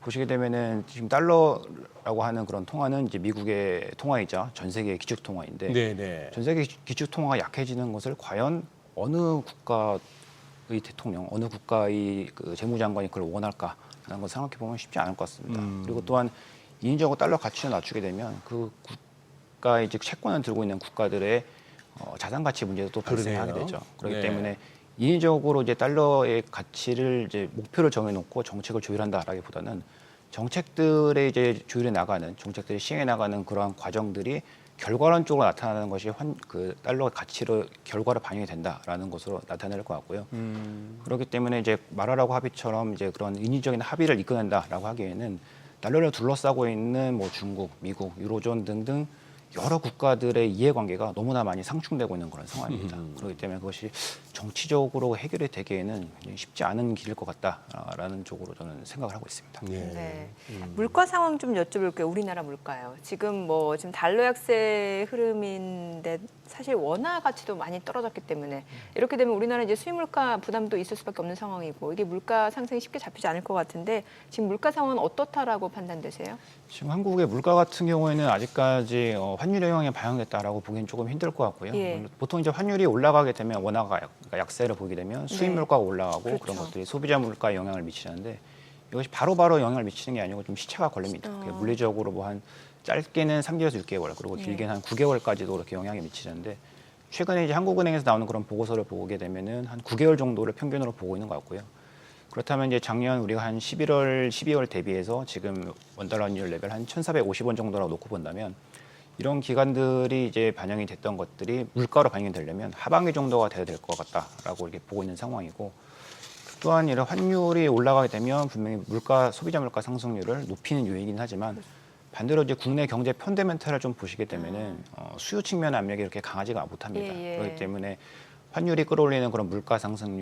보시게 되면은 지금 달러라고 하는 그런 통화는 이제 미국의 통화이자 전 세계의 기축 통화인데 네네. 전 세계 기축 통화가 약해지는 것을 과연 어느 국가의 대통령, 어느 국가의 그 재무장관이 그걸 원할까라는 걸 생각해 보면 쉽지 않을 것 같습니다. 그리고 또한 인위적으로 달러 가치를 낮추게 되면 그 국가의 이제 채권을 들고 있는 국가들의 자산 가치 문제도 또 발생하게 그러네요. 되죠. 그렇기 네. 때문에 인위적으로 이제 달러의 가치를 이제 목표를 정해놓고 정책을 조율한다라기보다는 정책들의 이제 조율해 나가는 정책들이 시행해 나가는 그러한 과정들이 결과론적으로 나타나는 것이 그 달러 가치로 결과로 반영이 된다라는 것으로 나타낼 것 같고요. 그렇기 때문에 이제 말하라고 합의처럼 이제 그런 인위적인 합의를 이끌어낸다라고 하기에는 달러를 둘러싸고 있는 뭐 중국, 미국, 유로존 등등 여러 국가들의 이해관계가 너무나 많이 상충되고 있는 그런 상황입니다. 그렇기 때문에 그것이 정치적으로 해결이 되기에는 굉장히 쉽지 않은 길일 것 같다라는 쪽으로 저는 생각을 하고 있습니다. 예. 네. 물가 상황 좀 여쭤볼게요. 우리나라 물가요. 지금 달러 약세 흐름인데 사실 원화 가치도 많이 떨어졌기 때문에 이렇게 되면 우리나라 이제 수입 물가 부담도 있을 수밖에 없는 상황이고 이게 물가 상승이 쉽게 잡히지 않을 것 같은데 지금 물가 상황은 어떻다라고 판단되세요? 지금 한국의 물가 같은 경우에는 아직까지 환율 영향이 반영됐다라고 보기엔 조금 힘들 것 같고요. 예. 보통 이제 환율이 올라가게 되면 원화가 약세를 보이게 되면 수입 네. 물가가 올라가고 그렇죠. 그런 것들이 소비자 물가에 영향을 미치는데 이것이 바로바로 영향을 미치는 게 아니고 좀 시차가 걸립니다. 그게 물리적으로 뭐 한 짧게는 3개월에서 6개월 그리고 길게는 한 9개월까지도 그렇게 영향이 미치는데 최근에 이제 한국은행에서 나오는 그런 보고서를 보게 되면은 한 9개월 정도를 평균으로 보고 있는 것 같고요. 그렇다면 이제 작년 우리가 한 11월, 12월 대비해서 지금 원달러 환율 레벨 한 1,450원 정도라고 놓고 본다면 이런 기간들이 이제 반영이 됐던 것들이 물가로 반영이 되려면 하반기 정도가 돼야 될 것 같다라고 이렇게 보고 있는 상황이고 또한 이런 환율이 올라가게 되면 분명히 소비자 물가 상승률을 높이는 요인이긴 하지만 반대로 이제 국내 경제 펀더멘털을 좀 보시게 되면은 수요 측면 압력이 이렇게 강하지가 못합니다. 예, 예. 그렇기 때문에 환율이 끌어올리는 그런 물가 상승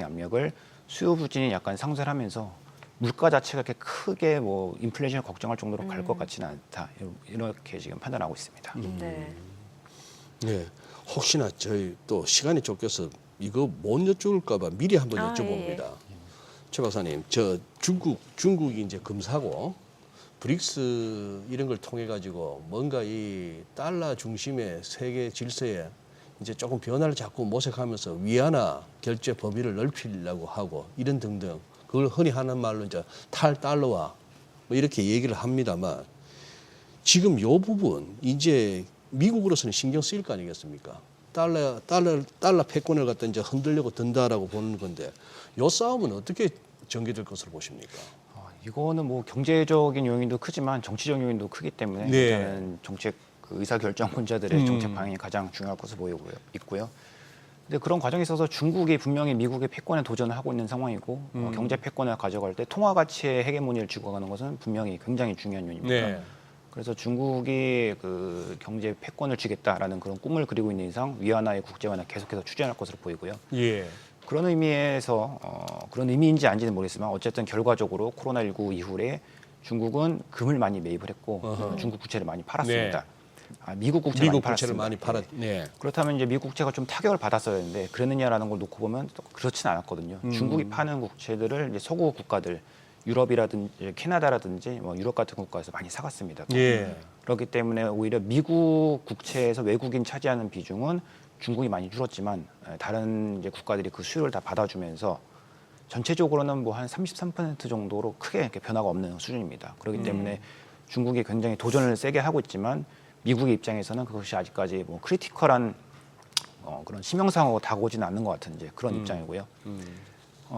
압력을 수요 부진이 약간 상쇄하면서 물가 자체가 이렇게 크게 뭐 인플레이션을 걱정할 정도로 갈 것 같지는 않다. 이렇게 지금 판단하고 있습니다. 네. 네. 혹시나 저희 또 시간이 쫓겨서 이거 못 여쭤볼까 봐 미리 한번 여쭤봅니다. 최 박사님, 저 중국이 이제 금사고 브릭스 이런 걸 통해 가지고 뭔가 이 달러 중심의 세계 질서에 이제 조금 변화를 자꾸 모색하면서 위안화 결제 범위를 넓히려고 하고 이런 등등 그걸 흔히 하는 말로 이제 탈달러화 뭐 이렇게 얘기를 합니다만 지금 요 부분 이제 미국으로서는 신경 쓰일 거 아니겠습니까? 달러 패권을 갖다 이제 흔들려고 든다라고 보는 건데 요 싸움은 어떻게 전개될 것으로 보십니까? 이거는 뭐 경제적인 요인도 크지만 정치적 요인도 크기 때문에 네. 일단은 정책 의사결정권자들의 정책 방향이 가장 중요할 것으로 보이고 있고요. 근데 그런 과정에 있어서 중국이 분명히 미국의 패권에 도전을 하고 있는 상황이고 경제 패권을 가져갈 때 통화 가치의 헤게모니를 쥐고가는 것은 분명히 굉장히 중요한 요인입니다. 네. 그래서 중국이 그 경제 패권을 쥐겠다라는 그런 꿈을 그리고 있는 이상 위안화의 국제화는 계속해서 추진할 것으로 보이고요. 예. 그런 의미에서 그런 의미인지 아닌지는 모르겠지만 어쨌든 결과적으로 코로나19 이후에 중국은 금을 많이 매입을 했고 중국 국채를 많이 팔았습니다. 미국 국채를 미국 많이 국채를 팔았습니다. 많이 팔았. 네. 그렇다면 이제 미국 국채가 좀 타격을 받았어야 했는데 그랬느냐라는 걸 놓고 보면 또 그렇지는 않았거든요. 중국이 파는 국채들을 이제 서구 국가들 유럽이라든지 캐나다라든지 뭐 유럽 같은 국가에서 많이 사갔습니다. 예. 그렇기 때문에 오히려 미국 국채에서 외국인 차지하는 비중은 중국이 많이 줄었지만 다른 이제 국가들이 그 수요를 다 받아주면서 전체적으로는 뭐 한 33% 정도로 크게 이렇게 변화가 없는 수준입니다. 그렇기 때문에 중국이 굉장히 도전을 세게 하고 있지만 미국의 입장에서는 그것이 아직까지 뭐 크리티컬한 그런 심형상으로 다가오지는 않는 것 같은 이제 그런 입장이고요.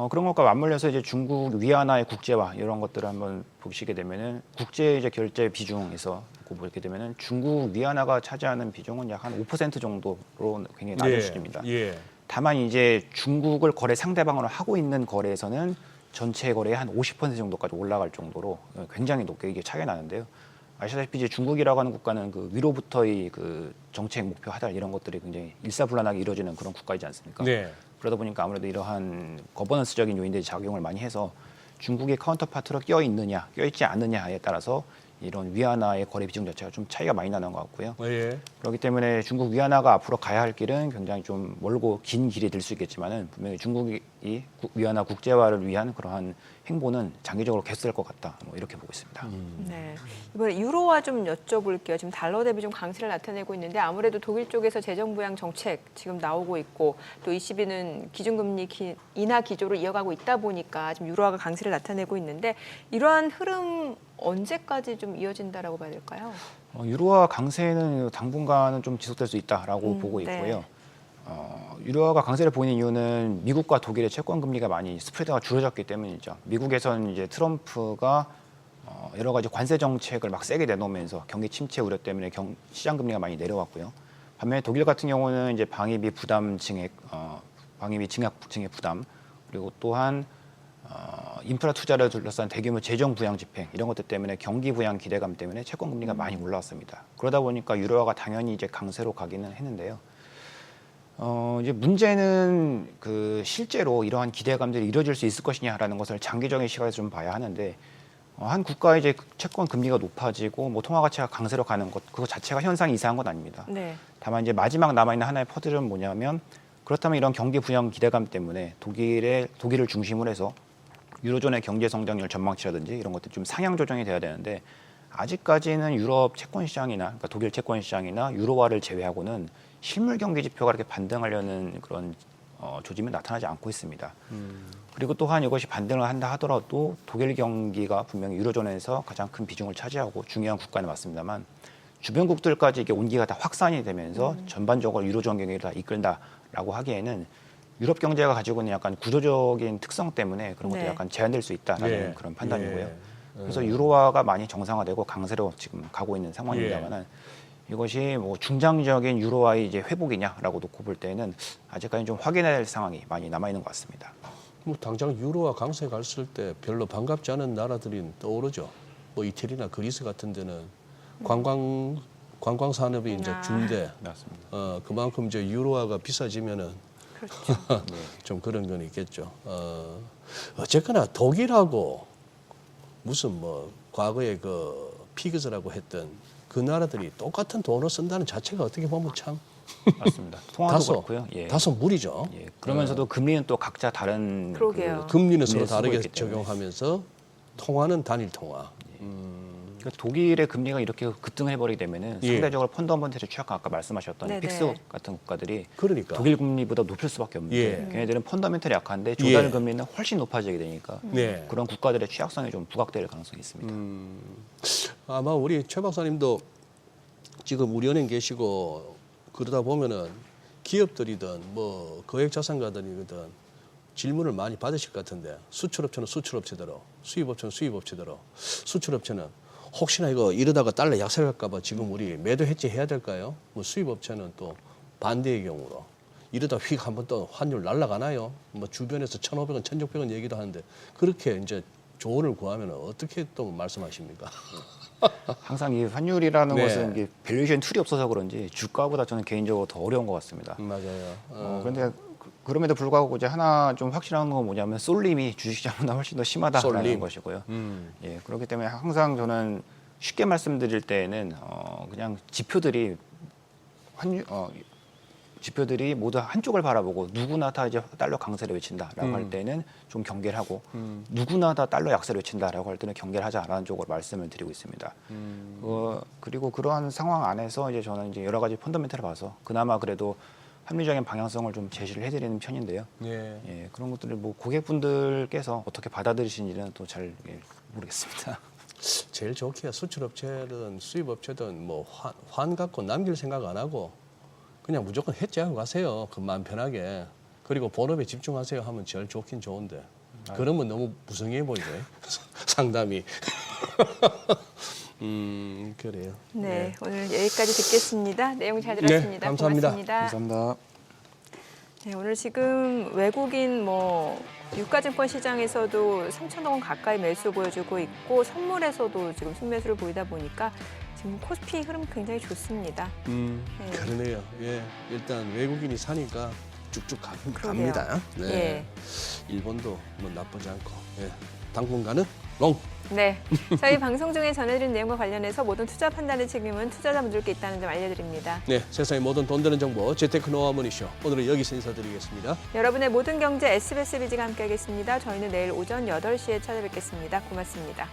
그런 것과 맞물려서 이제 중국 위안화의 국제화 이런 것들을 한번 보시게 되면은 국제 이제 결제 비중에서 보게 되면은 중국 위안화가 차지하는 비중은 약 한 5% 정도로 굉장히 낮은 수준입니다. 예. 다만 이제 중국을 거래 상대방으로 하고 있는 거래에서는 전체 거래의 한 50% 정도까지 올라갈 정도로 굉장히 높게 이게 차이가 나는데요. 아시다시피 이제 중국이라고 하는 국가는 그 위로부터의 그 정책 목표 하달 이런 것들이 굉장히 일사불란하게 이루어지는 그런 국가이지 않습니까? 네. 그러다 보니까 아무래도 이러한 거버넌스적인 요인들이 작용을 많이 해서 중국의 카운터파트로 껴 있느냐, 껴 있지 않느냐에 따라서 이런 위안화의 거래 비중 자체가 좀 차이가 많이 나는 것 같고요. 예. 그렇기 때문에 중국 위안화가 앞으로 가야 할 길은 굉장히 좀 멀고 긴 길이 될 수 있겠지만은 분명히 중국이 위안화 국제화를 위한 그러한 행보는 장기적으로 계속될 것 같다. 뭐 이렇게 보고 있습니다. 네. 이번에 유로화 좀 여쭤볼게요. 지금 달러 대비 좀 강세를 나타내고 있는데 아무래도 독일 쪽에서 재정 부양 정책 지금 나오고 있고 또 ECB는 기준금리 인하 기조를 이어가고 있다 보니까 지금 유로화가 강세를 나타내고 있는데 이러한 흐름 언제까지 좀 이어진다라고 봐야 될까요? 유로화 강세는 당분간은 좀 지속될 수 있다라고 보고 있고요. 네. 유로화가 강세를 보이는 이유는 미국과 독일의 채권 금리가 많이 스프레드가 줄어졌기 때문이죠. 미국에서는 이제 트럼프가 여러 가지 관세 정책을 막 세게 내놓으면서 경기 침체 우려 때문에 시장 금리가 많이 내려왔고요. 반면에 독일 같은 경우는 이제 방위비 부담 증액, 방위비 증액 부담 그리고 또한 인프라 투자를 둘러싼 대규모 재정 부양 집행 이런 것들 때문에 경기 부양 기대감 때문에 채권 금리가 많이 올라왔습니다. 그러다 보니까 유로화가 당연히 이제 강세로 가기는 했는데요. 이제 문제는 그 실제로 이러한 기대감들이 이루어질 수 있을 것이냐라는 것을 장기적인 시각에서 좀 봐야 하는데 한 국가의 이제 채권 금리가 높아지고 뭐 통화 가치가 강세로 가는 것 그거 자체가 현상이 이상한 건 아닙니다. 네. 다만 이제 마지막 남아 있는 하나의 퍼즐은 뭐냐면 그렇다면 이런 경기 부양 기대감 때문에 독일을 중심으로 해서 유로존의 경제 성장률 전망치라든지 이런 것들 좀 상향 조정이 돼야 되는데 아직까지는 유럽 채권 시장이나 그러니까 독일 채권 시장이나 유로화를 제외하고는 실물 경기 지표가 이렇게 반등하려는 그런 조짐이 나타나지 않고 있습니다. 그리고 또한 이것이 반등을 한다 하더라도 독일 경기가 분명히 유로존에서 가장 큰 비중을 차지하고 중요한 국가는 맞습니다만 주변국들까지 이게 온기가 다 확산이 되면서 전반적으로 유로존 경기를 다 이끈다라고 하기에는 유럽 경제가 가지고 있는 약간 구조적인 특성 때문에 그런 것도 네. 약간 제한될 수 있다라는 예. 그런 판단이고요. 예. 그래서 유로화가 많이 정상화되고 강세로 지금 가고 있는 상황입니다만은 이것이 뭐 중장기적인 유로화의 이제 회복이냐라고 놓고 볼 때는 아직까지 좀 확인해야 될 상황이 많이 남아 있는 것 같습니다. 뭐 당장 유로화 강세 갔을 때 별로 반갑지 않은 나라들이 떠오르죠. 뭐 이태리나 그리스 같은 데는 관광 산업이 이제 준대. 맞습니다. 그만큼 이제 유로화가 비싸지면은 그렇죠. 좀 그런 건 있겠죠. 어쨌거나 독일하고 무슨 뭐 과거에 그 피그스라고 했던 그 나라들이 똑같은 돈을 쓴다는 자체가 어떻게 보면 참 맞습니다. 통화도 그렇고요. 예. 다소 무리죠. 예. 그러면서도 금리는 또 각자 다른 그러게요. 금리는 서로 쓰고 다르게 있기 때문에. 적용하면서 통화는 단일 통화. 그러니까 독일의 금리가 이렇게 급등을 해버리게 되면은 예. 상대적으로 펀더먼털에 취약한 아까 말씀하셨던 네네. 픽스 같은 국가들이 그러니까. 독일 금리보다 높을 수밖에 없는데 예. 걔네들은 펀더멘털이 약한데 조달 예. 금리는 훨씬 높아지게 되니까 네. 그런 국가들의 취약성이 좀 부각될 가능성이 있습니다. 아마 우리 최 박사님도 지금 우리은행 계시고 그러다 보면은 기업들이든 뭐 거액자산가들이든 질문을 많이 받으실 것 같은데 수출업체는 수출업체대로 수입업체는 수입업체대로 수출업체는 혹시나 이거 이러다가 달러 약세 갈까 봐 지금 우리 매도 해지 해야 될까요? 뭐 수입업체는 또 반대의 경우로 이러다 휙 한번 또 환율 날아가나요? 뭐 주변에서 1,500원, 1,600원 얘기도 하는데 그렇게 이제 조언을 구하면 어떻게 또 말씀하십니까? 항상 이 환율이라는 네. 것은 이게 밸류에이션 툴이 없어서 그런지 주가보다 저는 개인적으로 더 어려운 것 같습니다. 맞아요. 그런데 그럼에도 불구하고 이제 하나 좀 확실한 건 뭐냐면 쏠림이 주식시장보다 훨씬 더 심하다라는 쏠림. 것이고요. 예, 그렇기 때문에 항상 저는 쉽게 말씀드릴 때에는 그냥 지표들이 모두 한쪽을 바라보고 누구나 다 이제 달러 강세를 외친다라고 할 때는 좀 경계를 하고 누구나 다 달러 약세를 외친다라고 할 때는 경계를 하자라는 쪽으로 말씀을 드리고 있습니다. 그리고 그러한 상황 안에서 이제 저는 이제 여러 가지 펀더멘털을 봐서 그나마 그래도 합리적인 방향성을 좀 제시를 해드리는 편인데요. 예. 예, 그런 것들을 뭐 고객분들께서 어떻게 받아들이시는지는 또 잘 모르겠습니다. 제일 좋기야 수출업체든 수입업체든 뭐 환 갖고 남길 생각 안 하고 그냥 무조건 해지하고 가세요. 그 마음 편하게. 그리고 본업에 집중하세요 하면 제일 좋긴 좋은데 그러면 너무 무성의해 보이죠. 상담이. 그래요. 네, 오늘 여기까지 듣겠습니다. 내용 잘 들었습니다. 네, 감사합니다. 고맙습니다. 감사합니다. 네, 오늘 지금 외국인 유가증권 시장에서도 3,000억 원 가까이 매수 보여주고 있고 선물에서도 지금 순매수를 보이다 보니까 지금 코스피 흐름 굉장히 좋습니다. 네. 그러네요. 예, 일단 외국인이 사니까 쭉쭉 그러게요. 갑니다. 네. 예. 일본도 뭐 나쁘지 않고. 예. 당분간은 롱. 네, 저희 방송 중에 전해드린 내용과 관련해서 모든 투자 판단의 책임은 투자자분들께 있다는 점 알려드립니다. 네, 세상의 모든 돈 되는 정보 재테크 노하우 머니쇼. 오늘은 여기서 인사드리겠습니다. 여러분의 모든 경제 SBS 비지가 함께하겠습니다. 저희는 내일 오전 8시에 찾아뵙겠습니다. 고맙습니다.